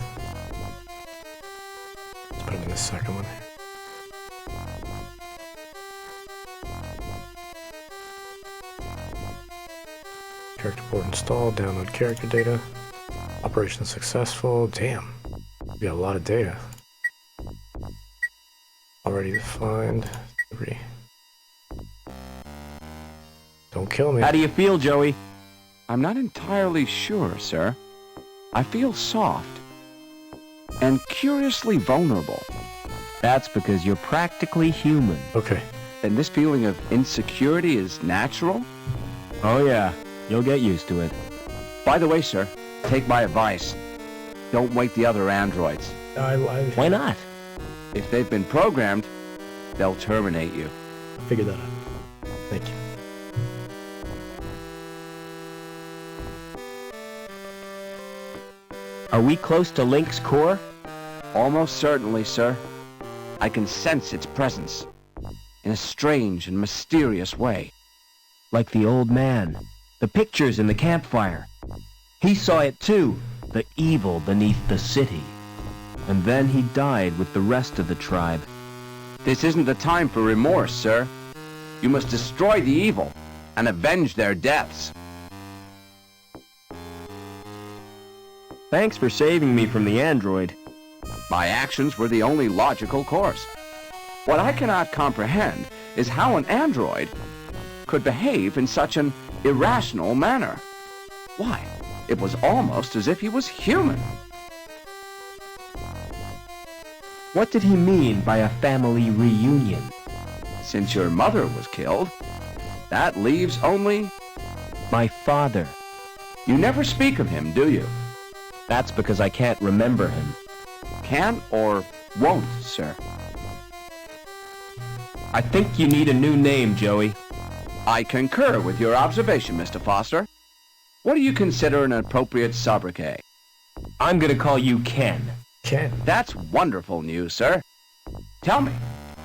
Let's put him in the second one. Character board installed, download character data. Operation successful. Damn. We got a lot of data. Already defined. 3. Don't kill me. How do you feel, Joey? I'm not entirely sure, sir. I feel soft and curiously vulnerable. That's because you're practically human. Okay. And this feeling of insecurity is natural? Oh yeah, you'll get used to it. By the way, sir, take my advice. Don't wake the other androids. Why not? If they've been programmed, they'll terminate you. Figure that out. Thank you. Are we close to Link's core? Almost certainly, sir. I can sense its presence in a strange and mysterious way. Like the old man. The pictures in the campfire. He saw it too. The evil beneath the city. And then he died with the rest of the tribe. This isn't the time for remorse, sir. You must destroy the evil and avenge their deaths. Thanks for saving me from the android. My actions were the only logical course. What I cannot comprehend is how an android could behave in such an irrational manner. Why, it was almost as if he was human. What did he mean by a family reunion? Since your mother was killed, that leaves only... My father. You never speak of him, do you? That's because I can't remember him. Can't or won't, sir? I think you need a new name, Joey. I concur with your observation, Mr. Foster. What do you consider an appropriate sobriquet? I'm gonna call you Ken. Ken. That's wonderful news, sir. Tell me,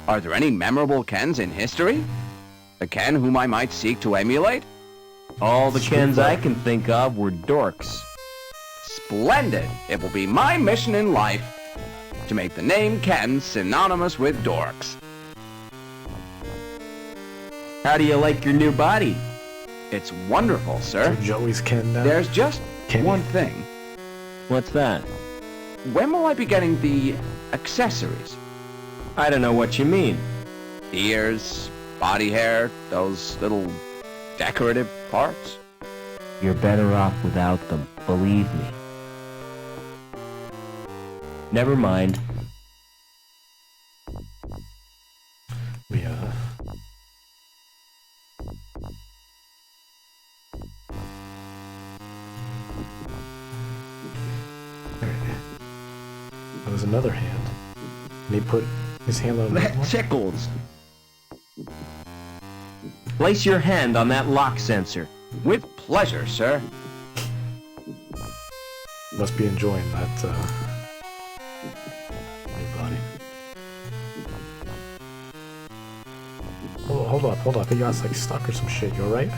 are there any memorable Kens in history? A Ken whom I might seek to emulate? All the Kens I can think of were dorks. Splendid! It will be my mission in life to make the name Ken synonymous with dorks. How do you like your new body? It's wonderful, sir. So Joey's Ken now? There's just Kenny? one thing. What's that? When will I be getting the accessories? I don't know what you mean. Ears, body hair, those little decorative parts? You're better off without them, believe me. Never mind. Yeah. That was another hand. And he put his hand on That tickles. Place your hand on that lock sensor. With pleasure, sir. Must be enjoying that, new body. Oh, hold up. I think you got like stuck or some shit. You alright?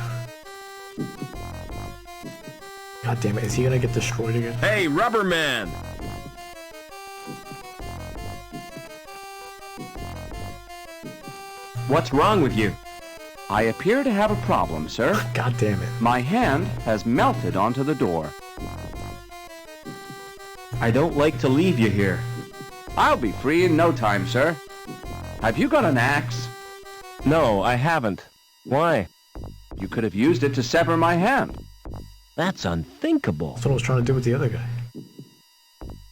God damn it, is he gonna get destroyed again? Hey, Rubber Man! What's wrong with you? I appear to have a problem, sir. God damn it. My hand has melted onto the door. I don't like to leave you here. I'll be free in no time, sir. Have you got an axe? No, I haven't. Why? You could have used it to sever my hand. That's unthinkable. That's what I was trying to do with the other guy.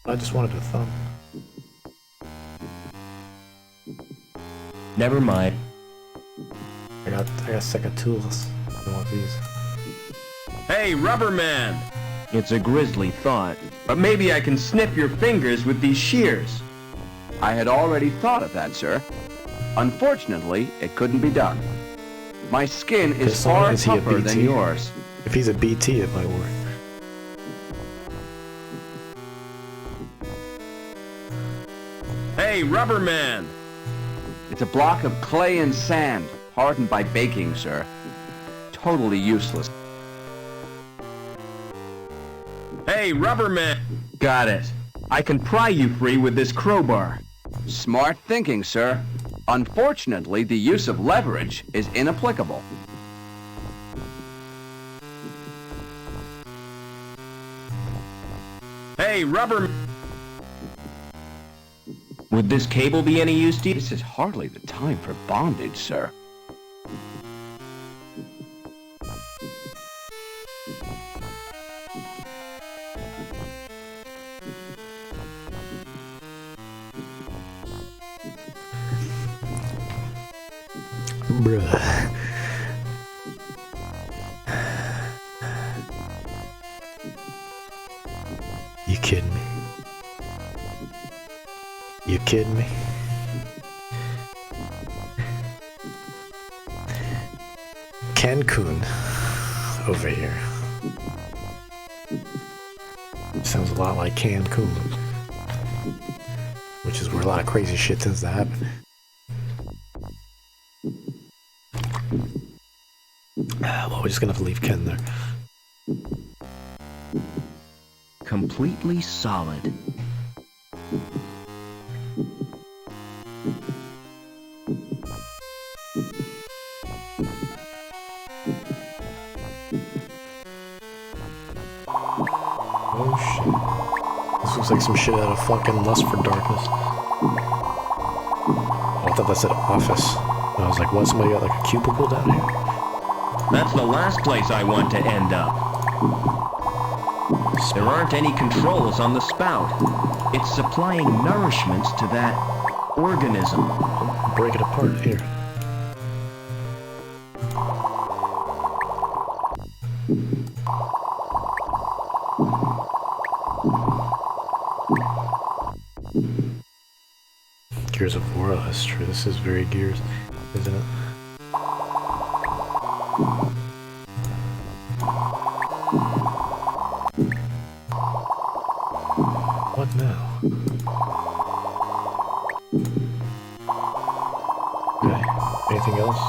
I just wanted a thumb. Never mind. I got a set of tools. I want these. Hey, Rubber Man! It's a grisly thought, but maybe I can snip your fingers with these shears. I had already thought of that, sir. Unfortunately, it couldn't be done. My skin is far Is he a tougher than BT? yours. If he's a BT, it might work. Hey, Rubber Man! It's a block of clay and sand, hardened by baking, sir. Totally useless. Hey, Rubber Man! Got it. I can pry you free with this crowbar. Smart thinking, sir. Unfortunately, the use of leverage is inapplicable. Hey, Rubber... Would this cable be any use to you? This is hardly the time for bondage, sir. Bruh. You kidding me? You kidding me? Cancun over here. Sounds a lot like Cancun, which is where a lot of crazy shit tends to happen. Well, we're just gonna have to leave Ken there. Completely solid. Oh shit. This looks like some shit out of fucking Lust for Darkness. Oh, I thought that said office. I was like, what? Somebody got like a cubicle down here? That's the last place I want to end up. There aren't any controls on the spout. It's supplying nourishment to that organism. Break it apart here. Gears of War, that's true. This is very Gears, isn't it? What now? Okay. Anything else?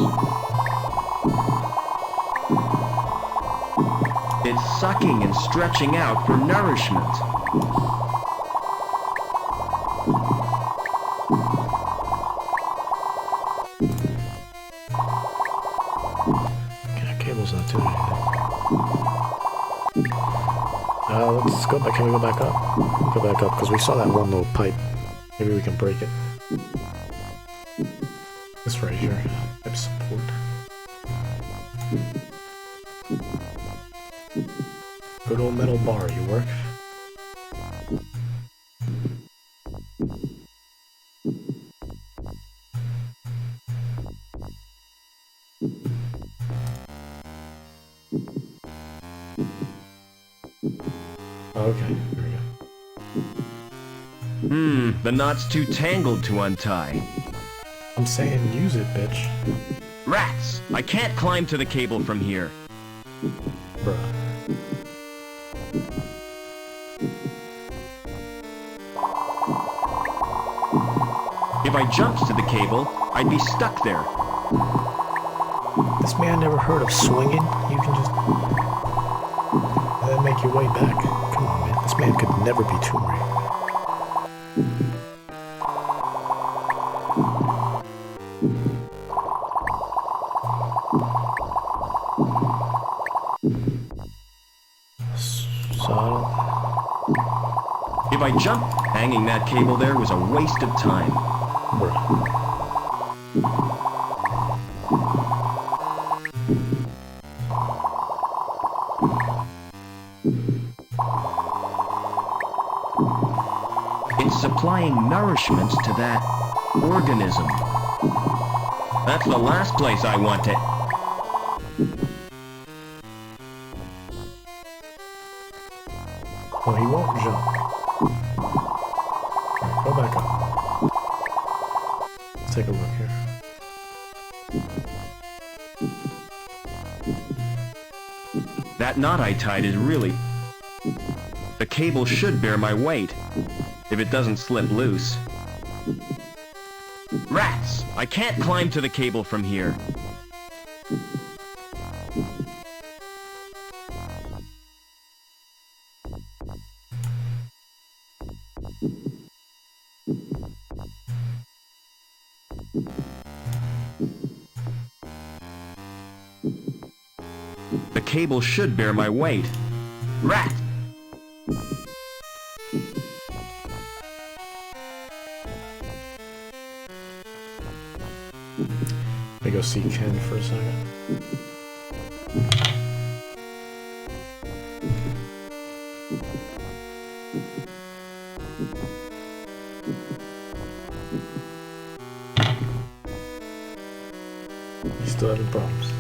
It It's sucking and stretching out for nourishment. Okay, cable's not doing anything. Let's go back. Can we go back up? Go back up, because we saw that one little pipe. Maybe we can break it. This right here. Pipe support. Good old metal bar, you work? Okay, here we go. The knot's too tangled to untie. I'm saying use it, bitch. Rats! I can't climb to the cable from here. Bruh. If I jumped to the cable, I'd be stuck there. This man never heard of swinging? You can just... and then make your way back. Come on, man. This man could never be Tomb Raider. Saddle. If I jumped, hanging that cable there was a waste of time. Bruh. It's supplying nourishment to that organism. That's the last place I want it. Oh, he won't jump. Alright, go back up. Let's take a look here. That knot I tied is really... The cable should bear my weight, if it doesn't slip loose. Rats! I can't climb to the cable from here. The cable should bear my weight. Rat! Let me go see Ken for a second. He's still having problems.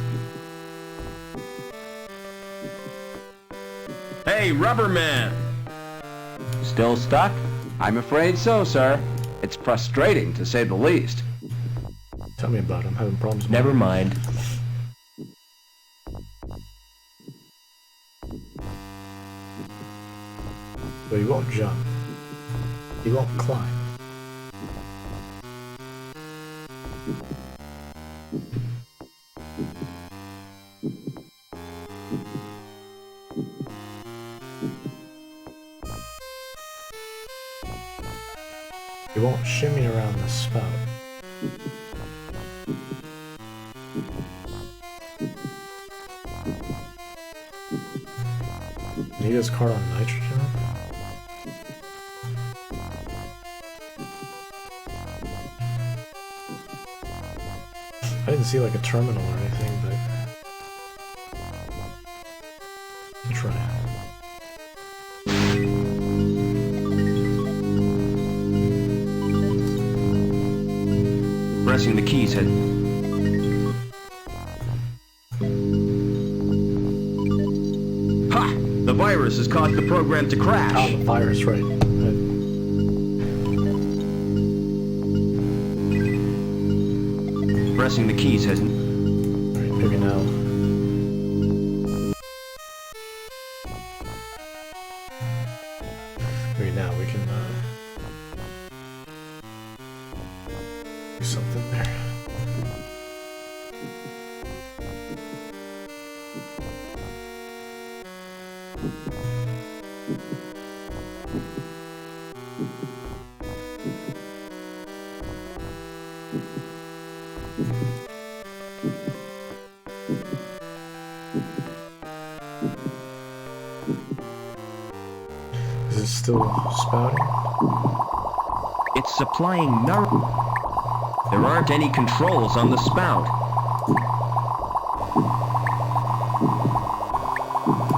Hey, Rubber Man! Still stuck? I'm afraid so, sir. It's frustrating, to say the least. Tell me about him. Having problems. Never mind. But he won't jump. He won't climb. He won't shimmy around the spout. He gets caught on nitrogen? I didn't see like a terminal or anything, but... I'll try. Pressing the keys had... Ha! The virus has caused the program to crash. Oh, the virus, right. Pressing the keys hasn't... Alright, maybe now. Maybe now we can, do something there. Is it still spouting? It's supplying nourishment. There aren't any controls on the spout.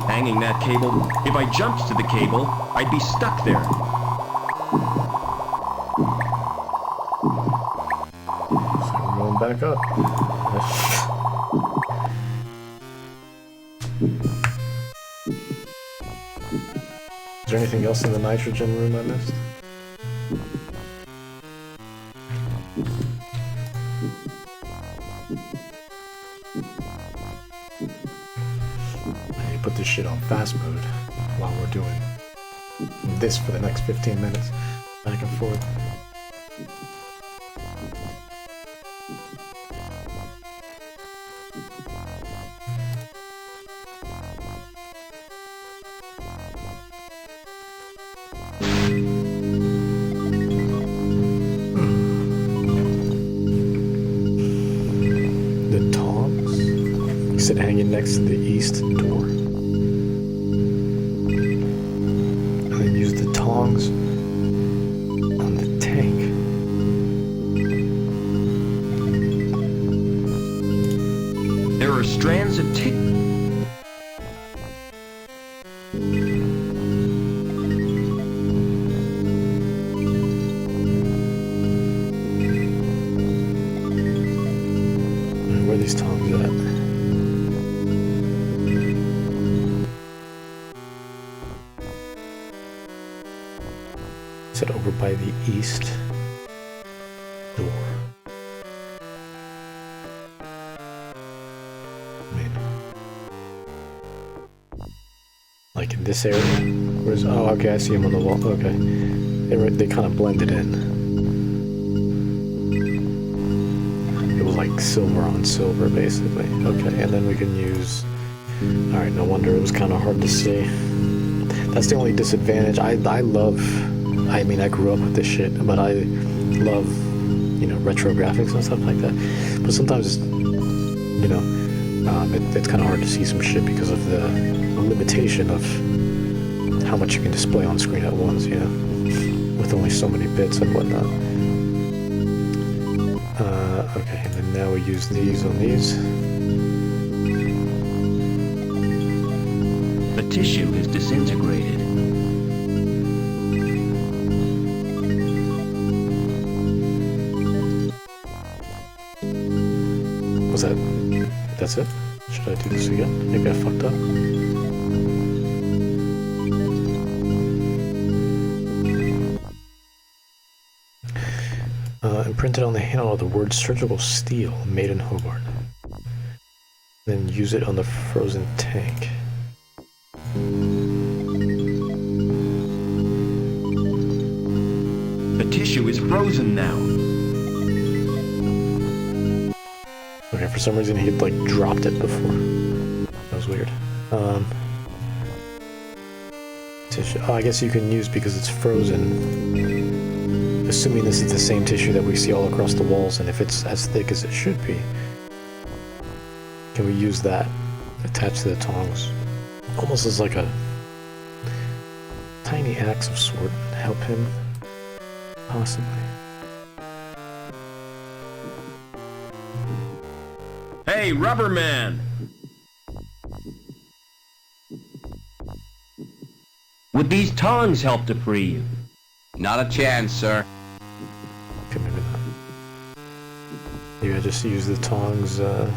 Hanging that cable, if I jumped to the cable, I'd be stuck there. So we're going back up. Is there anything else in the nitrogen room I missed? I need to put this shit on fast mode while we're doing this for the next 15 minutes. Back and forth. The tongs? You said hanging next to the east door. And then use the tongs on the tank. There are strands of Where are these tongs at? Is it over by the east door? I mean, like in this area? Where's, oh, okay, I see them on the wall. Okay. They kind of blended in. It was like silver on silver, basically. Okay, and then we can use... Alright, no wonder it was kind of hard to see. That's the only disadvantage. I love... I mean, I grew up with this shit, but I love, you know, retro graphics and stuff like that. But sometimes, you know, it's kind of hard to see some shit because of the limitation of how much you can display on screen at once, you know, with only so many bits and whatnot. Okay, and then now we use these on these. The tissue is disintegrated. Was that... That's it? Should I do this again? Maybe I fucked up. Imprinted on the handle of the word surgical steel, made in Hobart. Then use it on the frozen tank. The tissue is frozen now. Okay, for some reason he like dropped it before. That was weird. Tissue. Oh, I guess you can use because it's frozen. Assuming this is the same tissue that we see all across the walls, and if it's as thick as it should be, can we use that attached to the tongs? Almost as like a tiny axe of sort, help him, possibly. Hey, Rubber Man! Would these tongs help to free you? Not a chance, sir. Okay, maybe not. Maybe I just use the tongs, Alright,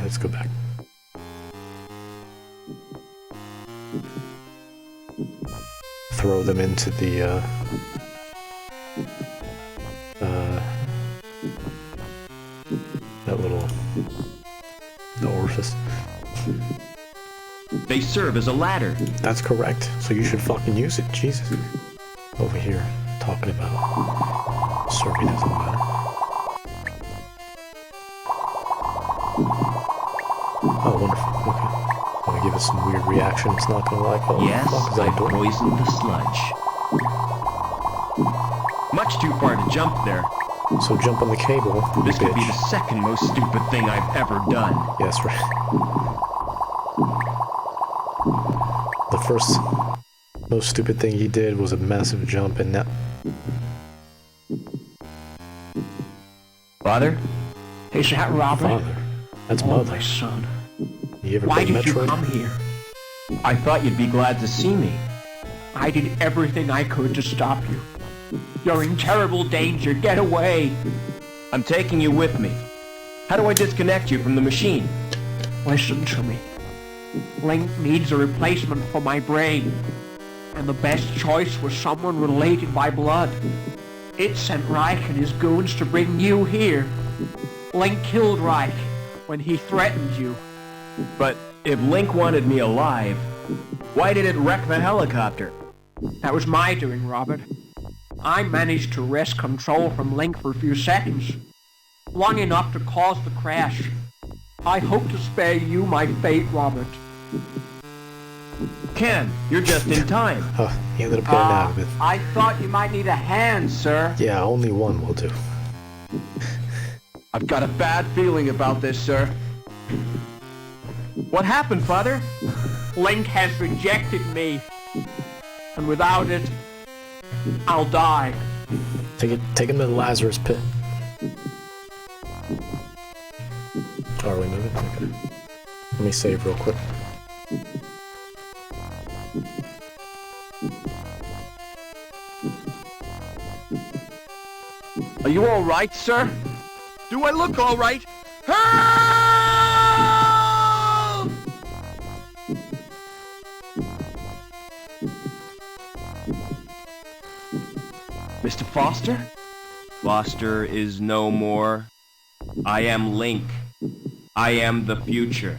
let's go back. Throw them into the, that little... the orifice. They serve as a ladder. That's correct. So you should fucking use it. Jesus. Over here, talking about serving as a ladder. Oh, wonderful. Okay. I'm gonna give it some weird reaction. It's not gonna like, oh, Yes, fuck is I that door? poisoned the sludge. jump there. So jump on the cable, you This could be bitch. the second most stupid thing I've ever done. Yes, right. The first most stupid thing he did was a massive jump, and now... Father? Is that Robert? Father. That's Oh, mother. my son. You ever Why play did you Metroid? come here? I thought you'd be glad to see me. I did everything I could to stop you. You're in terrible danger. Get away. I'm taking you with me. How do I disconnect you from the machine? Listen to me. Link needs a replacement for my brain. And the best choice was someone related by blood. It sent Reich and his goons to bring you here. Link killed Reich when he threatened you. But if Link wanted me alive, why did it wreck the helicopter? That was my doing, Robert. I managed to wrest control from Link for a few seconds. Long enough to cause the crash. I hope to spare you my fate, Robert. Ken, you're just in time. Oh, he ended up getting out of it. I thought you might need a hand, sir. Yeah, only one will do. I've got a bad feeling about this, sir. What happened, Father? Link has rejected me. And without it, I'll die. Take him to the Lazarus pit. Oh, are we moving? Okay. Let me save real quick. Are you all right, sir? Do I look all right? Help! Mr. Foster? Foster is no more. I am Link. I am the future.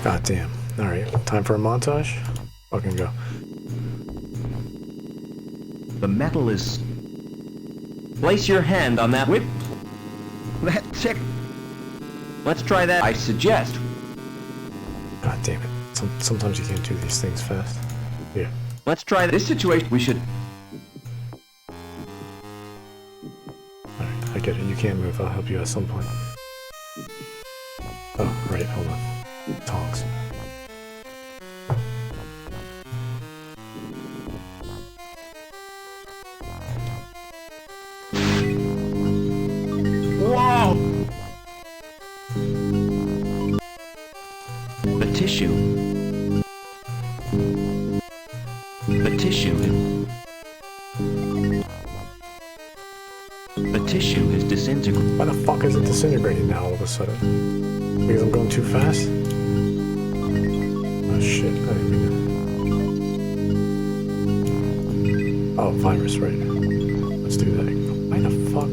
God damn. Alright, time for a montage? Fucking go. The metal is... Place your hand on that whip. That's it. Let's try that. I suggest. God damn it. Sometimes you can't do these things fast. Here. Let's try this situation. We should... Alright, I get it. You can't move. I'll help you at some point. Oh, right. Hold on. Tongs. Whoa! The tissue. The tissue. The tissue is disintegrating. Why the fuck is it disintegrating now all of a sudden? Because I'm going too fast? Oh shit, I didn't mean to. Oh, virus, right. Let's do that. Why the fuck?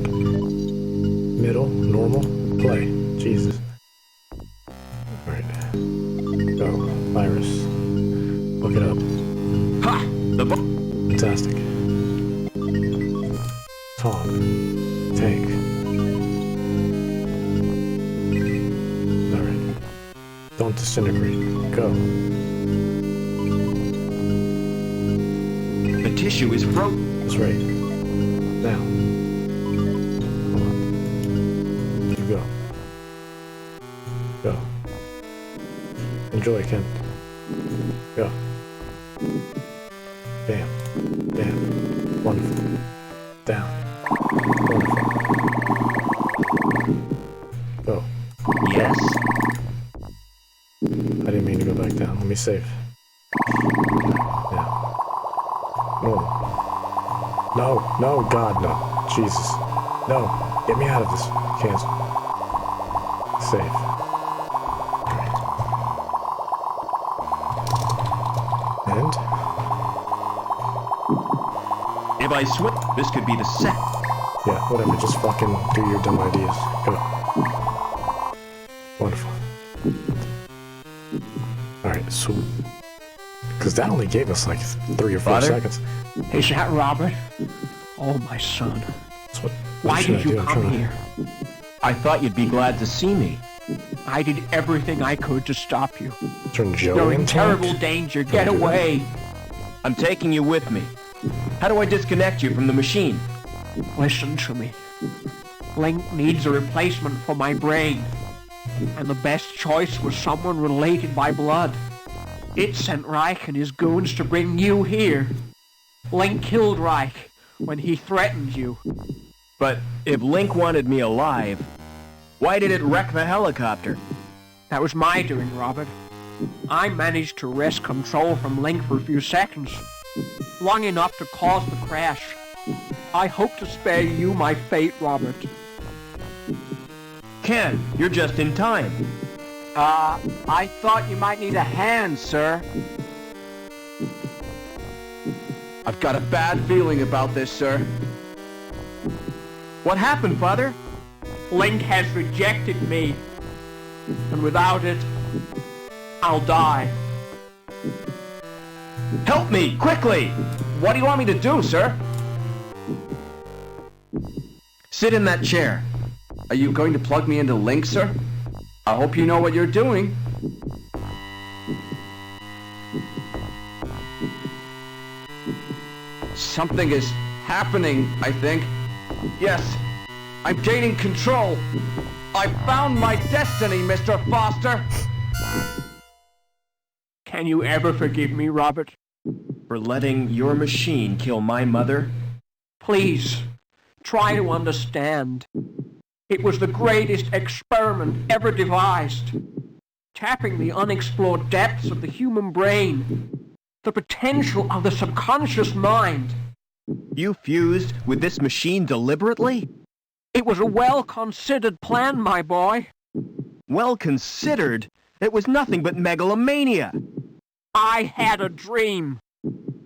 Middle, normal, play. Jesus. Alright. Go. Virus. Look it up. Ha! The Fantastic. Tong. Tank. Alright. Don't disintegrate. Go. The tissue is broken. That's right. Now. Hold on. You go. Go. Enjoy, Ken. Go. Bam. Bam. Wonderful. Down. Wonderful. Go. Yes. I didn't mean to go back down. Let me save. Now. Normal. No, no, God, no. Jesus. No. Get me out of this. Cancel. Save. Alright. And? If I swim, this could be the set. Yeah, whatever. Just fucking do your dumb ideas. Go. Wonderful. Alright, so... Because that only gave us like 3 or 4 Father? seconds. Is that Robert? Oh, my son. That's what Why should did I you do? I'm come trying to- here? I thought you'd be glad to see me. I did everything I could to stop you. Turn Joey You're in into terrible danger. Get away. I'm taking you with me. How do I disconnect you from the machine? Listen to me. Link needs a replacement for my brain. And the best choice was someone related by blood. It sent Reich and his goons to bring you here. Link killed Reich when he threatened you. But if Link wanted me alive, why did it wreck the helicopter? That was my doing, Robert. I managed to wrest control from Link for a few seconds, long enough to cause the crash. I hope to spare you my fate, Robert. Ken, you're just in time. I thought you might need a hand, sir. I've got a bad feeling about this, sir. What happened, Father? Link has rejected me, and without it, I'll die. Help me, quickly! What do you want me to do, sir? Sit in that chair. Are you going to plug me into Link, sir? I hope you know what you're doing. Something is happening, I think. Yes, I'm gaining control. I found my destiny, Mr. Foster. Can you ever forgive me, Robert? For letting your machine kill my mother? Please, try to understand. It was the greatest experiment ever devised, tapping the unexplored depths of the human brain, the potential of the subconscious mind. You fused with this machine deliberately? It was a well-considered plan, my boy. Well considered? It was nothing but megalomania. I had a dream.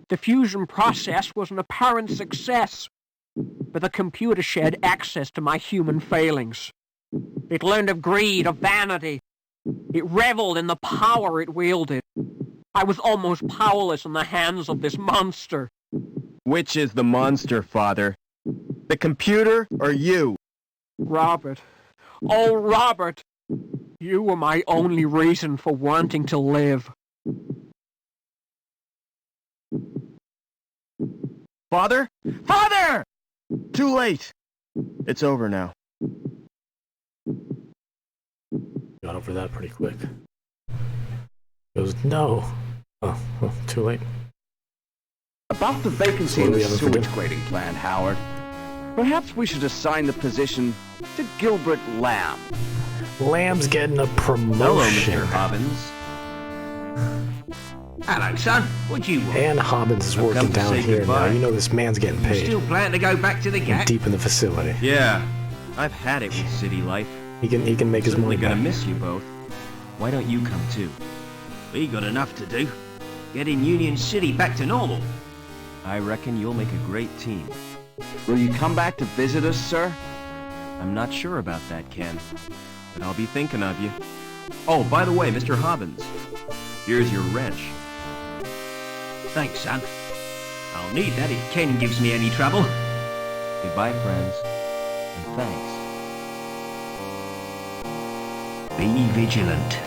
The fusion process was an apparent success, but the computer shared access to my human failings. It learned of greed, of vanity. It reveled in the power it wielded. I was almost powerless in the hands of this monster. Which is the monster, Father? The computer or you? Robert. Oh, Robert. You were my only reason for wanting to live. Father? Father! Too late. It's over now. Got over that pretty quick. Goes, no. Oh, well, too late. About the vacancy in the sewage grading plant, Howard. Perhaps we should assign the position to Gilbert Lamb. Lamb's getting a promotion. Hello, Mr. Hobbins. Hello, son. What do you want? And Hobbins is I've working come to down say here goodbye. now. You know this man's getting paid. Still plan to go back to the gap? Deep in the facility. Yeah, I've had it with city life. He can make his Certainly money gonna back. miss you both. Why don't you come too? We got enough to do. Getting Union City back to normal. I reckon you'll make a great team. Will you come back to visit us, sir? I'm not sure about that, Ken, but I'll be thinking of you. Oh, by the way, Mr. Hobbins, here's your wrench. Thanks, son. I'll need that if Ken gives me any trouble. Goodbye, friends, and thanks. Be vigilant.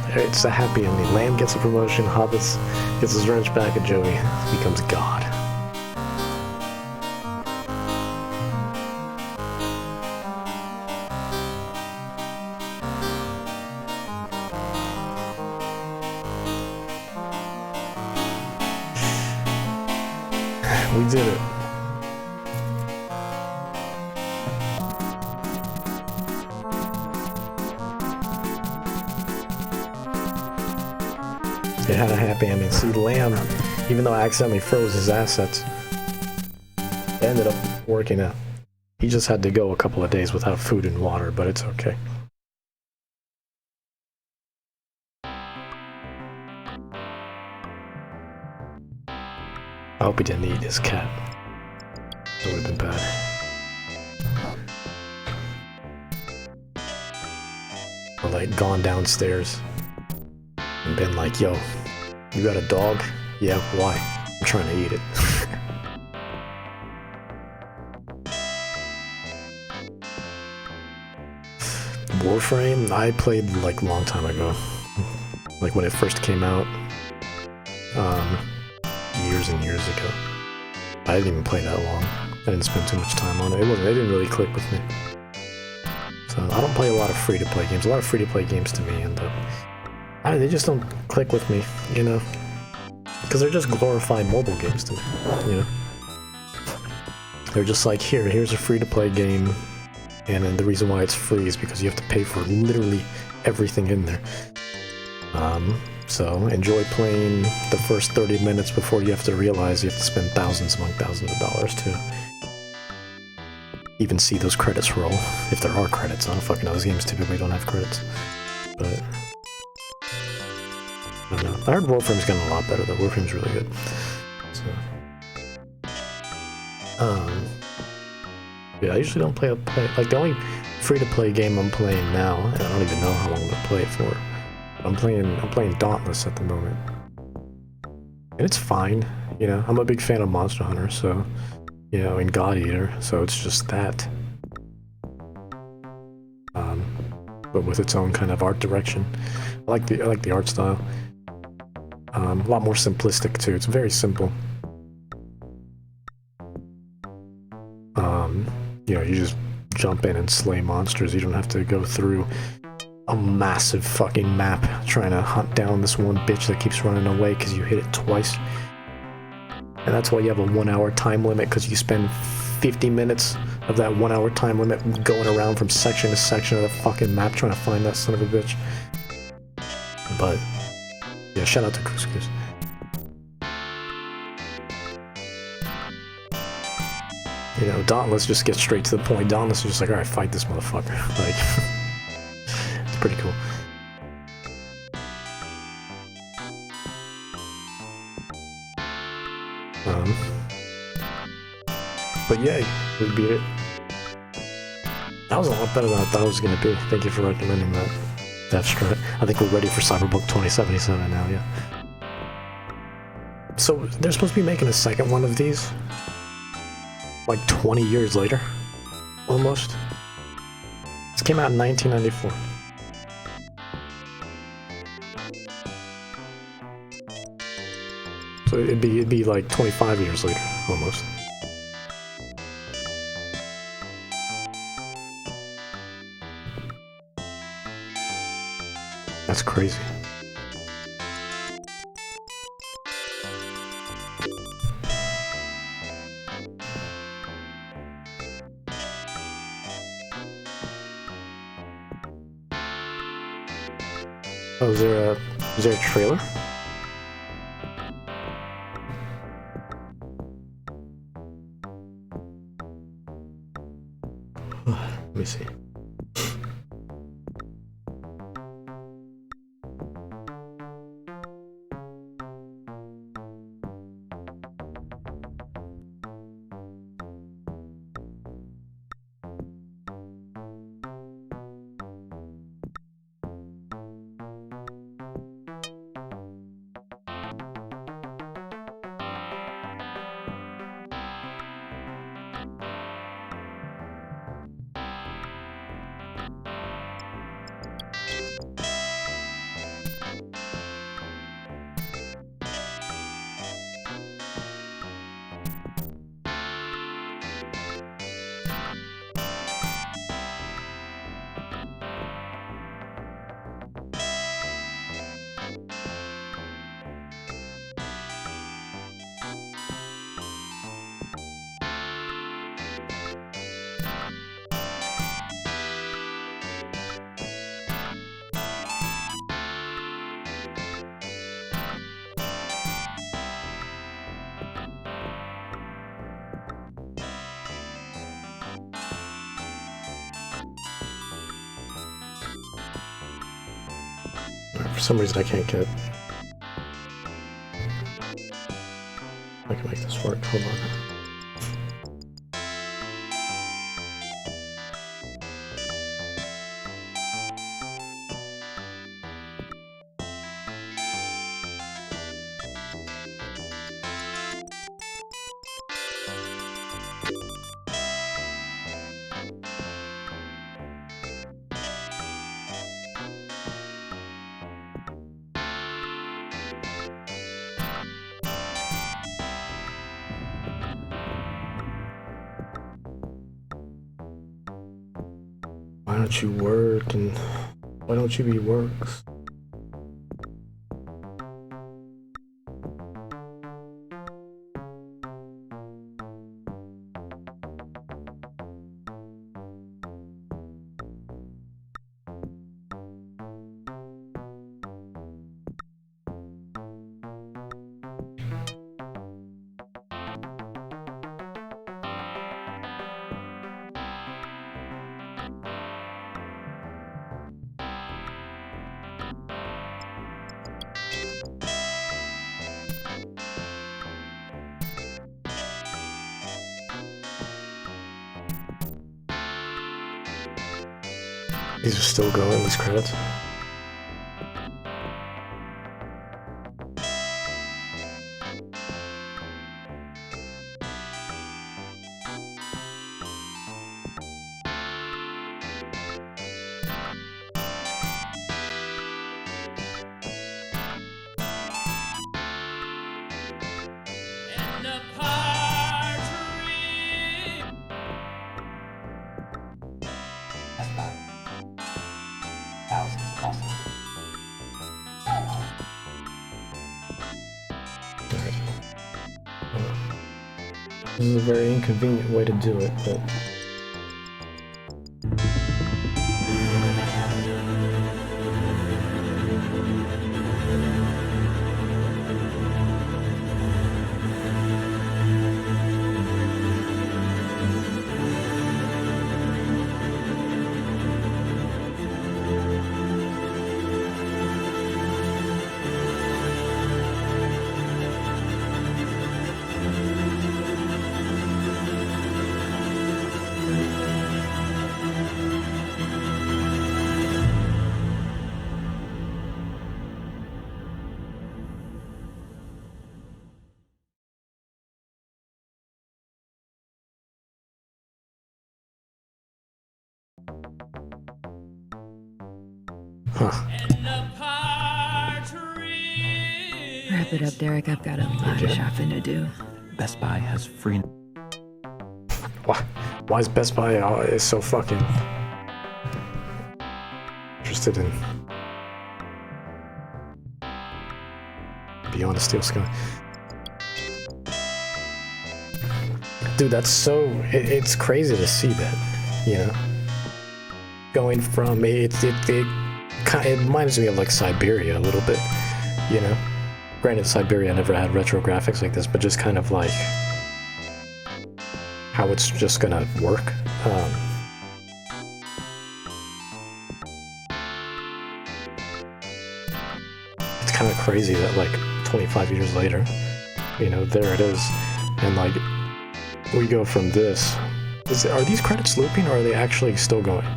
Yeah, it's a happy ending. Lamb gets a promotion, Hobbits gets his wrench back, and Joey becomes God. We did it. It had a happy ending. See, Lamb, even though I accidentally froze his assets, it ended up working out. He just had to go a couple of days without food and water, but it's okay. I hope he didn't eat his cat. That would have been bad. Or like gone downstairs and been like, yo, you got a dog? Yeah, why? I'm trying to eat it. Warframe, I played like a long time ago. Like when it first came out. Years and years ago. I didn't even play that long. I didn't spend too much time on it. It didn't really click with me. So I don't play a lot of free-to-play games. A lot of free-to-play games to me end up, they just don't click with me, you know? Because they're just glorified mobile games to me, you know? They're just like, here's a free-to-play game, and then the reason why it's free is because you have to pay for literally everything in there. So enjoy playing the first 30 minutes before you have to realize you have to spend thousands among thousands of dollars to even see those credits roll, if there are credits. I don't fucking know, those games typically don't have credits. But I don't know. I heard Warframe's gotten a lot better though. Warframe's really good. So yeah, I usually don't play like the only free-to-play game I'm playing now, and I don't even know how long I'm gonna play it for. I'm playing Dauntless at the moment. And it's fine, you know. I'm a big fan of Monster Hunter, so, you know, and God Eater, so it's just that. But with its own kind of art direction. I like the art style. A lot more simplistic too. It's very simple. You know, you just jump in and slay monsters. You don't have to go through a massive fucking map trying to hunt down this one bitch that keeps running away because you hit it twice. And that's why you have a 1 hour time limit, because you spend 50 minutes of that 1 hour time limit going around from section to section of the fucking map trying to find that son of a bitch. But yeah, shout out to Couscous. You know, Dauntless just gets straight to the point. Dauntless is just like, alright, fight this motherfucker. Like, it's pretty cool. But yeah, we beat it. That was a lot better than I thought it was going to be. Thank you for recommending that, Death Strut. I think we're ready for Cyberpunk 2077 now, yeah. So, they're supposed to be making a second one of these? Like 20 years later? Almost? This came out in 1994. So it'd be like 25 years later, almost. That's crazy. Oh, is there a trailer? Let me see. For some reason I can't get... I can make this work, hold on. Why don't you work and why don't you be works? These are still going, these credits. This is a very inconvenient way to do it, but... Wrap it up, Derek. I've got a lot of shopping to do. Best Buy has free... Why is Best Buy is so fucking interested in Beyond the Steel Sky? Dude, that's so... It's crazy to see that, you know? Going from... It reminds me of, like, Siberia a little bit, you know? Granted, Siberia never had retro graphics like this, but just kind of like how it's just gonna work. It's kind of crazy that like 25 years later, you know, there it is, and like we go from this. Are these credits looping, or are they actually still going?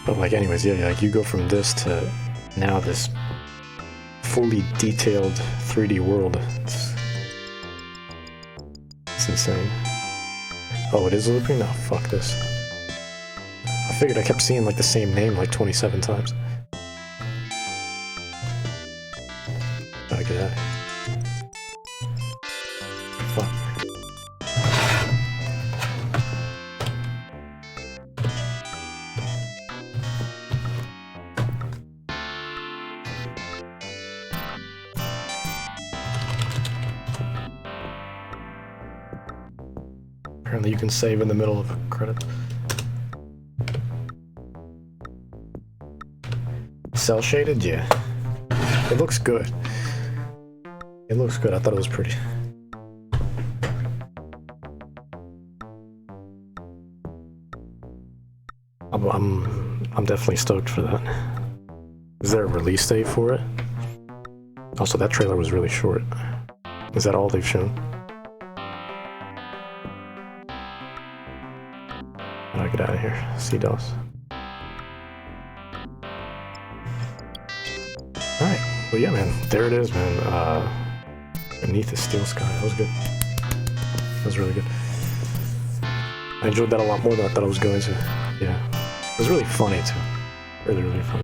But like, anyways, yeah, like you go from this to now this fully detailed 3D world. It's insane. Oh, it is looping? No, fuck this. I figured I kept seeing like the same name like 27 times. Gotta get out of here. Fuck. Apparently you can save in the middle of a credit. Cell shaded? Yeah. It looks good. It looks good. I thought it was pretty. I'm definitely stoked for that. Is there a release date for it? Also, that trailer was really short. Is that all they've shown? I'll get out of here. CDOS. Alright. Well, yeah, man. There it is, man. Beneath the Steel Sky. That was good. That was really good. I enjoyed that a lot more than I thought I was going to. Yeah. It was really funny, too. Really, really funny.